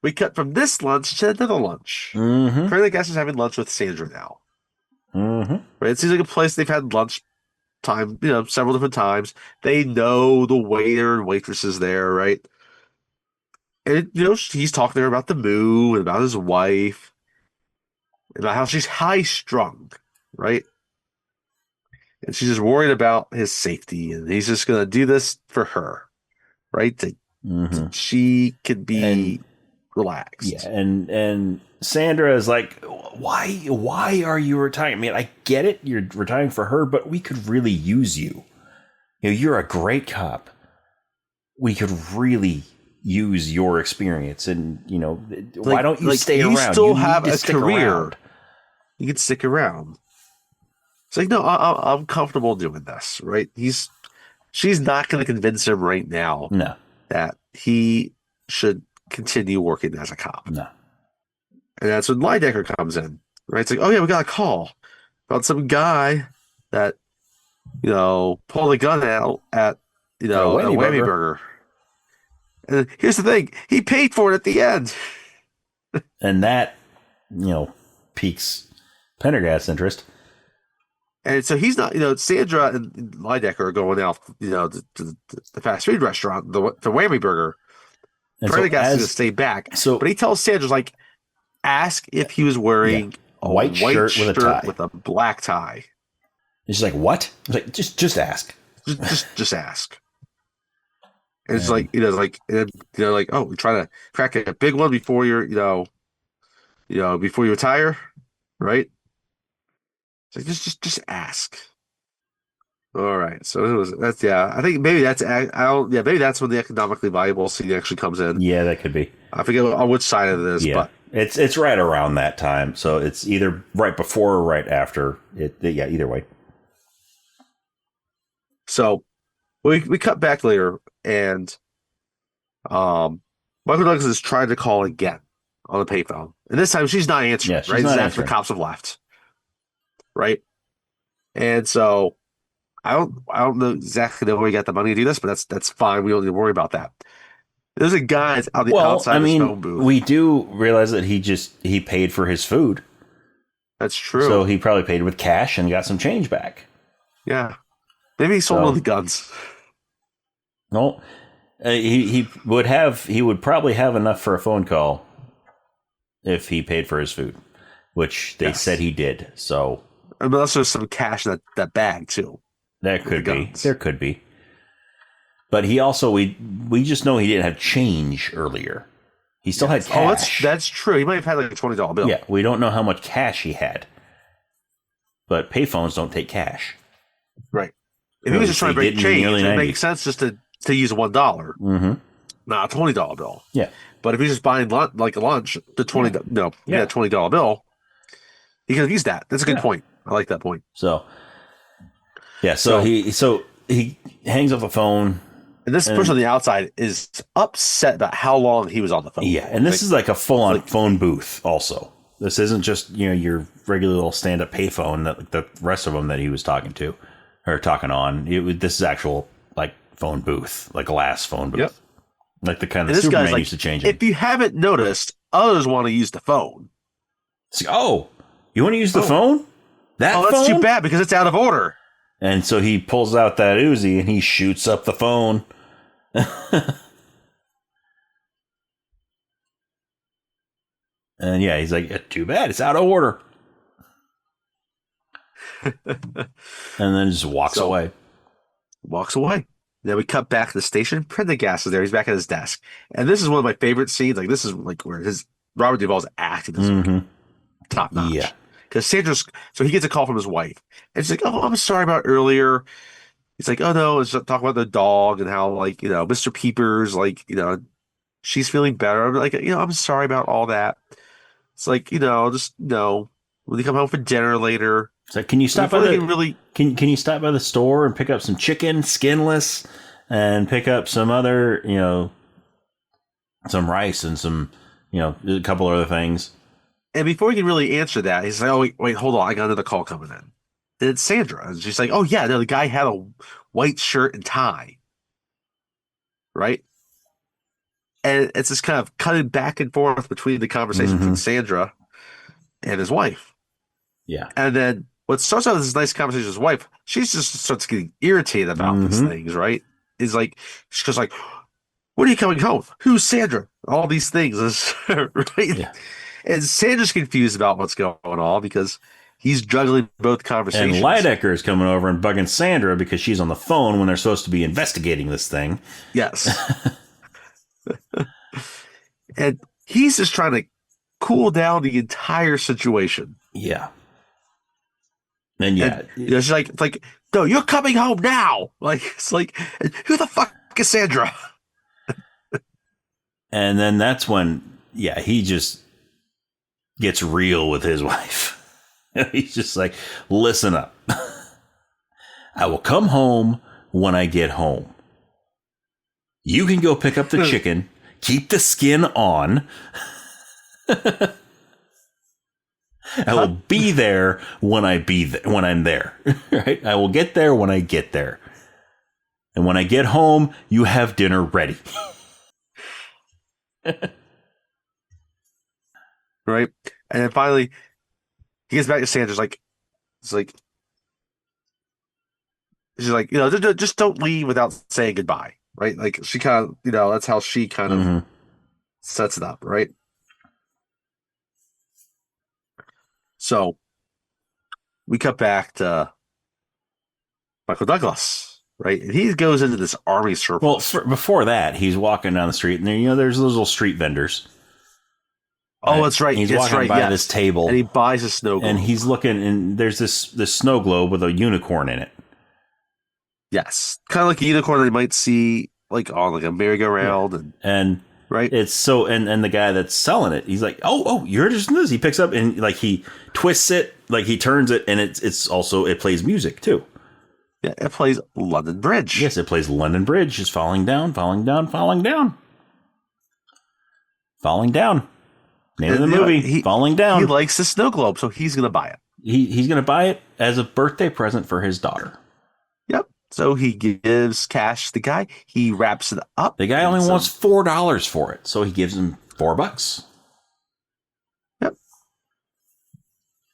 we cut from this lunch to another lunch. Mm-hmm. Apparently, the guest is having lunch with Sandra now. Mm-hmm. Right? It seems like a place they've had lunch time, several different times. They know the waiter and waitresses there, right? And he's talking to her about the moo and about his wife, and about how she's high strung, right? And she's just worried about his safety, and he's just gonna do this for her, right? So she could be relaxed. Yeah, and Sandra is like, why are you retiring? I mean, I get it, you're retiring for her, but we could really use you. You're a great cop. We could really use your experience, and why don't you stay around? You still have a career. You can stick around. It's like, no, I'm comfortable doing this, right? She's not going to convince him right now that he should continue working as a cop. No. And that's when Lidecker comes in, right? It's like, oh yeah, we got a call about some guy that, pulled a gun out at, a Whammy Burger. And here's the thing, he paid for it at the end. And that, piques Pendergast's interest. And so he's not, Sandra and Lidecker are going out, to the fast food restaurant, the Whammy Burger. Pendergast is going to stay back. But he tells Sandra, like, ask if he was wearing a white shirt with a black tie. And she's like, what? I was like, just ask. Just ask. And it's like, like, oh, we're trying to crack a big one before you're, before you retire, right? It's like, just ask. All right. So I think maybe that's maybe that's when the economically viable scene actually comes in. Yeah, that could be. I forget on which side of it is, but it's right around that time. So it's either right before or right after it. Yeah, either way. So we cut back later, and Michael Douglas is trying to call again on the payphone, and this time she's not answering. Yeah, right, this is after the cops have left, right? And so I don't know exactly where he got the money to do this, but that's fine. We don't need to worry about that. There's a guy that's on the outside of his phone booth. We do realize that he paid for his food. That's true. So he probably paid with cash and got some change back. Yeah. Maybe he sold all the guns. No. He would probably have enough for a phone call if he paid for his food, which they said he did. So unless there's some cash in that bag too. There could be. But he also we just know he didn't have change earlier. He still had cash. Oh, that's true. He might have had like a $20 bill. Yeah, we don't know how much cash he had. But payphones don't take cash. Right. If he was just trying to break change, it makes sense just to use $1, not a $20 bill. Yeah. But if he's just buying lunch, the $20 bill, he could have used that. That's a good point. I like that point. So, yeah. So he hangs up the phone. And this person on the outside is upset about how long he was on the phone. Yeah, and this is like a full-on phone booth also. This isn't just, your regular little stand-up payphone that the rest of them that he was talking to or talking on. This is actual like phone booth, like glass phone booth. Yep. Like the kind that Superman used to change in. If you haven't noticed, others want to use the phone. So, you want to use the phone? That's phone? Too bad because it's out of order. And so he pulls out that Uzi and he shoots up the phone. And yeah, he's like, too bad, it's out of order. And then just walks away. Walks away. Then we cut back to the station. Prendergast is there. He's back at his desk. And this is one of my favorite scenes. Like, this is like where Robert Duvall's acting is top notch. Yeah. Because so he gets a call from his wife. And she's like, oh, I'm sorry about earlier. He's like, oh, no, it's talking about the dog and how, like, Mr. Peepers, like, she's feeling better. I'm like, I'm sorry about all that. It's like, just, when you come home for dinner later. So can you stop by can you stop by the store and pick up some chicken, skinless, and pick up some other, some rice and some, a couple other things. And before he can really answer that, he's like, oh, wait, hold on. I got another call coming in. And it's Sandra. And she's like, oh, yeah, no, the guy had a white shirt and tie. Right? And it's just kind of cutting back and forth between the conversation between Sandra and his wife. Yeah. And then what starts out as this nice conversation with his wife, she just starts getting irritated about these things, right? Is like, she goes like, when are you coming home? Who's Sandra? All these things. Right? Yeah. And Sandra's confused about what's going on because he's juggling both conversations. And Lidecker is coming over and bugging Sandra because she's on the phone when they're supposed to be investigating this thing. Yes. And he's just trying to cool down the entire situation. Yeah. And yeah. She's like, no, you're coming home now. Like, it's like, who the fuck is Sandra? And then that's when, he just gets real with his wife. He's just like, listen up. I will come home when I get home. You can go pick up the chicken, keep the skin on. I will be there when I'm there. Right? I will get there when I get there. And when I get home, you have dinner ready. Right? And then finally, he gets back to Sandra's like, she's like, just don't leave without saying goodbye. Right? Like, she kind of, that's how she kind of sets it up. Right? So we cut back to Michael Douglas, right? And he goes into this army surplus. Well, before that, he's walking down the street, and there, there's those little street vendors. Oh, that's right. He's walking by this table, and he buys a snow globe. And he's looking, and there's this snow globe with a unicorn in it. Yes, kind of like a unicorn that you might see like on like a merry-go-round, and right. It's so, and the guy that's selling it, he's like, oh, you're interested in this? He picks up and like he twists it, like he turns it, and it's also, it plays music too. Yeah, it plays London Bridge. Yes, it plays London Bridge. It's falling down, falling down, falling down, falling down. Name of the movie, Falling Down. He likes the snow globe, so he's going to buy it. He's going to buy it as a birthday present for his daughter. Yep. So he gives cash to the guy. He wraps it up. The guy only wants $4 for it, so he gives him $4. Yep.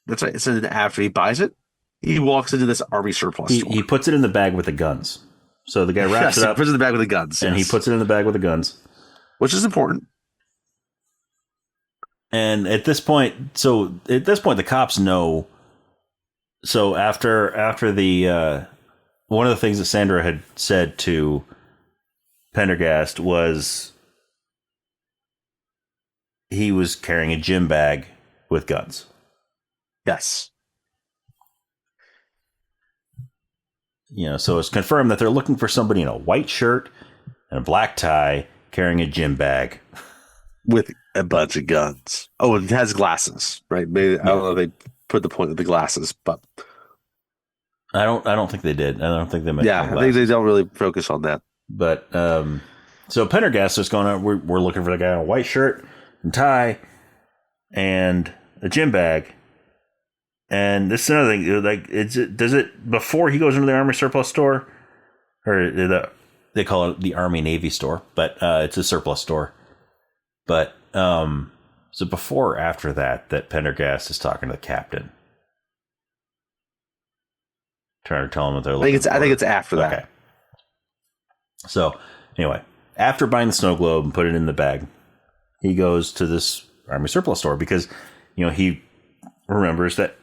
That's right. So then after he buys it, he walks into this army surplus store. He puts it in the bag with the guns. So the guy wraps it up. He puts it in the bag with the guns. And he puts it in the bag with the guns. Which is important. And at this point, the cops know. So after the one of the things that Sandra had said to Pendergast he was carrying a gym bag with guns. Yes. So it's confirmed that they're looking for somebody in a white shirt and a black tie carrying a gym bag. With a bunch of guns. Oh, and it has glasses, right? Maybe I don't know if they put the point of the glasses, but I don't think they did. I don't think they mentioned I think they don't really focus on that. But so Pendergast is going on. We're looking for the guy in a white shirt and tie and a gym bag. And this is another thing. Like, does it before he goes into the Army surplus store, or they call it the Army Navy store, but it's a surplus store. But so before or after that Pendergast is talking to the captain, trying to tell him what they're looking for. I think it's after that. Okay. So anyway, after buying the snow globe and put it in the bag, he goes to this Army surplus store because he remembers that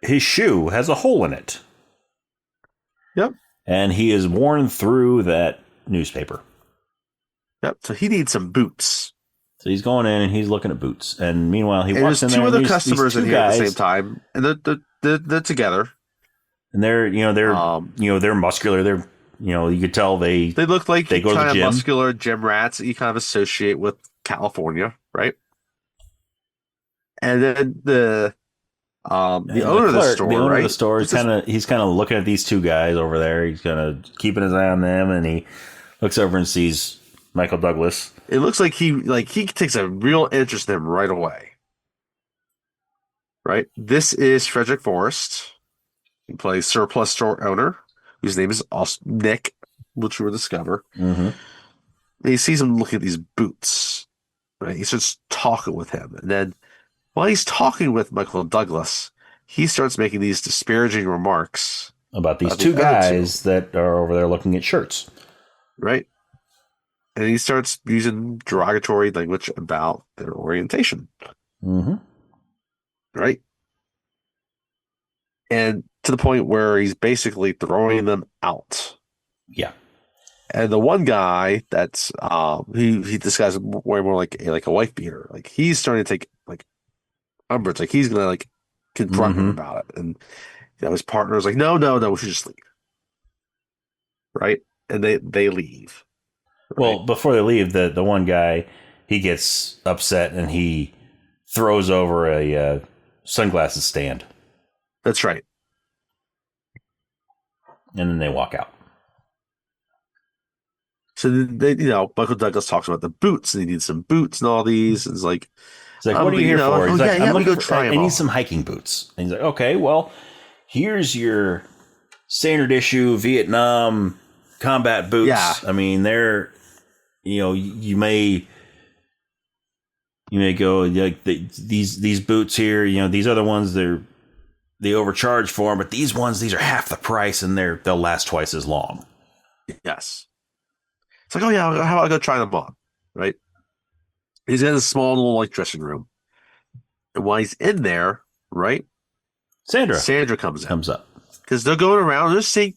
his shoe has a hole in it. Yep. And he is worn through that newspaper. Yep. So he needs some boots. So he's going in and he's looking at boots. And meanwhile, he walks in there. There's two other customers in here at the same time, and they're together. And they're muscular. They're you could tell they look like they go to the gym. Muscular gym rats that you kind of associate with California, right? And then the owner of the store, the owner right? of the store is he's kind of looking at these two guys over there. He's kind of keeping his eye on them, and he looks over and sees Michael Douglas. It looks like he takes a real interest in him right away. Right? This is Frederick Forrest. He plays surplus store owner, whose name is also Nick, which we will discover. Mm-hmm. And he sees him looking at these boots. Right? He starts talking with him. And then while he's talking with Michael Douglas, he starts making these disparaging remarks about these two guys that are over there looking at shirts. Right? And he starts using derogatory language about their orientation. Mm-hmm. Right? And to the point where he's basically throwing them out. Yeah. And the one guy that's he disguises way more like a wife beater. Like he's starting to take like umbrage. Like he's gonna like confront him about it. And his partner's like, no, we should just leave. Right? And they leave. Right? Well, before they leave, the one guy, he gets upset and he throws over a sunglasses stand. That's right. And then they walk out. So they, Michael Douglas talks about the boots, and he needs some boots and all these. And it's like, what are you here for? He's like, I'm looking try I need some hiking boots. And he's like, okay, well, here's your standard issue Vietnam combat boots. Yeah. I mean, they're, you may go like these boots here. These other ones they overcharge for them, but these are half the price, and they'll last twice as long. Yes. It's like, oh yeah, how about I go try them on, right? He's in a small little dressing room, and while he's in there, right, Sandra comes up because they're going around and they're saying,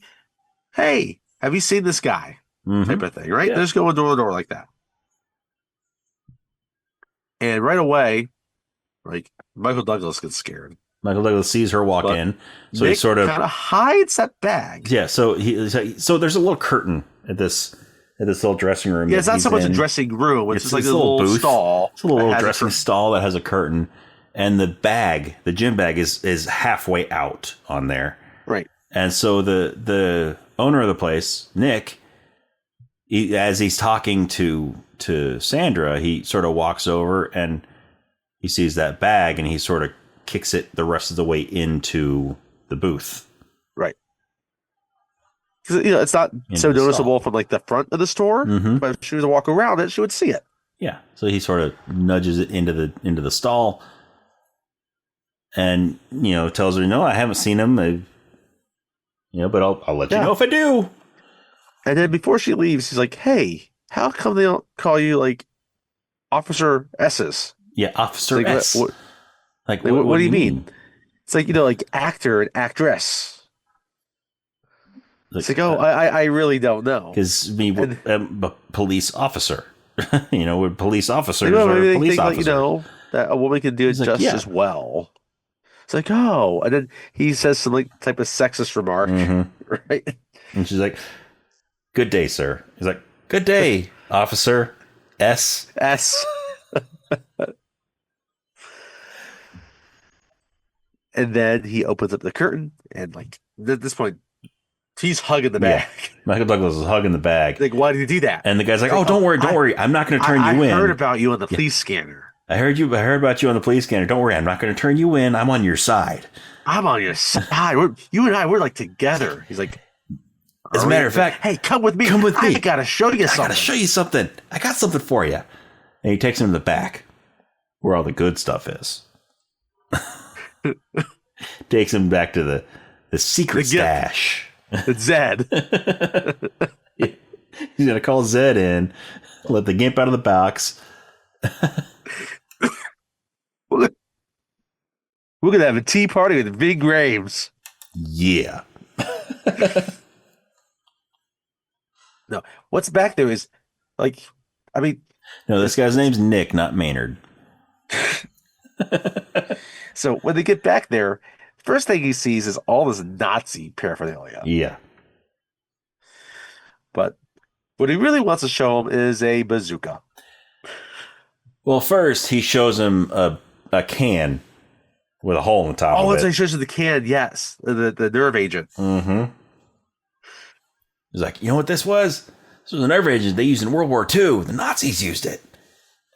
"Hey, have you seen this guy?" Type of thing, right? Yeah. They're just going door to door like that, and right away, like Michael Douglas gets scared. Michael Douglas sees her walk in, so Nick he sort of kind of hides that bag. Yeah, so so there's a little curtain at this little dressing room. Yeah, it's not so much a dressing room; it's just like a little booth. stall. It's a little dressing stall that has a curtain, and the gym bag is halfway out on there. Right. And so the owner of the place, Nick, as he's talking to Sandra, he sort of walks over and he sees that bag, and he sort of kicks it the rest of the way into the booth. Right. Because it's not so noticeable from like the front of the store, but if she was to walk around it, she would see it. Yeah. So he sort of nudges it into the stall, and tells her, "No, I haven't seen him. But I'll let you know if I do." And then before she leaves, he's like, "Hey, how come they don't call you like Officer S's?" Yeah, Officer like, S. What do you mean? It's like, like actor and actress. It's like, I really don't know. Because I'm a police officer. Police officers maybe are they police think, officers. that a woman can do it just as well. It's like, oh, and then he says some type of sexist remark, right? And she's like, "Good day, sir." He's like, "Good day, officer." S. And then he opens up the curtain, and at this point, he's hugging the bag. Michael Douglas is hugging the bag. Like, why did he do that? And the guy's like, "Oh, don't worry. I'm not going to turn you in. I heard about you on the police scanner. I heard about you on the police scanner. Don't worry. I'm not going to turn you in. I'm on your side. I'm on your side. You and I, we're together." He's like, as a matter of fact, hey, come with me. I got to show you something. I got something for you. And he takes him to the back where all the good stuff is. Takes him back to the secret stash. It's Zed. He's going to call Zed in, let the gimp out of the box. We're going to have a tea party with Ving Rhames. Yeah. No, what's back there is no, this guy's name's Nick, not Maynard. So when they get back there, first thing he sees is all this Nazi paraphernalia. Yeah. But what he really wants to show him is a bazooka. Well, first he shows him a can with a hole in the top of it. Oh, he shows you the can, yes. The nerve agent. Mm-hmm. He's like, you know what this was? This was a nerve agent they used in World War II. The Nazis used it.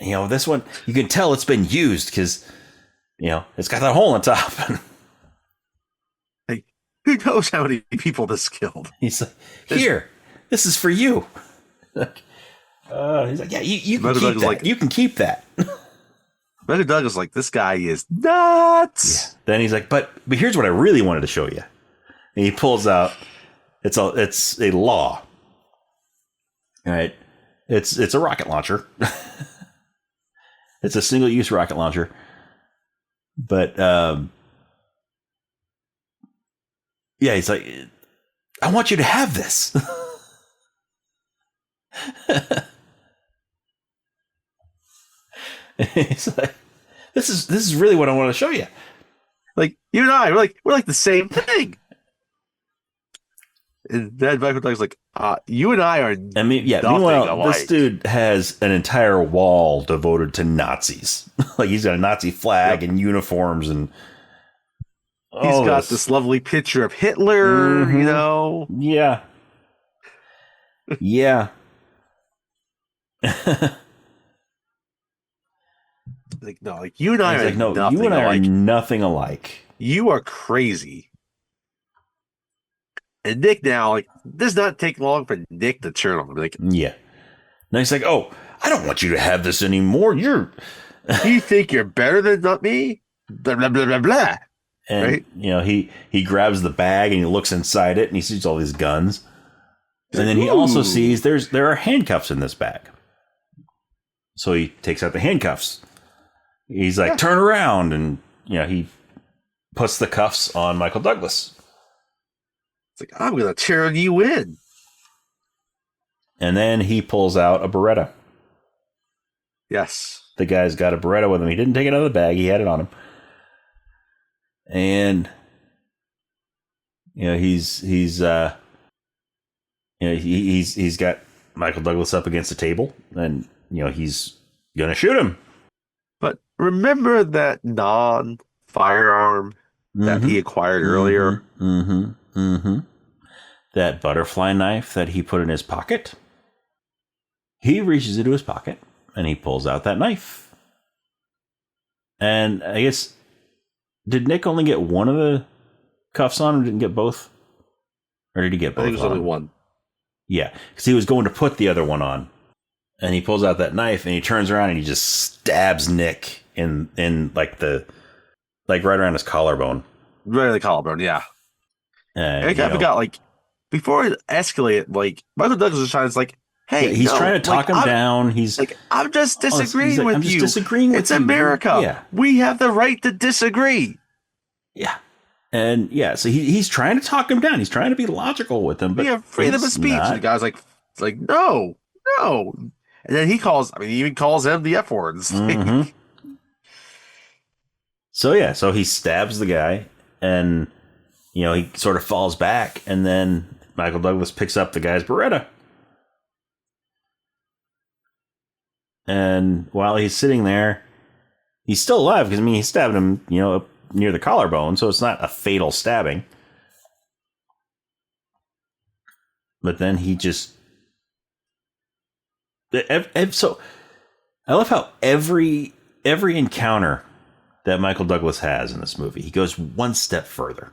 And, this one, you can tell it's been used because, it's got that hole on top. Who knows how many people this killed? He's like, here, this is for you. He's like, yeah, you can keep that. You can keep that. Michael Douglas like, this guy is nuts. Yeah. Then he's like, but here's what I really wanted to show you. And he pulls out, it's a law. All right. It's a rocket launcher. It's a single-use rocket launcher. But, he's like, I want you to have this. He's like, this is really what I want to show you. Like, you and I, we're like the same thing. And then Michael Douglas like, you and I are. Meanwhile, this dude has an entire wall devoted to Nazis. Like, he's got a Nazi flag and uniforms, and he's got this lovely picture of Hitler. Mm-hmm. Yeah. Yeah. You and I are nothing alike. You are crazy. And Nick now, does not take long for Nick to turn on him. Yeah. Now he's like, oh, I don't want you to have this anymore. You think you're better than not me? Blah, blah, blah, blah, blah. And, right? He grabs the bag and he looks inside it and he sees all these guns. And then he also sees there are handcuffs in this bag. So he takes out the handcuffs. He's like, turn around. And, he puts the cuffs on Michael Douglas. It's like, I'm going to turn you in. And then he pulls out a Beretta. Yes. The guy's got a Beretta with him. He didn't take it out of the bag. He had it on him. And, he's got Michael Douglas up against the table. And, he's going to shoot him. But remember that non-firearm that he acquired earlier? Mm-hmm. Mm-hmm. That butterfly knife that he put in his pocket. He reaches into his pocket and he pulls out that knife. And I guess, did Nick only get one of the cuffs on, or didn't get both? Or did he get both? I think it was only one. Yeah, because he was going to put the other one on. And he pulls out that knife and he turns around and he just stabs Nick in right around his collarbone. Right in the collarbone, yeah. I forgot, before it escalated, Michael Douglas was trying to, hey, he's trying to talk him down. He's I'm just disagreeing with you. Disagreeing with it's America. Yeah. We have the right to disagree. Yeah. And yeah, so he's trying to talk him down. He's trying to be logical with him, but freedom of speech. And the guy's like, no, no. And then he even calls him the F words. Mm-hmm. So yeah, so he stabs the guy, and he sort of falls back, and then Michael Douglas picks up the guy's Beretta. And while he's sitting there, he's still alive because he stabbed him, up near the collarbone, so it's not a fatal stabbing. But then he just so I love how every encounter that Michael Douglas has in this movie, he goes one step further.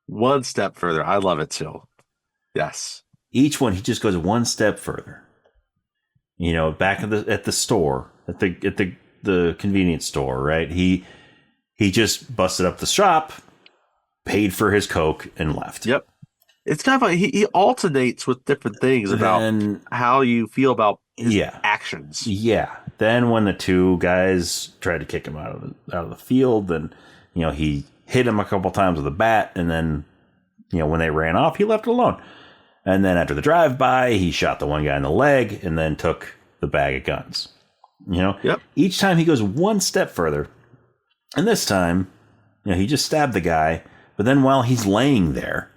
One step further. I love it too. Yes. Each one, he just goes one step further. Back at the store, at the convenience store, right? He just busted up the shop, paid for his Coke, and left. Yep. It's kind of like he alternates with different things about how you feel about his actions. Yeah. Then when the two guys tried to kick him out of the field, then he hit him a couple times with a bat, and then when they ran off, he left it alone. And then after the drive-by, he shot the one guy in the leg, and then took the bag of guns. Yep. Each time he goes one step further, and this time, he just stabbed the guy. But then while he's laying there,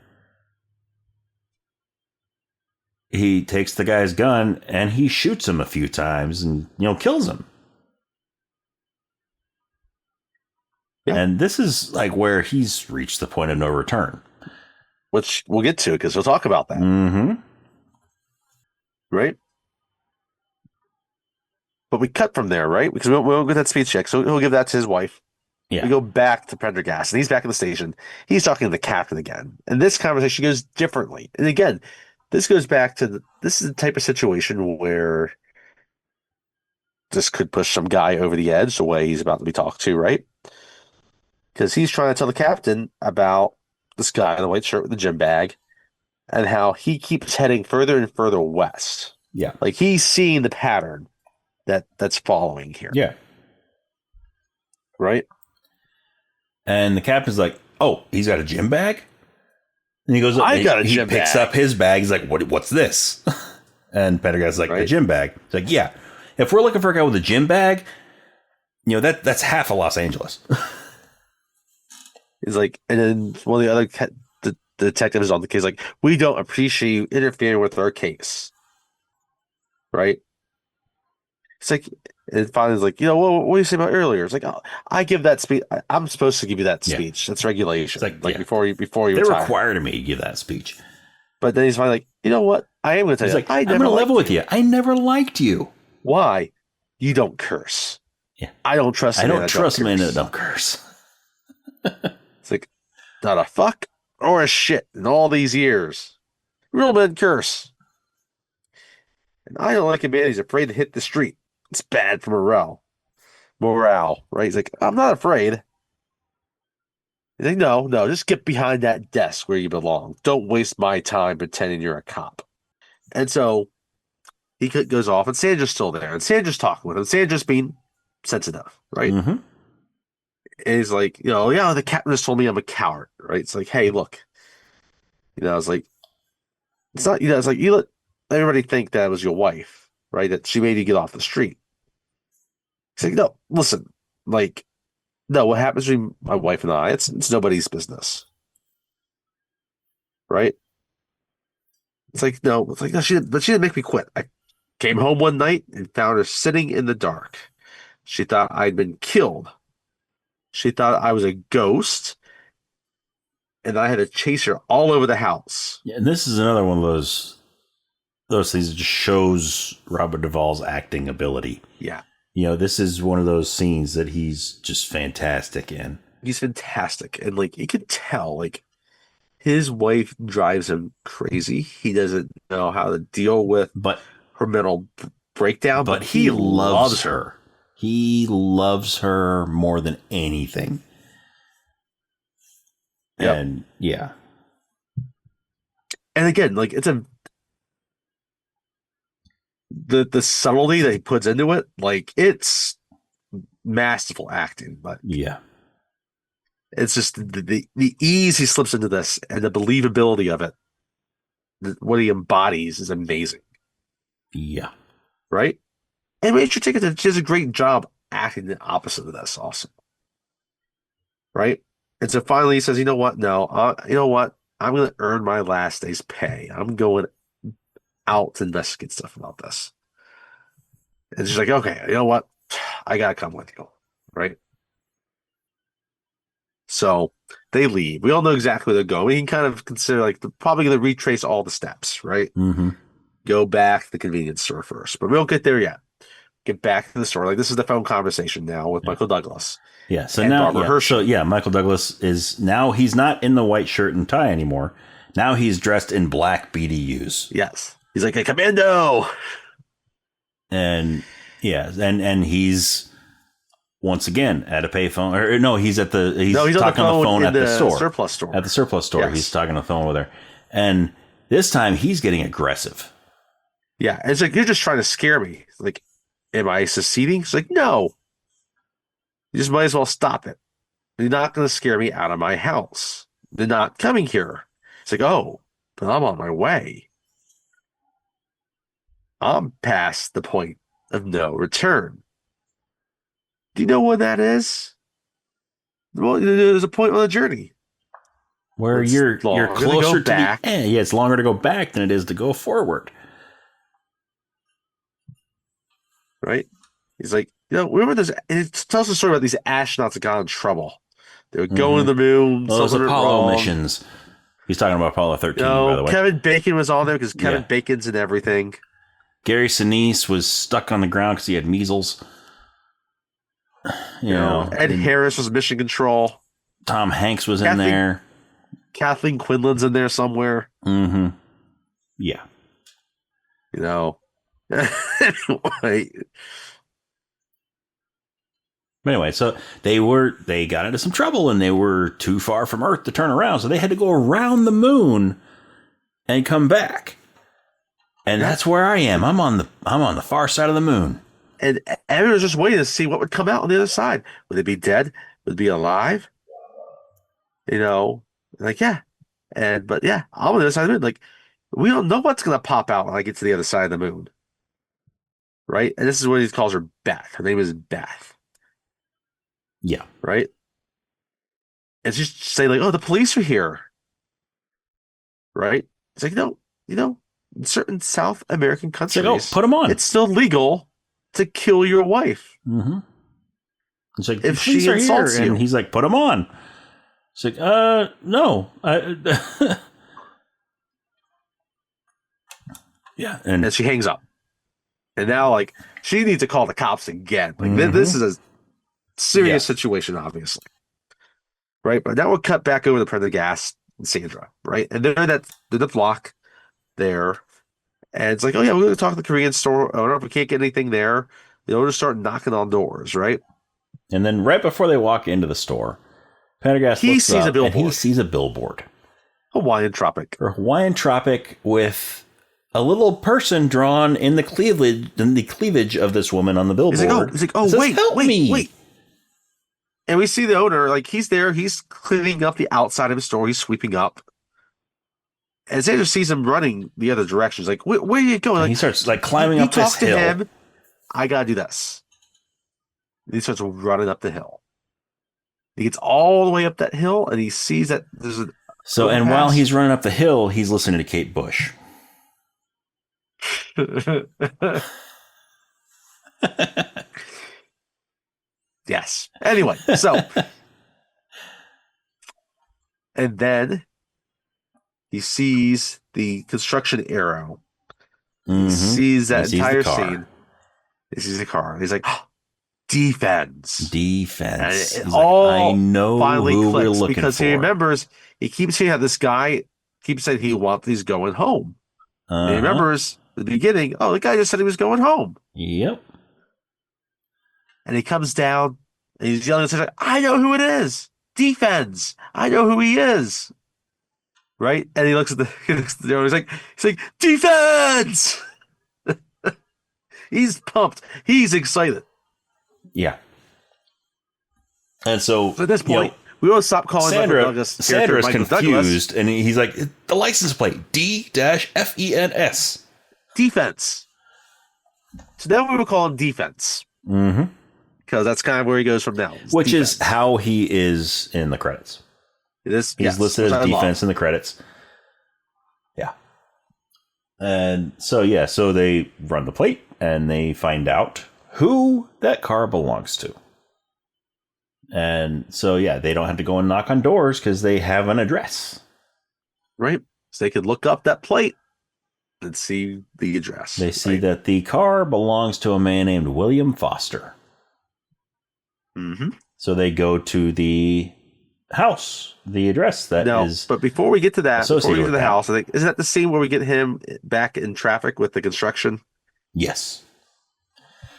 he takes the guy's gun and he shoots him a few times and, kills him. Yeah. And this is like where he's reached the point of no return. Which we'll get to because we'll talk about that. Mm-hmm. Right? But we cut from there, right? Because we won't get that speech check. So he'll give that to his wife. Yeah. We go back to Prendergast, and he's back in the station. He's talking to the captain again. And this conversation goes differently. And again, this goes back to this is the type of situation where this could push some guy over the edge the way he's about to be talked to, right? Because he's trying to tell the captain about this guy in the white shirt with the gym bag and how he keeps heading further and further west. Yeah. Like he's seeing the pattern that's following here. Yeah. Right? And the captain's like, oh, he's got a gym bag? And he goes, he picks up his bag. He's like, what's this? And Pendergast's like, a gym bag. He's like, yeah. If we're looking for a guy with a gym bag, that's half of Los Angeles. He's like, and then one of the other the detectives on the case like, we don't appreciate you interfering with our case. Right? It's like, and finally it's like, what do you say about earlier? It's like, oh, I give that speech. I'm supposed to give you that speech. That's regulation. It's like before you They're retire. required me to give that speech. But then he's finally like, you know what? I am going to tell you. Like, I'm going to level with you. I never liked you. Why? You don't curse. Yeah. I don't trust. I don't trust men that don't curse. It's like, not a fuck or a shit in all these years. Real men curse. And I don't like a man who's afraid to hit the street. It's bad for morale. Right? He's like, I'm not afraid. He's like, no, just get behind that desk where you belong. Don't waste my time pretending you're a cop. And so he goes off, and Sandra's still there, and Sandra's talking with him. Sandra's being sensitive, right? Mm-hmm. And he's like, the captain just told me I'm a coward, right? It's like, hey, look. I was like, it's not, it's like, you let everybody think that it was your wife, right? That she made you get off the street. He's like, no, listen, like, no, what happens between my wife and I, it's nobody's business. Right? It's like, no, she didn't make me quit. I came home one night and found her sitting in the dark. She thought I'd been killed. She thought I was a ghost, and I had to chase her all over the house. Yeah, and this is another one of those things that just shows Robert Duvall's acting ability. Yeah. This is one of those scenes that he's just fantastic in. He's fantastic. And, like, you can tell, like, his wife drives him crazy. He doesn't know how to deal with her mental breakdown, but he loves her. He loves her more than anything. Yep. And, yeah. And again, like, it's the subtlety that he puts into it, like, it's masterful acting. But yeah, It's just the ease he slips into this and the believability of it, what he embodies is amazing, Yeah. right? And Rachel Ticotin does a great job acting the opposite of this also, right? And so finally he says, you know what? No, you know what? I'm going to earn my last day's pay. I'm going out to investigate stuff about this. And she's like, okay, you know what? I got to come with you, right? So they leave. We all know exactly where they're going. We can kind of consider like they're probably going to retrace all the steps, right? Mm-hmm. Go back to the convenience store first, but we don't get there yet. Get back to the store. Like this is the phone conversation now with Michael Douglas. Yeah. So and now, Barbara Hershey. So yeah, Michael Douglas is now he's not in the white shirt and tie anymore. Now he's dressed in black BDUs. Yes. He's like a commando. And yeah, and he's once again at a payphone. Or no, he's talking on the phone at the store. Surplus store. At the surplus store. Yes. He's talking on the phone with her. And this time he's getting aggressive. Yeah. And it's like, you're just trying to scare me. Like, am I seceding? It's like, no. You just might as well stop it. You're not going to scare me out of my house. They're not coming here. It's like, oh, but I'm on my way. I'm past the point of no return. Do you know what that is? Well, there's a point on the journey where you're closer to back. The end. Yeah, it's longer to go back than it is to go forward. Right? He's like, remember this? It tells a story about these astronauts that got in trouble. They were going to the moon. Those Apollo missions. He's talking about Apollo 13, by the way. Kevin Bacon was on there because Kevin Bacon's in everything. Gary Sinise was stuck on the ground because he had measles. You know, Ed Harris was mission control. Tom Hanks was in there. Kathleen Quinlan's in there somewhere. Mm-hmm. Yeah. Anyway, so they got into some trouble and they were too far from Earth to turn around, so they had to go around the moon and come back. And that's where I am. I'm on the far side of the moon. And everyone was just waiting to see what would come out on the other side. Would it be dead? Would it be alive? Like, yeah. But yeah, I'm on the other side of the moon. Like, we don't know what's going to pop out when I get to the other side of the moon. Right? And this is what he calls her Beth. Her name is Beth. Yeah. Right? And she's saying, like, oh, the police are here. Right? It's like, no, in certain South American countries, like, put them on. It's still legal to kill your wife. Mm-hmm. It's like, if she insults you. And he's like, put them on. It's like, no. Yeah. And she hangs up. And now, like, she needs to call the cops again. Like, this is a serious situation, obviously. Right? But now we'll cut back over to Prendergast and Sandra, right? And they're in the block there. And it's like, oh, yeah, we're going to talk to the Korean store owner. If we can't get anything there, they'll just start knocking on doors, right? And then right before they walk into the store, Prendergast looks up and he sees a billboard. Hawaiian Tropic. Or Hawaiian Tropic with a little person drawn in the cleavage of this woman on the billboard. He's like, wait. And we see the owner, like, he's there. He's cleaning up the outside of his store. He's sweeping up. And Sandra sees him running the other direction. He's like, where are you going? Like, he starts, like, climbing up this hill. He talks to him. I got to do this. And he starts running up the hill. He gets all the way up that hill, and he sees that there's a... So, and while he's running up the hill, he's listening to Kate Bush. Yes. Anyway, so... And then he sees the construction arrow. Mm-hmm. He sees that entire scene. He sees the car. He's like, oh, defense. And it all like, I know finally who clicks we're looking because for. He remembers, he keeps seeing how this guy keeps saying he's going home. And he remembers the beginning, the guy just said he was going home. Yep. And he comes down and he's yelling and says, I know who it is. Defense. I know who he is. Right? And he looks at the door. He's like, defense. He's pumped. He's excited. Yeah. And so at this point, We won't stop calling Michael Douglas. Sandra's confused, and he's like, the license plate D-FENS. Defense. So now we will call him Defense. Mm-hmm. Because that's kind of where he goes from now. Which defense. Is how he is in the credits. It is. He's listed as Defense in the credits. Yeah. And so they run the plate, and they find out who that car belongs to. And so, they don't have to go and knock on doors because they have an address. Right. So they could look up that plate and see the address. They see that the car belongs to a man named William Foster. Mm-hmm. So they go to the house, the address that is. But before we get to that, before we get to the house, I think, isn't that the scene where we get him back in traffic with the construction? Yes.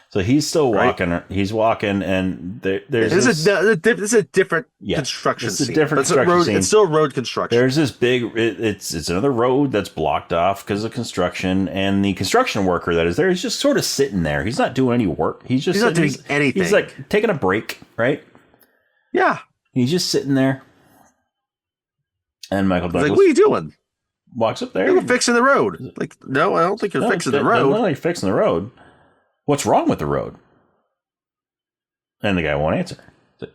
So he's still walking. Right? He's walking, and there's this is a different construction scene. It's a different construction scene. It's still road construction. There's this big. It's another road that's blocked off because of construction, and the construction worker that is there is just sort of sitting there. He's not doing any work. He's not doing anything. He's like taking a break, right? Yeah. He's just sitting there, and Michael Douglas, like, "What are you doing?" Walks up there. You're fixing the road. Like, no, I don't think you're fixing the road. No, you're fixing the road. What's wrong with the road? And the guy won't answer. It's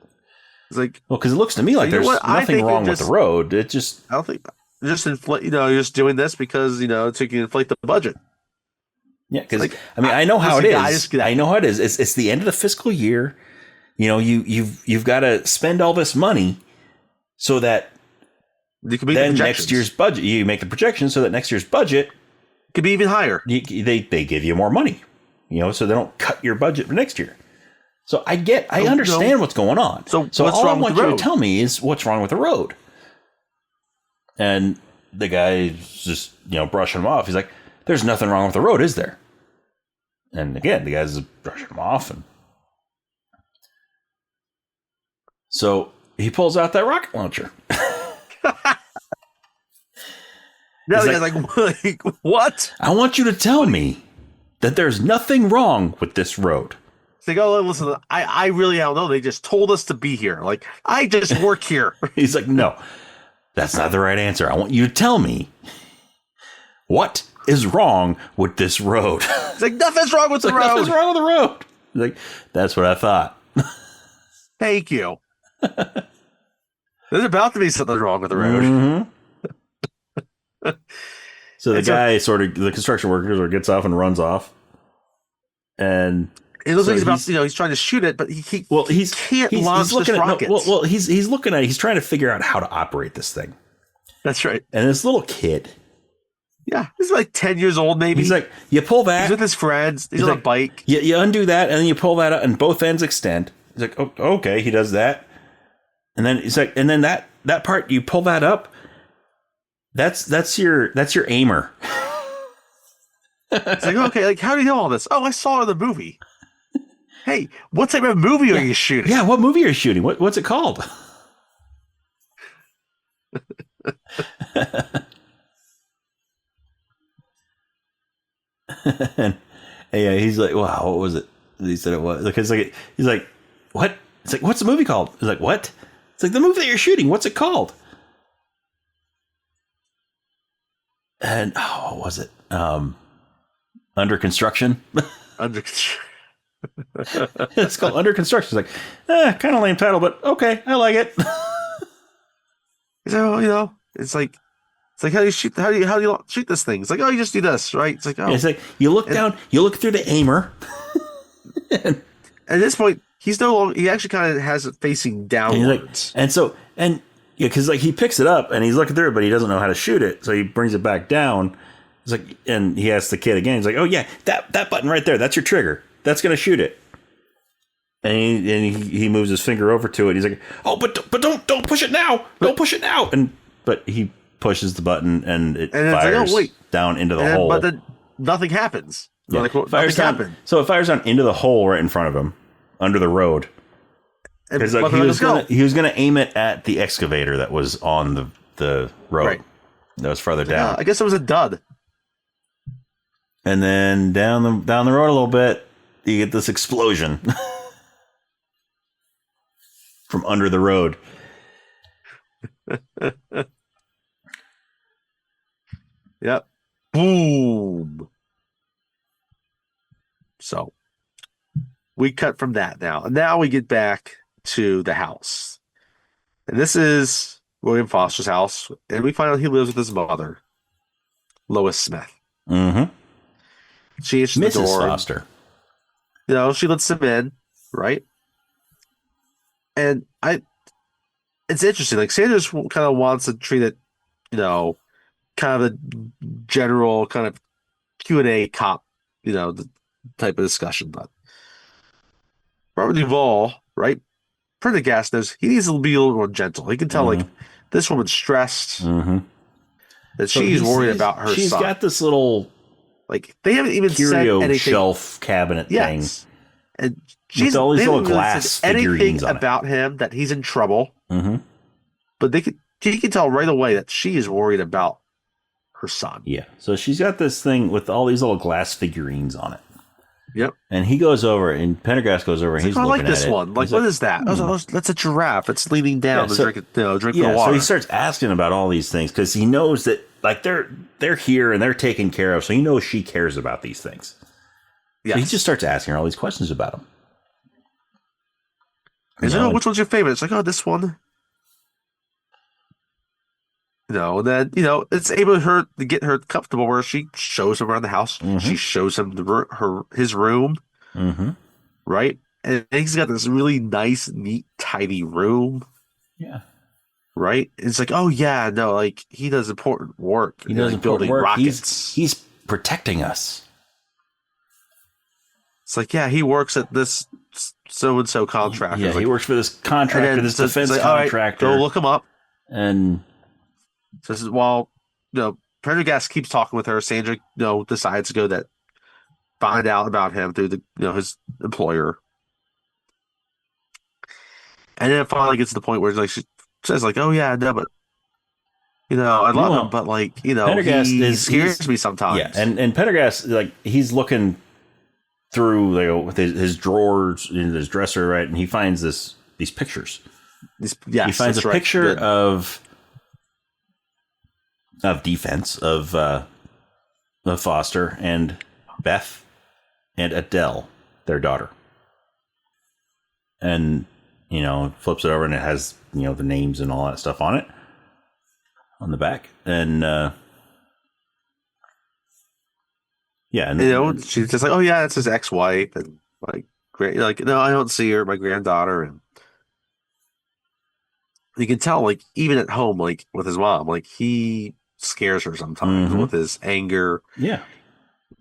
like, well, because it looks to me like there's nothing wrong with the road. It just, I don't think, just inflate. You're just doing this because so you can inflate the budget. Yeah, because I know how it is. I know how it is. It's the end of the fiscal year. You've got to spend all this money so that you can make then next year's budget. You make the projection so that next year's budget could be even higher. They give you more money. So they don't cut your budget for next year. So I understand what's going on. So what's all wrong I want you to tell me is what's wrong with the road. And the guy's just, brushing him off. He's like, there's nothing wrong with the road, is there? And again, the guy's brushing him off. And so he pulls out that rocket launcher. Now he's like, what? I want you to tell me that there's nothing wrong with this road. They go, listen, I really don't know. They just told us to be here. Like, I just work here. He's like, no, that's not the right answer. I want you to tell me what is wrong with this road. It's like, nothing's wrong with the road. Nothing's wrong with the road. He's like, that's what I thought. Thank you. There's about to be something wrong with the road. Mm-hmm. So the guy the construction worker gets off and runs off. And it looks like he's about, he's trying to shoot it, but he can't launch this rocket. He's looking at it. He's trying to figure out how to operate this thing. That's right. And this little kid. Yeah, he's like 10 years old, maybe. He's like, you pull that. He's with his friends. He's on a bike. You undo that, and then you pull that out, and both ends extend. He's like, oh, okay, he does that. And then he's like, and then that part, you pull that up. That's your aimer. It's like, okay, like, how do you know all this? Oh, I saw it in the movie. Hey, what type of movie are you shooting? Yeah, what movie are you shooting? What's it called? And he's like, wow, what was it? He said it was. He's like, what? It's like, what's the movie called? He's like, what? It's like, the movie that you're shooting, what's it called? And what was it? Under Construction. Under Construction. It's called Under Construction. It's like, kind of lame title, but okay, I like it. So it's like how do you shoot? How do you shoot this thing? It's like, oh, you just do this, right? It's like, oh, it's like you look down, you look through the aimer. And at this point, he's no longer. He actually kind of has it facing downwards, because he picks it up and he's looking through it, but he doesn't know how to shoot it, so he brings it back down. It's like, and he asks the kid again. He's like, "Oh yeah, that button right there, that's your trigger. That's gonna shoot it." And he moves his finger over to it. He's like, "Oh, but don't push it now. Don't push it now." But he pushes the button and it fires down into the hole. But then nothing happens. Yeah. Nothing happened. So it fires down into the hole right in front of him, under the road. Because he was gonna aim it at the excavator that was on the road. Right. That was farther down. I guess it was a dud. And then down the road a little bit, you get this explosion from under the road. Yep. Boom. So we cut from that now. And now we get back to the house. And this is William Foster's house. And we find out he lives with his mother, Lois Smith. Mm-hmm. She answers the Mrs. door. Foster. She lets him in, right? And it's interesting. Like Sanders kind of wants to treat it, kind of a general kind of Q&A cop, the type of discussion. But Robert Duvall, right? Prendergast knows he needs to be a little more gentle. He can tell, like, this woman's stressed, that she's worried about her She's son. got this little, like, they haven't even said curio anything. shelf cabinet thing. And with all these little glass figurines on about him that he's in trouble. Mm-hmm. But he can tell right away that she is worried about her son. Yeah. So she's got this thing with all these little glass figurines on it. Yep. And he goes over, and Pendergast goes over, and he's looking at it. I like this one. Like, what is that? That's a giraffe. It's leaning down to drink the water. So he starts asking about all these things because he knows that, like, they're here and they're taken care of. So he knows she cares about these things. Yeah. So he just starts asking her all these questions about them. He's like, which one's your favorite? It's like, this one. And then, it's able to get her comfortable where she shows him around the house. Mm-hmm. She shows him his room. Mm-hmm. Right? And he's got this really nice, neat, tidy room. Yeah. Right? It's like, like, he does important work. He does building work. Rockets. He's protecting us. It's like, he works at this so-and-so contractor. Yeah, he works for this contractor, this defense contractor. Right, go look him up. And so this is while Prendergast keeps talking with her, Sandra decides to go find out about him through his employer. And then it finally gets to the point where she says, like, but I love him, but, like, Pendergast he scares me sometimes. Yeah, and Pendergast, like, he's looking through with his drawers in his dresser, right, and he finds these pictures. He finds a picture of defense of Foster and Beth and Adele, their daughter, and flips it over and it has the names and all that stuff on it on the back, and and she's just like, that's his ex-wife, and like, like, no, I don't see her, my granddaughter, and you can tell, like, even at home, like with his mom, like, he scares her sometimes with his anger. Yeah,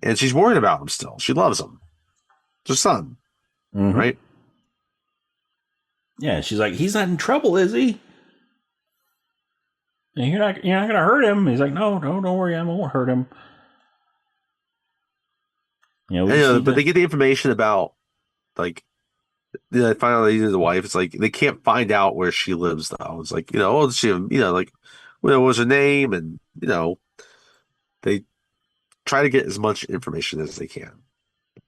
and she's worried about him still. She loves him. It's her son, right? Yeah, she's like, he's not in trouble, is he? And you're not gonna hurt him. He's like, no, don't worry, I won't hurt him. But they get the information about, like, they find out that he's the wife. It's like they can't find out where she lives though. It's like, she, like, what was her name, and they try to get as much information as they can.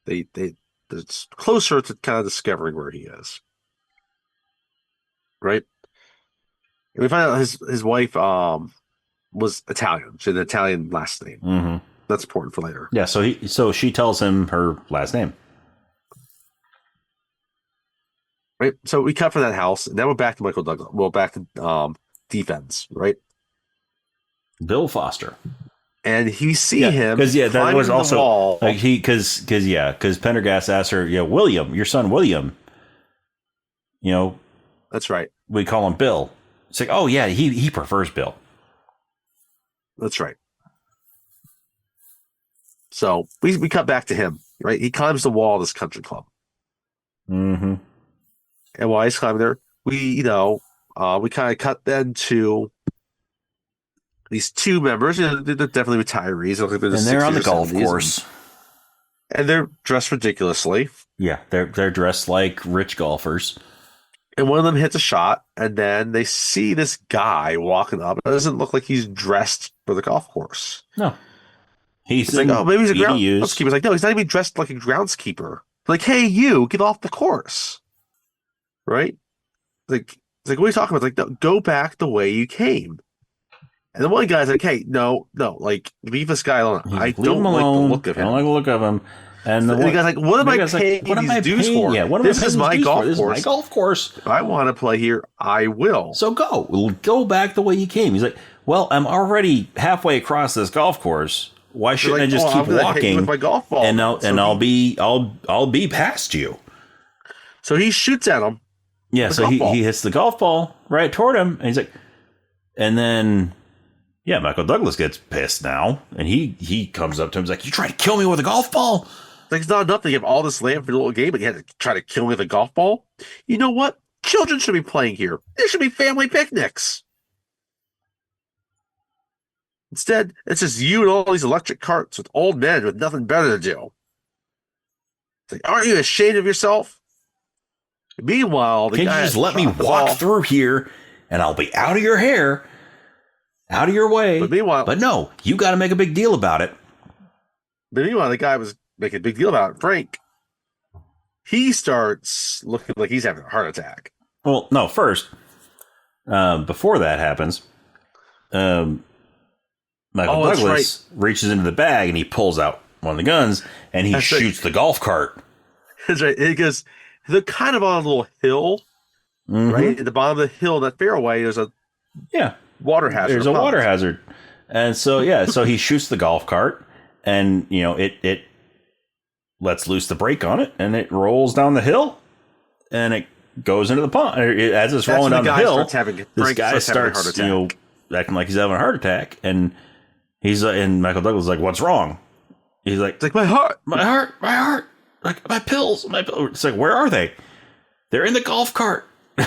It's closer to kind of discovering where he is, right? And we find out his wife was Italian. She had an Italian last name. Mm-hmm. That's important for later. Yeah, so she tells him her last name. Right. So we cut from that house, and now we're back to Michael Douglas. Well, back to defense, right? Bill Foster. And you see him because that was also the wall. Like because Pendergast asked her, William, your son William. That's right. We call him Bill. It's like, oh yeah, he prefers Bill. That's right. So we cut back to him, right? He climbs the wall of this country club. Mm-hmm. And while he's climbing there, we kind of cut then to these two members. They're definitely retirees. And they're on the golf course. And they're dressed ridiculously. Yeah, they're dressed like rich golfers. And one of them hits a shot, and then they see this guy walking up. It doesn't look like he's dressed for the golf course. No. He's like, maybe he's a groundskeeper. He's like, no, he's not even dressed like a groundskeeper. Like, hey, you, get off the course. Right? Like, It's like, what are you talking about? It's like, no, go back the way you came. And the one guy's like, hey, no, like, leave this guy alone. He's I like, leave don't him like the alone. look of I don't him. like the look of him. And The guy's like, what am I paying what am these I dues paying? for? Yeah, what am This I is paying my these dues golf for? This is my course. golf course. If I want to play here, I will. So go back the way you came. He's like, well, I'm already halfway across this golf course. Why shouldn't I just keep walking with my golf ball, and I'll be past you? So he shoots at him. Yeah, so he hits the golf ball right toward him, and he's like, and then yeah, Michael Douglas gets pissed now, and he comes up to him, he's like, you trying to kill me with a golf ball? Like, it's not enough to give all this land for the little game, but you had to try to kill me with a golf ball. You know what? Children should be playing here. There should be family picnics. Instead, it's just you and all these electric carts with old men with nothing better to do. It's like, aren't you ashamed of yourself? Meanwhile, Can't you just let me walk through here and I'll be out of your hair, out of your way? But no, you got to make a big deal about it. But meanwhile, the guy was making a big deal about it. Frank, he starts looking like he's having a heart attack. Well, no, first, before that happens, Michael Douglas reaches into the bag and he pulls out one of the guns and he shoots the golf cart. That's right. Because they're kind of on a little hill, right? At the bottom of the hill, that fairway, there's a water hazard. There's a water hazard. And so, so he shoots the golf cart and, it lets loose the brake on it and it rolls down the hill and it goes into the pond. As it's rolling down the hill, this guy starts acting like he's having a heart attack. And and Michael Douglas is like, what's wrong? He's like, it's like, my heart. Like, my pills. It's like, where are they? They're in the golf cart. He's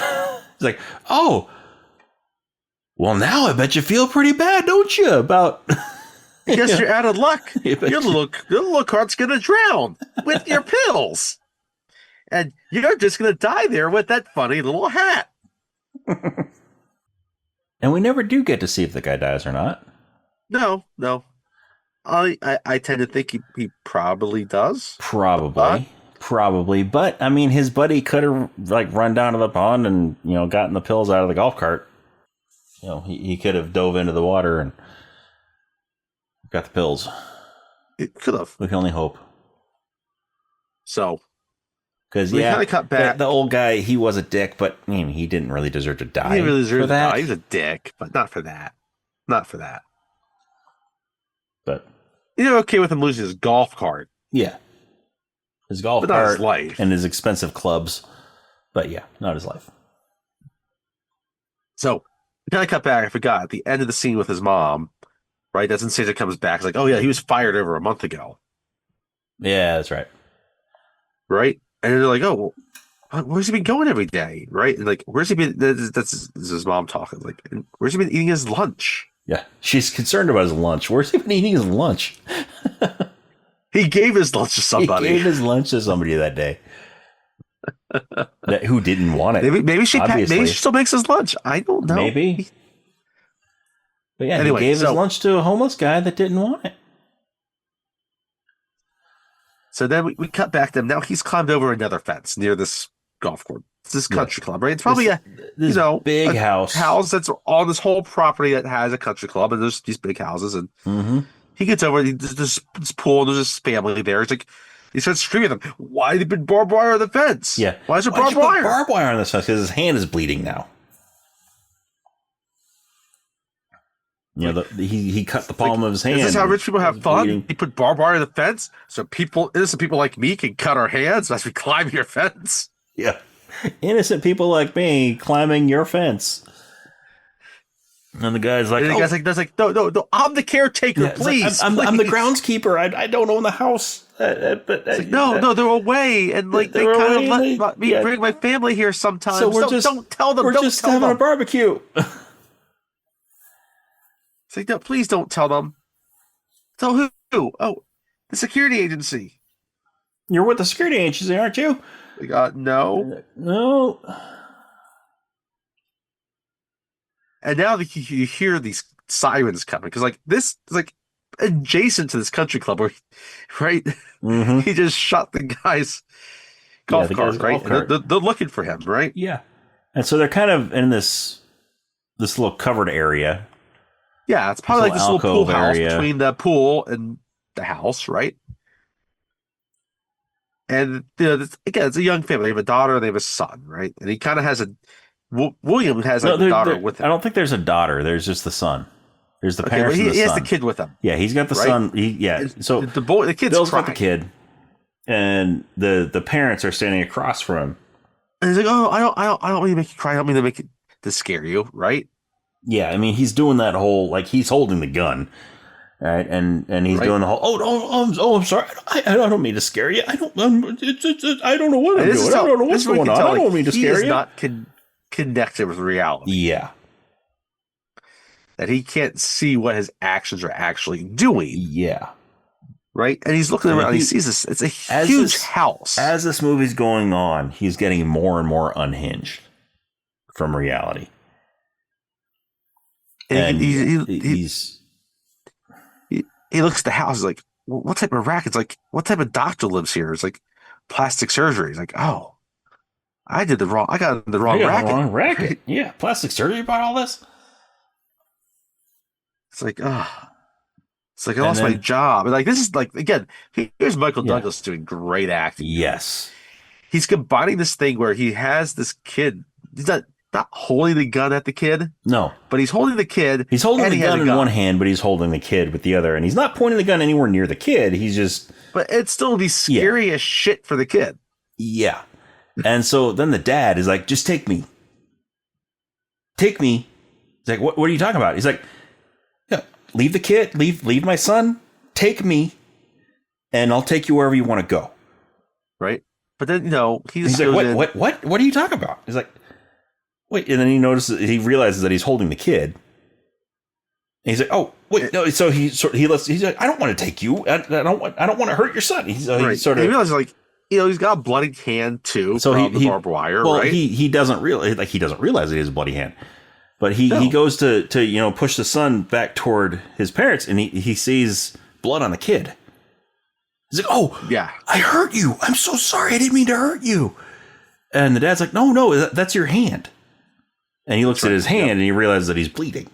like, oh, well, now I bet you feel pretty bad, don't you? About I guess you're out of luck. Your little cart's gonna drown with your pills, and you're just gonna die there with that funny little hat. And we never do get to see if the guy dies or not. No. I tend to think he probably does. Probably. But I mean, his buddy could have run down to the pond and gotten the pills out of the golf cart. He could have dove into the water and got the pills. It could have. We can only hope. So, because kind of cut back. The old guy, he was a dick, but he didn't really deserve to die. He didn't really deserve to die. He was a dick, but not for that. But you're okay with him losing his golf cart. Yeah. His golf cart, his life. And his expensive clubs. But yeah, not his life. So, we kind of cut back. I forgot. At the end of the scene with his mom, right? Doesn't say that comes back. It's like, oh yeah, he was fired over a month ago. Yeah, that's right. Right? And they're like, oh, well, where's he been going every day? Right? And like, where's he been? That's his mom talking. Like, where's he been eating his lunch? Yeah, she's concerned about his lunch. Where's he been eating his lunch? He gave his lunch to somebody. He gave his lunch to somebody that day. Who didn't want it. Maybe she still makes his lunch. I don't know. Maybe. But yeah, anyway, he gave his lunch to a homeless guy that didn't want it. So then we cut back to him. Now he's climbed over another fence near this golf course. It's this country club, right? It's probably this big house that's on this whole property that has a country club, and there's these big houses. And he gets over. There's this pool. There's this family there. It's like he starts screaming at them. Why they been barbed wire on the fence? Yeah. Why is there barbed wire? Barbed wire on this fence because his hand is bleeding now. He cut the palm of his hand. Is this how rich people have fun? Bleeding. He put barbed wire on the fence so innocent people like me can cut our hands as we climb your fence. Yeah. Innocent people like me climbing your fence. And the guy's like, no, I'm the caretaker, please. Like, I'm the groundskeeper. I don't own the house. But no, they're away, and they kind of let me bring my family here sometimes. So don't tell them. We're just having a barbecue. It's like, no, please don't tell them. Tell who? Oh, the security agency. You're with the security agency, aren't you? No. And now you hear these sirens coming because this is adjacent to this country club, right? He just shot the guy's golf cart, right? They're looking for him, right? Yeah. And so they're kind of in this little covered area. Yeah, it's probably like this little pool house area between the pool and the house, right? And again, it's a young family. They have a daughter, they have a son, right? And he kind of has William has like a daughter with him. I don't think there's a daughter. There's just the son. There's the parents and the son. He has the kid with him. Yeah, he's got the son. So the kid's Bill's crying. got the kid, and the parents are standing across from him. And he's like, "Oh, I don't mean to make you cry. I don't mean to make it to scare you, right?" Yeah, I mean, he's doing that whole, like, he's holding the gun, right? And he's doing the whole, I'm sorry. I don't mean to scare you. I don't know what I'm doing. I don't know what's going on. I don't mean to scare you. He is not connected with reality. Yeah. That he can't see what his actions are actually doing. Yeah. Right? And he's looking around and he sees this. It's a huge house. As this movie's going on, he's getting more and more unhinged from reality. And he looks at the house. He's like, what type of racket? It's like, what type of doctor lives here? It's like plastic surgery. He's like, oh, I got the wrong racket. Right? Yeah, plastic surgery about all this. It's like, I lost my job. And like, this is like, again, here's Michael Douglas doing great acting. Yes. He's combining this thing where he has this kid. He's not holding the gun at the kid. No. But he's holding the kid. He's holding the gun in one hand, but he's holding the kid with the other. And he's not pointing the gun anywhere near the kid. He's just... But it'd still be scary as shit for the kid. Yeah. And so then the dad is like, just take me. Take me. He's like, what are you talking about? He's like, yeah, leave the kid. Leave my son. Take me. And I'll take you wherever you want to go. Right? But then, he's like, what are you talking about? He's like, wait, and then he realizes that he's holding the kid. And he's like, oh, wait, no. So he's like, I don't want to take you. I don't want to hurt your son. He realizes, like, he's got a bloody hand too. So the barbed wire. Well, right? he doesn't realize that he has a bloody hand, but he goes to push the son back toward his parents, and he sees blood on the kid. He's like, oh, yeah, I hurt you. I'm so sorry. I didn't mean to hurt you. And the dad's like, no, that's your hand. And he looks at his hand and he realizes that he's bleeding.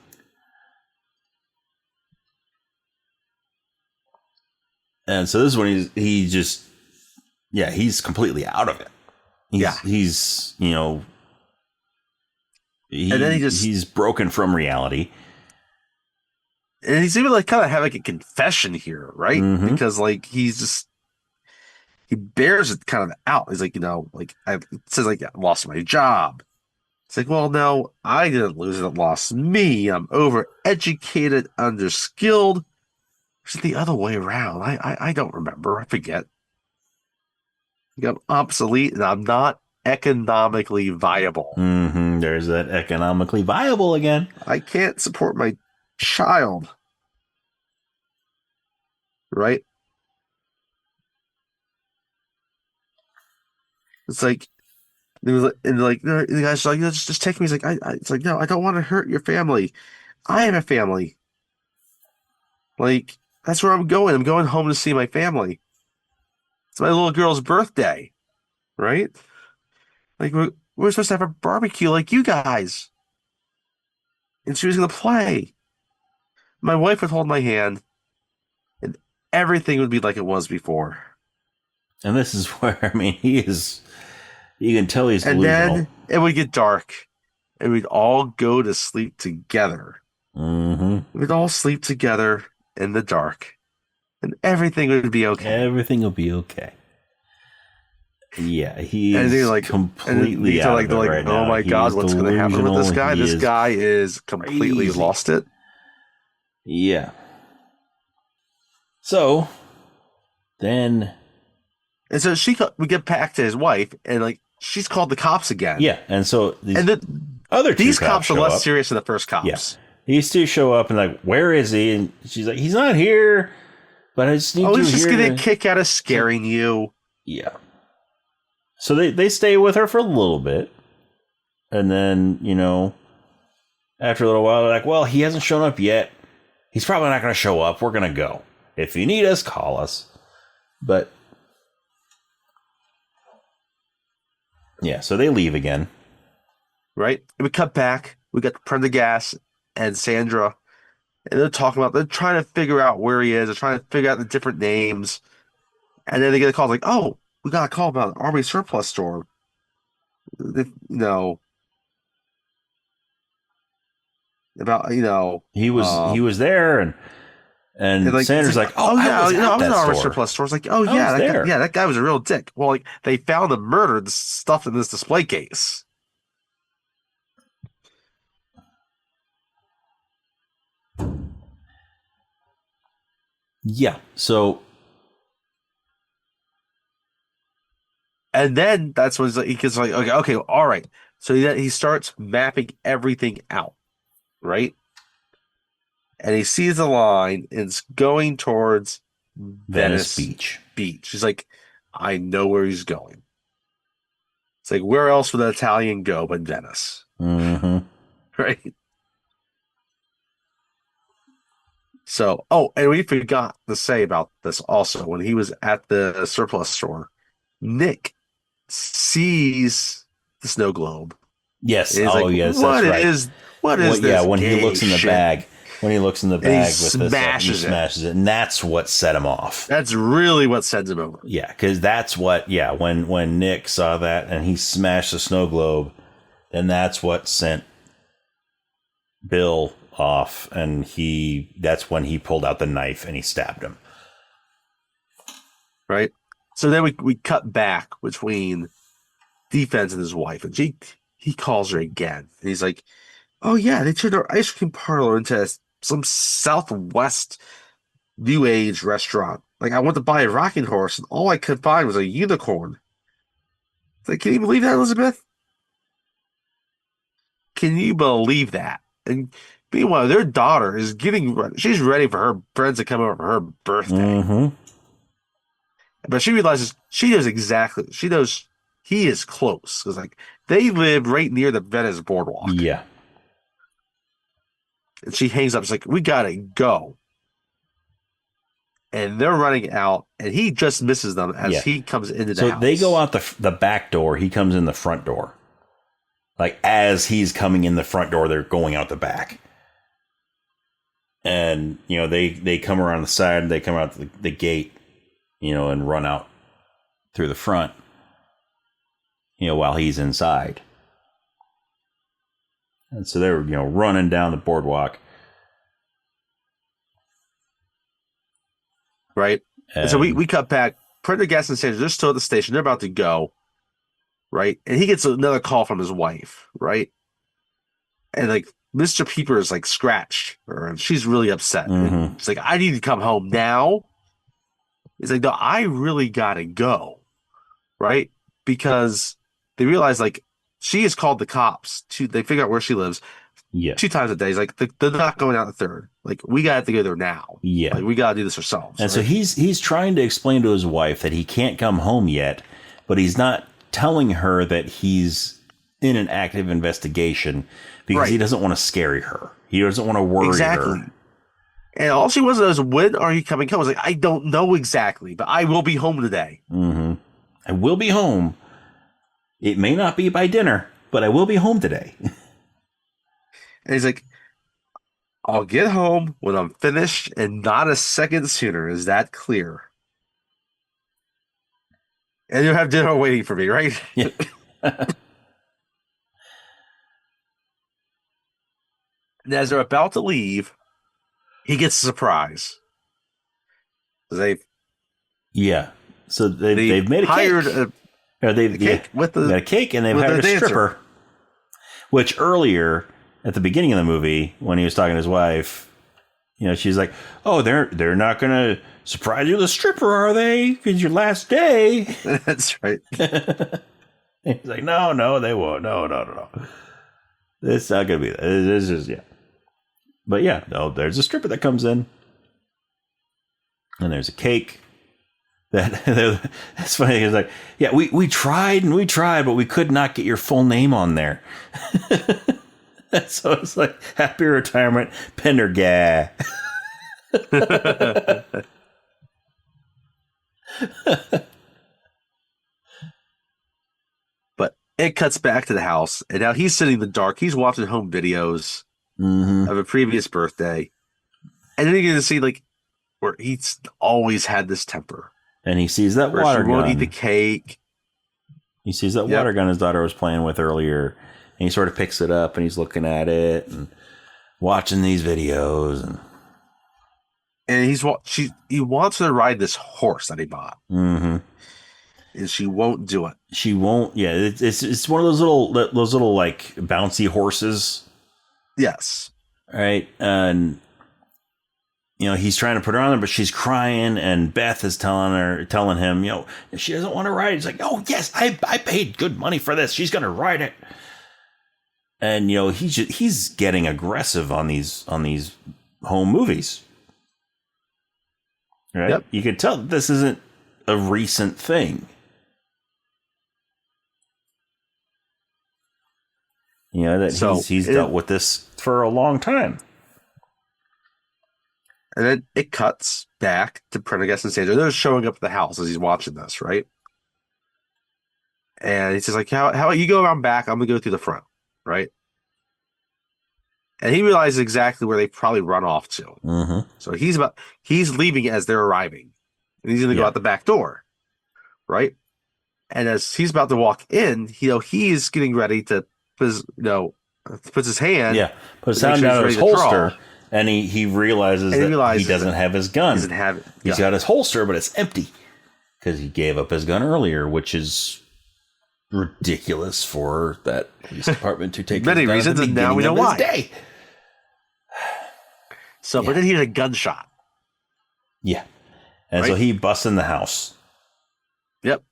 And so this is when he's completely out of it. He's and then he's broken from reality. And he's even like kind of having a confession here, right? Mm-hmm. Because like he bears it kind of out. He's like, it says like I lost my job. It's like, well, no, I didn't lose it. It lost me. I'm overeducated, underskilled. It's the other way around. I don't remember. I forget. I'm obsolete and I'm not economically viable. Mm-hmm. There's that economically viable again. I can't support my child. Right? It's like, the guy's like, just take me. He's like, it's like, no, I don't want to hurt your family. I have a family. Like, that's where I'm going. I'm going home to see my family. It's my little girl's birthday, right? Like, we're supposed to have a barbecue like you guys. And she was going to play. My wife would hold my hand, and everything would be like it was before. And this is where, you can tell he's delusional. And then it would get dark, and we'd all go to sleep together. Mm-hmm. We'd all sleep together in the dark, and everything would be okay. Everything will be okay. Yeah, he's completely out of it right now. Oh my God, what's going to happen with this guy? This guy is completely lost it. Yeah. So then, and so we get back to his wife, and like she's called the cops again. Yeah, and so these cops are less serious than the first cops. Yeah. These two show up and like, where is he? And she's like, he's not here. But I just need to hear. He's just getting a kick out of scaring you. Yeah. So they stay with her for a little bit, and then after a little while, they're like, well, he hasn't shown up yet. He's probably not going to show up. We're going to go. If you need us, call us. But yeah, so they leave again. right? And we cut back. We got Prendergast and Sandra, and they're trying to figure out where he is. They're trying to figure out the different names, and then they get a call like, "Oh, we got a call about an army surplus store." No, about he was there, and and like it's Sanders like, like, oh, "Oh I yeah, was I at was in that an army store. surplus store." It's like, "Oh I was there. that guy was a real dick." Well, like they found him murdered, stuffed in this display case. Yeah. So And then that's when he gets like, okay, all right. So he starts mapping everything out, right? And he sees the line and it's going towards Venice Venice Beach. Beach. He's like, I know where he's going. It's like, where else would an Italian go but Venice? Mm-hmm. Right? So, and we forgot to say about this also. When he was at the surplus store, Nick sees the snow globe. Yes. And he's Oh, like, yes, that's right. what is this When he gay looks in the shit? bag, And he with this stuff, and he smashes it. smashes it, and that's what set him off. That's really what sends him over. Yeah, because that's what. Yeah, when Nick saw that and he smashed the snow globe, then that's what sent Bill off, and that's when he pulled out the knife and he stabbed him. Right? So then we cut back between Defense and his wife, and he calls her again. And he's like, oh yeah, they turned our ice cream parlor into some Southwest New Age restaurant. Like I went to buy a rocking horse, and all I could find was a unicorn. It's like, can you believe that, Elizabeth? Can you believe that? And meanwhile, their daughter is she's ready for her friends to come over for her birthday. Mm-hmm. But she realizes she knows he is close. Because like they live right near the Venice boardwalk. Yeah. And she hangs up. It's like, we gotta go. And they're running out, and he just misses them as he comes into the house. So they go out the back door. He comes in the front door. Like as he's coming in the front door, they're going out the back. And they come around the side. They come out the gate, and run out through the front. While he's inside. And so they're running down the boardwalk. Right. And so we cut back. Prendergast and Sanders, they're still at the station. They're about to go. Right. And he gets another call from his wife. Right. And like Mr. Peeper is like scratched her, and she's really upset. Mm-hmm. She's like, I need to come home now. He's like, no, I really gotta go. Right. Because they realize like she has called the cops they figure out where she lives. Yeah. 2 times a day. He's like, they're not going out the third. Like, we got to go there now. Yeah. Like, we got to do this ourselves. And so he's trying to explain to his wife that he can't come home yet, but he's not telling her that he's in an active investigation because he doesn't want to scare her. He doesn't want to worry her. And all she wants to know is, when are you coming home? I was like, I don't know exactly, but I will be home today. Mm-hmm. I will be home. It may not be by dinner, but I will be home today. And he's like, I'll get home when I'm finished and not a second sooner. Is that clear? And you'll have dinner waiting for me, right? Yeah. And as they're about to leave, he gets a surprise. So they've made a hired cake. They've made a cake, and they've hired a stripper. Which earlier, at the beginning of the movie, when he was talking to his wife, she's like, "Oh, they're not gonna surprise you with a stripper, are they? Because your last day." That's right. He's like, "No, they won't. No. It's not gonna be that. This is But there's a stripper that comes in, and there's a cake. It's funny. It's like, we tried, but we could not get your full name on there. So it's like, happy retirement, Pendergast. But It cuts back to the house, and now he's sitting in the dark. He's watching home videos Mm-hmm. of a previous birthday, and then you get to see like where he's always had this temper, And he sees that where she water won't eat the gun. cake. He sees that Yep. water gun his daughter was playing with earlier, and he sort of picks it up and he's looking at it and watching these videos. And he wants her to ride this horse that he bought, Mm-hmm. and she won't do it. She won't. Yeah, it's one of those little like bouncy horses, Yes. right? And he's trying to put her on there, but she's crying, and Beth is telling him, she doesn't want to ride. He's like, oh yes, I paid good money for this. She's gonna ride it. And he's getting aggressive on these home movies, right? Yep. You could tell that this isn't a recent thing. That So he's dealt with this for a long time. And then it cuts back to Prendergast and Sandra. They're showing up at the house as he's watching this, right? And he says, like, how about you go around back? I'm gonna go through the front, right? And he realizes exactly where they probably run off to. Mm-hmm. So he's leaving as they're arriving. And he's gonna go out the back door, right? And as he's about to walk in, he's getting ready to puts his hand. Yeah, puts his hand down his holster, and he realizes that he doesn't have his gun. He doesn't have it. He's got his holster, but it's empty because he gave up his gun earlier, which is ridiculous for that police department to take many reasons, and now we know why. Day. So, but then he had a gunshot. Yeah, and so he busts in the house. Yep,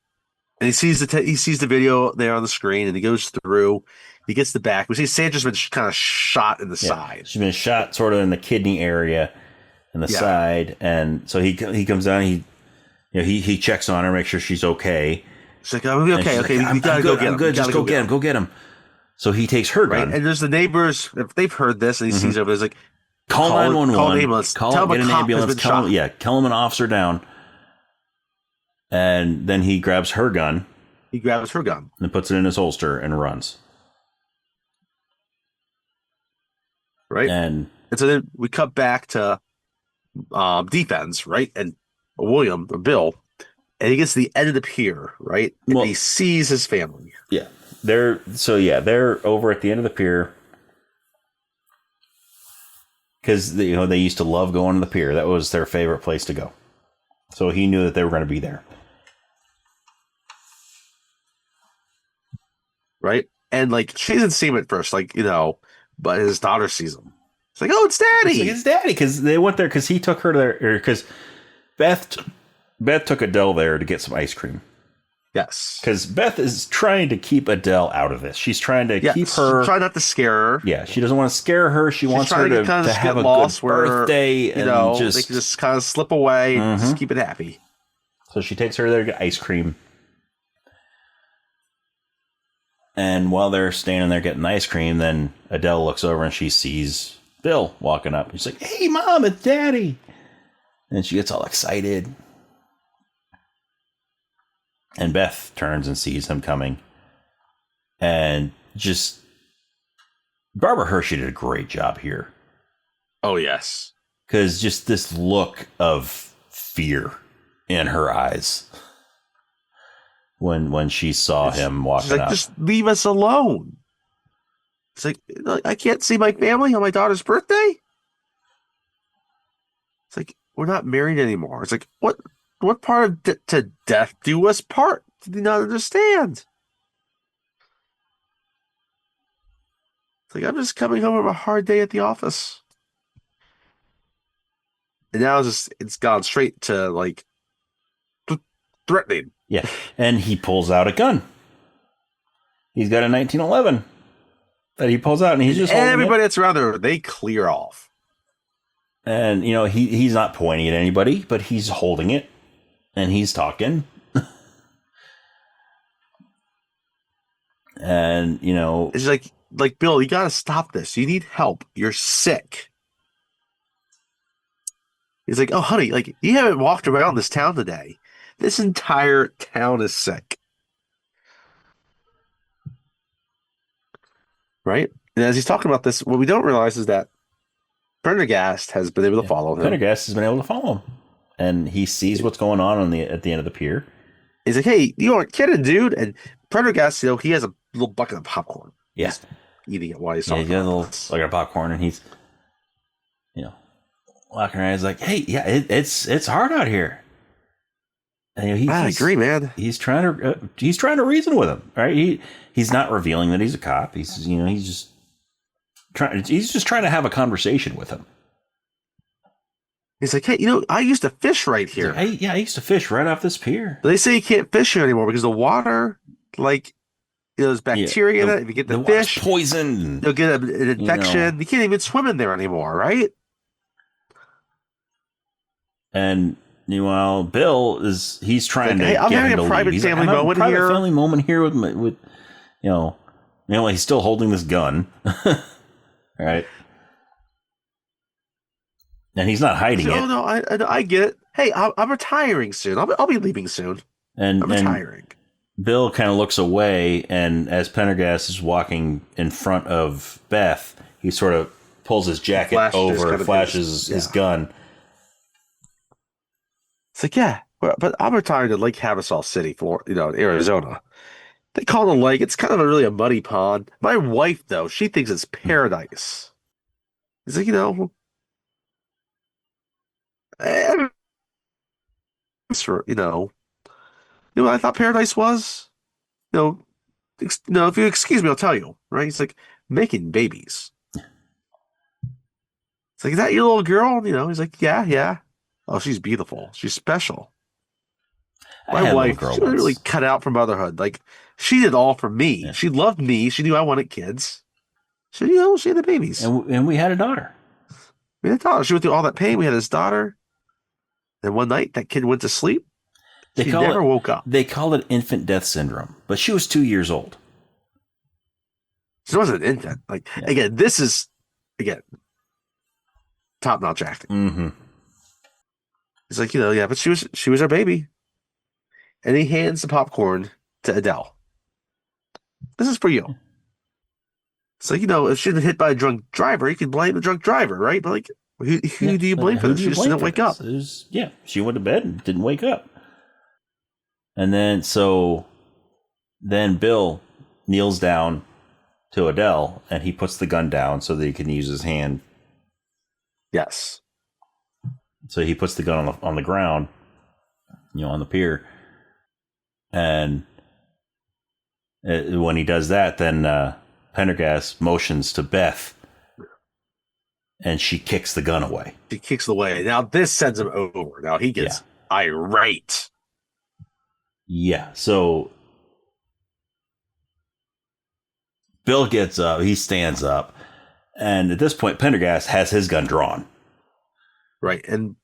and he sees the video there on the screen, and he goes through. He gets the back. We see Sandra's been kind of shot in the side. She's been shot sort of in the kidney area, in the side, and so he comes down. He checks on her, makes sure she's okay. She's like, "Oh, okay, okay, like, we gotta go get him. Good, just go get him. So he takes her gun. And there's the neighbors. If they've heard this, and he sees over, there's like, call 911. Call an ambulance. Tell get him an ambulance. Tell him an officer down. And then he grabs her gun. He grabs her gun and puts it in his holster and runs. Right. And so then we cut back to defense, right? And William or Bill, and he gets to the end of the pier, right? And he sees his family. Yeah. They're over at the end of the pier. Because they used to love going to the pier. That was their favorite place to go. So he knew that they were going to be there. Right? And like she doesn't see him at first, but his daughter sees him. It's like, oh, it's Daddy. It's Daddy, because they went there because he took her there, because Beth took Adele there to get some ice cream. Yes. Because Beth is trying to keep Adele out of this. She's trying to keep her... Try not to scare her. Yeah, she doesn't want to scare her. She wants her to have a good birthday. They can just kind of slip away and just keep it happy. So she takes her there to get ice cream. And while they're standing there getting ice cream, then Adele looks over and she sees Bill walking up. She's like, hey, Mom, it's Daddy. And she gets all excited. And Beth turns and sees him coming. And just... Barbara Hershey did a great job here. Oh, yes. Because just this look of fear in her eyes when she saw him walking up. Just leave us alone. It's like, I can't see my family on my daughter's birthday? It's like, we're not married anymore. It's like, what part of to death do us part? Did you not understand? It's like, I'm just coming home from a hard day at the office. And now it's gone straight to like threatening. Yeah, and he pulls out a gun. He's got a 1911 that he pulls out, and he's just holding everybody that's around there, they clear off. And he's not pointing at anybody, but he's holding it, and he's talking. And it's like Bill, you got to stop this. You need help. You're sick. He's like, oh, honey, like you haven't walked around this town today. This entire town is sick. right? And as he's talking about this, what we don't realize is that Prendergast has been able to follow him. Pendergast has been able to follow him, and he sees what's going on at the end of the pier. He's like, "Hey, you aren't kidding, dude!" And Prendergast, he has a little bucket of popcorn. Yeah, he's eating it while he's yeah, talking. he's got a little bucket of popcorn, and he's, walking around. He's like, "Hey, yeah, it's hard out here." And, I agree, man. He's trying to reason with him, right? He's not revealing that he's a cop. He's just trying to have a conversation with him. He's like, "Hey, I used to fish right here. Like, I used to fish right off this pier. But they say you can't fish here anymore because the water, there's bacteria in it. If you get the fish poisoned, you'll get an infection. You can't even swim in there anymore, right?" And meanwhile, Bill he's trying to. Hey, I'm having a private family moment here. Family moment here with he's still holding this gun, right? And he's not hiding it. No, I get it. Hey, I'm retiring soon. I'll be leaving soon. And I'm retiring. Bill kind of looks away, and as Pendergast is walking in front of Beth, he sort of pulls his jacket over, flashes his gun. It's like, yeah, but I'm retiring to Lake Havasu City, in Arizona. They call it a lake. It's kind of a muddy pond. My wife, though, she thinks it's paradise. It's like, I thought paradise was? If you excuse me, I'll tell you, right? He's like, making babies. It's like, is that your little girl? He's like, yeah. Oh, she's beautiful. She's special. My wife, she was really cut out for motherhood. Like, she did all for me. Yeah. She loved me. She knew I wanted kids. She had the babies. And we had a daughter. We had a daughter. She went through all that pain. We had his daughter. Then one night, that kid went to sleep. She never woke up. They called it infant death syndrome, but she was 2 years old. She wasn't an infant. Again, this is, top-notch acting. Mm-hmm. He's like, but she was our baby. And he hands the popcorn to Adele. This is for you. It's like, if she'd been hit by a drunk driver, you could blame the drunk driver, right? But who do you blame for this? She just didn't wake up. She went to bed and didn't wake up. And then Bill kneels down to Adele, and he puts the gun down so that he can use his hand. Yes. So he puts the gun on the ground, on the pier. And when he does that, then Pendergast motions to Beth, and she kicks the gun away. She kicks it away. Now this sends him over. Now he gets irate. Yeah. So Bill gets up. He stands up. And at this point, Pendergast has his gun drawn. Right. And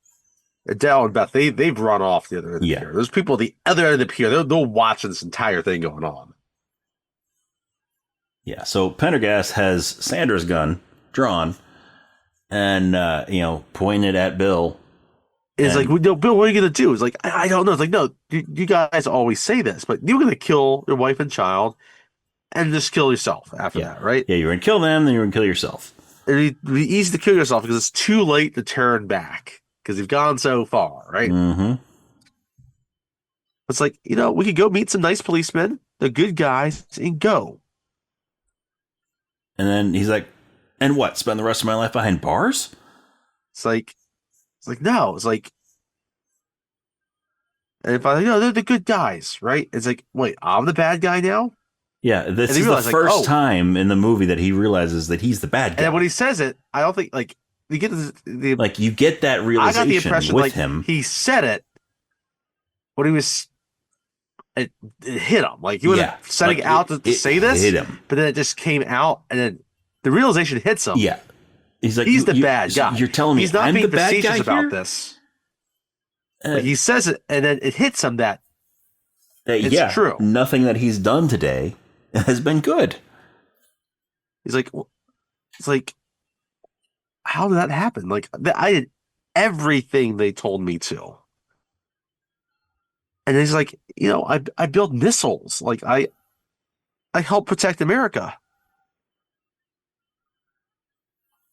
Adele and Beth, they've run off the other end of the pier. There's people at the other end of the pier. They're watching this entire thing going on. Yeah. So Pendergast has Sanders' gun drawn and, pointed at Bill. It's like, no, Bill, what are you going to do? It's like, I don't know. It's like, no, you guys always say this, but you're going to kill your wife and child and just kill yourself after that, right? Yeah, you're going to kill them, then you're going to kill yourself. It'd be easy to kill yourself because it's too late to turn back because you've gone so far, right? Mm-hmm. It's like, we could go meet some nice policemen, the good guys, and go. And then he's like, and what? Spend the rest of my life behind bars? It's like, no. It's like, and if they're the good guys, right? It's like, wait, I'm the bad guy now? Yeah, this is the first time in the movie that he realizes that he's the bad guy. And when he says it, I don't think, you get you get that realization. I got the impression, with him. He said it when he was, it hit him. He was setting out to say this, hit him. But then it just came out, and then the realization hits him. Yeah. He's like, he's the bad guy. You're telling me he's not I'm being the bad guy about here? this. He says it, and then it hits him that it's true. Nothing that he's done today has been good. He's like, it's like, how did that happen? I did everything they told me to. And he's like, I build missiles. I help protect America.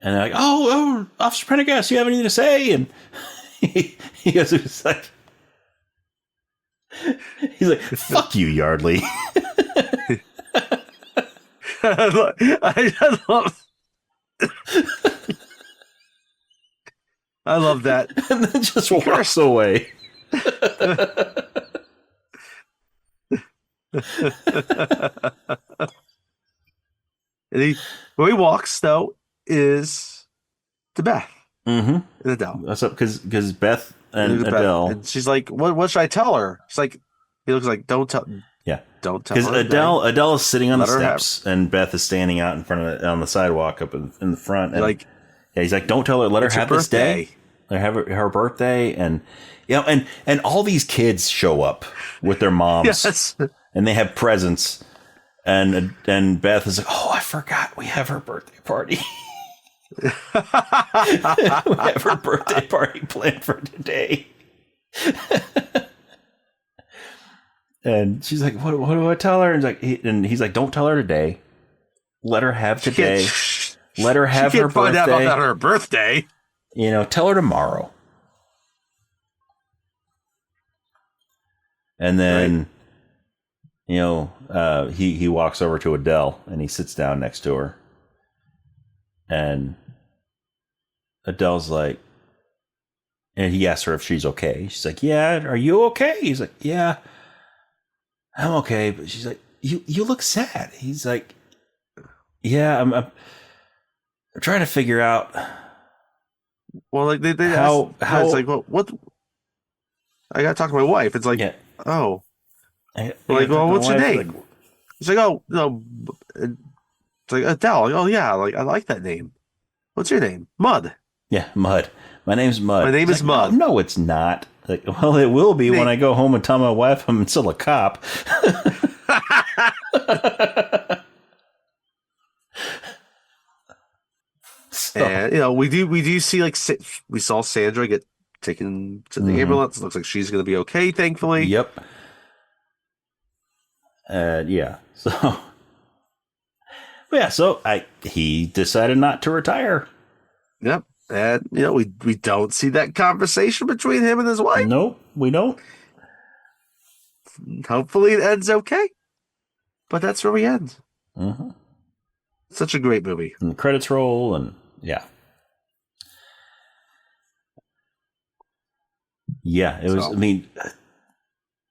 And they're like, oh, Officer Prendergast, you have anything to say? And he goes, he's like, fuck you, Yardley. I love that. And then just walks away. And where he walks, though, is to Beth. Mm-hmm. And Adele. That's up because Beth and Adele. And she's like, what should I tell her? She's like, he looks like, don't tell. Yeah. Don't tell her. Because Adele is sitting on the steps and Beth is standing out in front of it on the sidewalk up in the front. And like, yeah, he's like, don't tell her, let her have this day. Let her have her birthday. And, and all these kids show up with their moms. Yes. And they have presents. And Beth is like, oh, I forgot we have her birthday party. We have her birthday party planned for today. And she's like, what do I tell her? And he's like, don't tell her today. Let her have today. Let her have her birthday. She can't find out about her birthday. Tell her tomorrow. And then, he walks over to Adele and he sits down next to her. And Adele's like, and he asks her if she's okay. She's like, yeah, are you okay? He's like, yeah, I'm okay. But she's like, you look sad. He's like, yeah, I'm trying to figure out. Well, like they how it's like, well, what? I gotta talk to my wife. It's like, oh, like, well, what's your name? Like, it's like, oh, no, it's like Adele. Like, oh yeah, like I like that name. What's your name? Mud. Yeah, Mud. My name's Mud. My name is Mud. No, it's not. Like, well, it will be when I go home and tell my wife I'm still a cop. So. And we do see, like, we saw Sandra get taken to the ambulance. It looks like she's going to be okay, thankfully. Yep. Yeah. So, he decided not to retire. Yep. And we don't see that conversation between him and his wife. Nope, we don't. Hopefully it ends okay. But that's where we end. Mm-hmm. Such a great movie. And the credits roll, and yeah. Yeah, it was, I mean,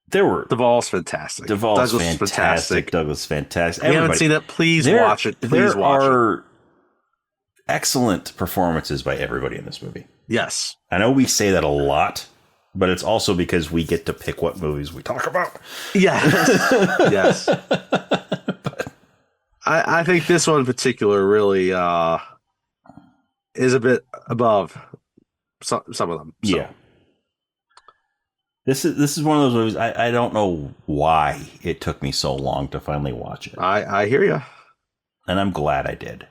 there were... Duvall's fantastic. Douglas fantastic. Douglas fantastic. If you haven't seen it, please watch it. Please watch it. There are excellent performances by everybody in this movie. Yes. I know we say that a lot, but it's also because we get to pick what movies we talk about. Yes. Yes. But I think this one in particular really is a bit above some of them. So. Yeah. This is one of those movies, I don't know why it took me so long to finally watch it. I hear you. And I'm glad I did.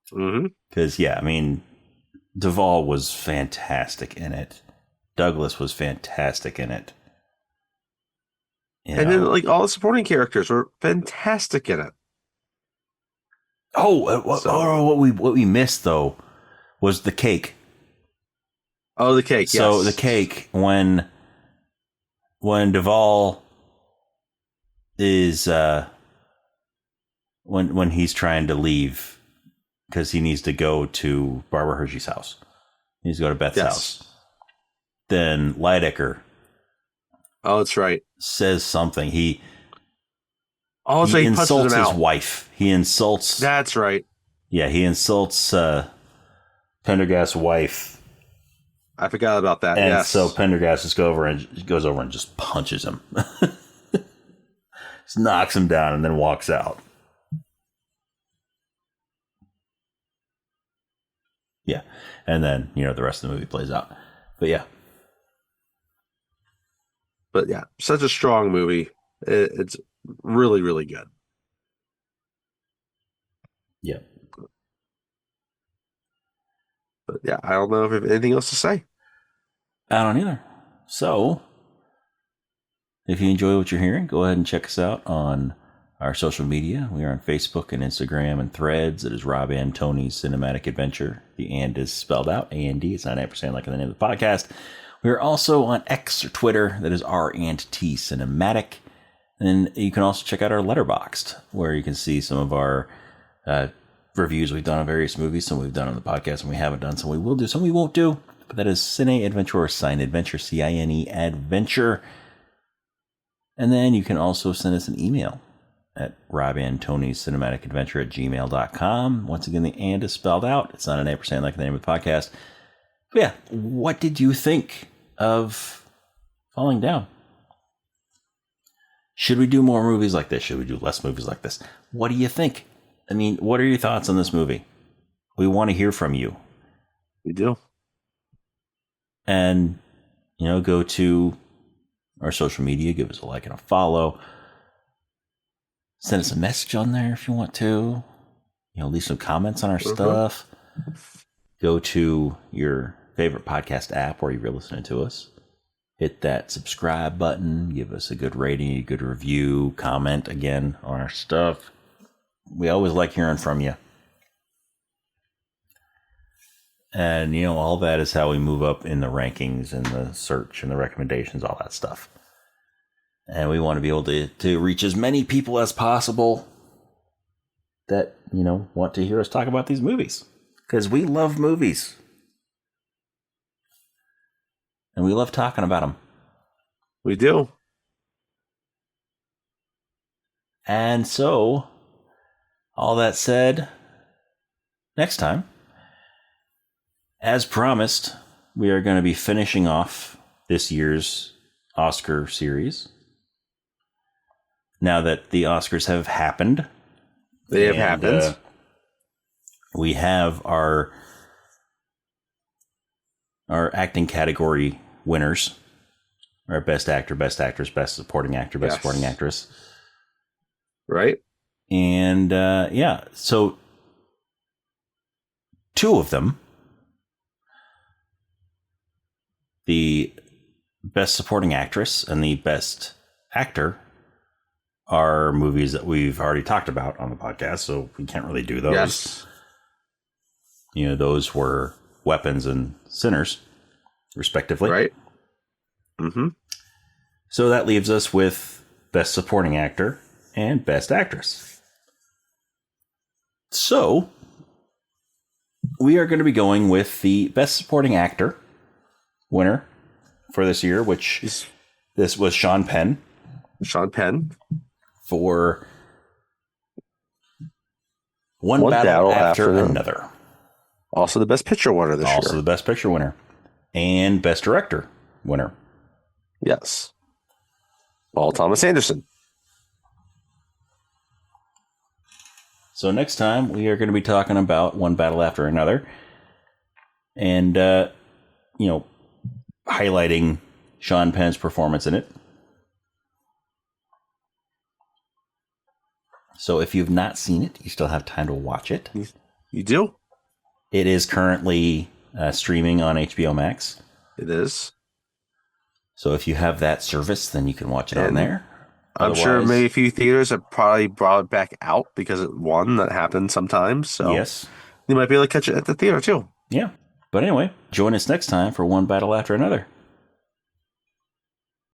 Because, I mean, Duvall was fantastic in it. Douglas was fantastic in it. Then, like, all the supporting characters were fantastic in it. What we missed, though, was the cake. Oh, the cake, yes. So, the cake, when Duvall is, when he's trying to leave, because he needs to go to Barbara Hershey's house. He needs to go to Beth's house. Then Lydecker. Oh, that's right. Says something. He insults his wife. He insults. That's right. Yeah, he insults Pendergast's wife. I forgot about that. And yes. so Pendergast just goes over and just punches him. Just knocks him down and then walks out. Yeah. And then, the rest of the movie plays out. But yeah. But yeah, such a strong movie. It's really, really good. Yeah. But yeah, I don't know if I have anything else to say. I don't either. So, if you enjoy what you're hearing, go ahead and check us out on our social media. We are on Facebook and Instagram and Threads. It is Rob and Tony's Cinematic Adventure. The and is spelled out, A-N-D. It's not ampersand like in the name of the podcast. We are also on X or Twitter. That is R&T Cinematic. And you can also check out our Letterboxd, where you can see some of our reviews we've done on various movies. Some we've done on the podcast, and we haven't done. Some we will do, some we won't do. But that is Cine Adventure or Cine Adventure, C-I-N-E Adventure. And then you can also send us an email at robandtonyscinematicadventure@gmail.com. Once again, the and is spelled out. It's not an ampersand like the name of the podcast. But yeah, what did you think of Falling Down? Should we do more movies like this? Should we do less movies like this? What do you think? I mean, what are your thoughts on this movie? We want to hear from you. We do. And, go to our social media, give us a like and a follow. Send us a message on there if you want to. Leave some comments on our stuff. Go to your favorite podcast app where you're listening to us. Hit that subscribe button. Give us a good rating, a good review. Comment again on our stuff. We always like hearing from you. And, all that is how we move up in the rankings and the search and the recommendations, all that stuff. And we want to be able to reach as many people as possible that, want to hear us talk about these movies. Because we love movies. And we love talking about them. We do. And so, all that said, next time, as promised, we are going to be finishing off this year's Oscar series. Now that the Oscars have happened. They have happened. We have our acting category winners. Our best actor, best actress, best supporting actor, best supporting actress. Right. And so two of them, the best supporting actress and the best actor, are movies that we've already talked about on the podcast, so we can't really do those. Yes. Those were Weapons and Sinners, respectively. Right. Mm-hmm. So that leaves us with Best Supporting Actor and Best Actress. So we are going to be going with the Best Supporting Actor winner for this year, which this was Sean Penn. Sean Penn. For One Battle After Another. Also the Best Picture winner this year. Also the Best Picture winner. And Best Director winner. Yes. Paul Thomas Anderson. So next time we are going to be talking about One Battle After Another. And, highlighting Sean Penn's performance in it. So if you've not seen it, you still have time to watch it. You do? It is currently streaming on HBO Max. It is. So if you have that service, then you can watch it on there. I'm sure maybe a few theaters have probably brought it back out because it won. That happens sometimes. So yes, you might be able to catch it at the theater too. Yeah. But anyway, join us next time for One Battle After Another.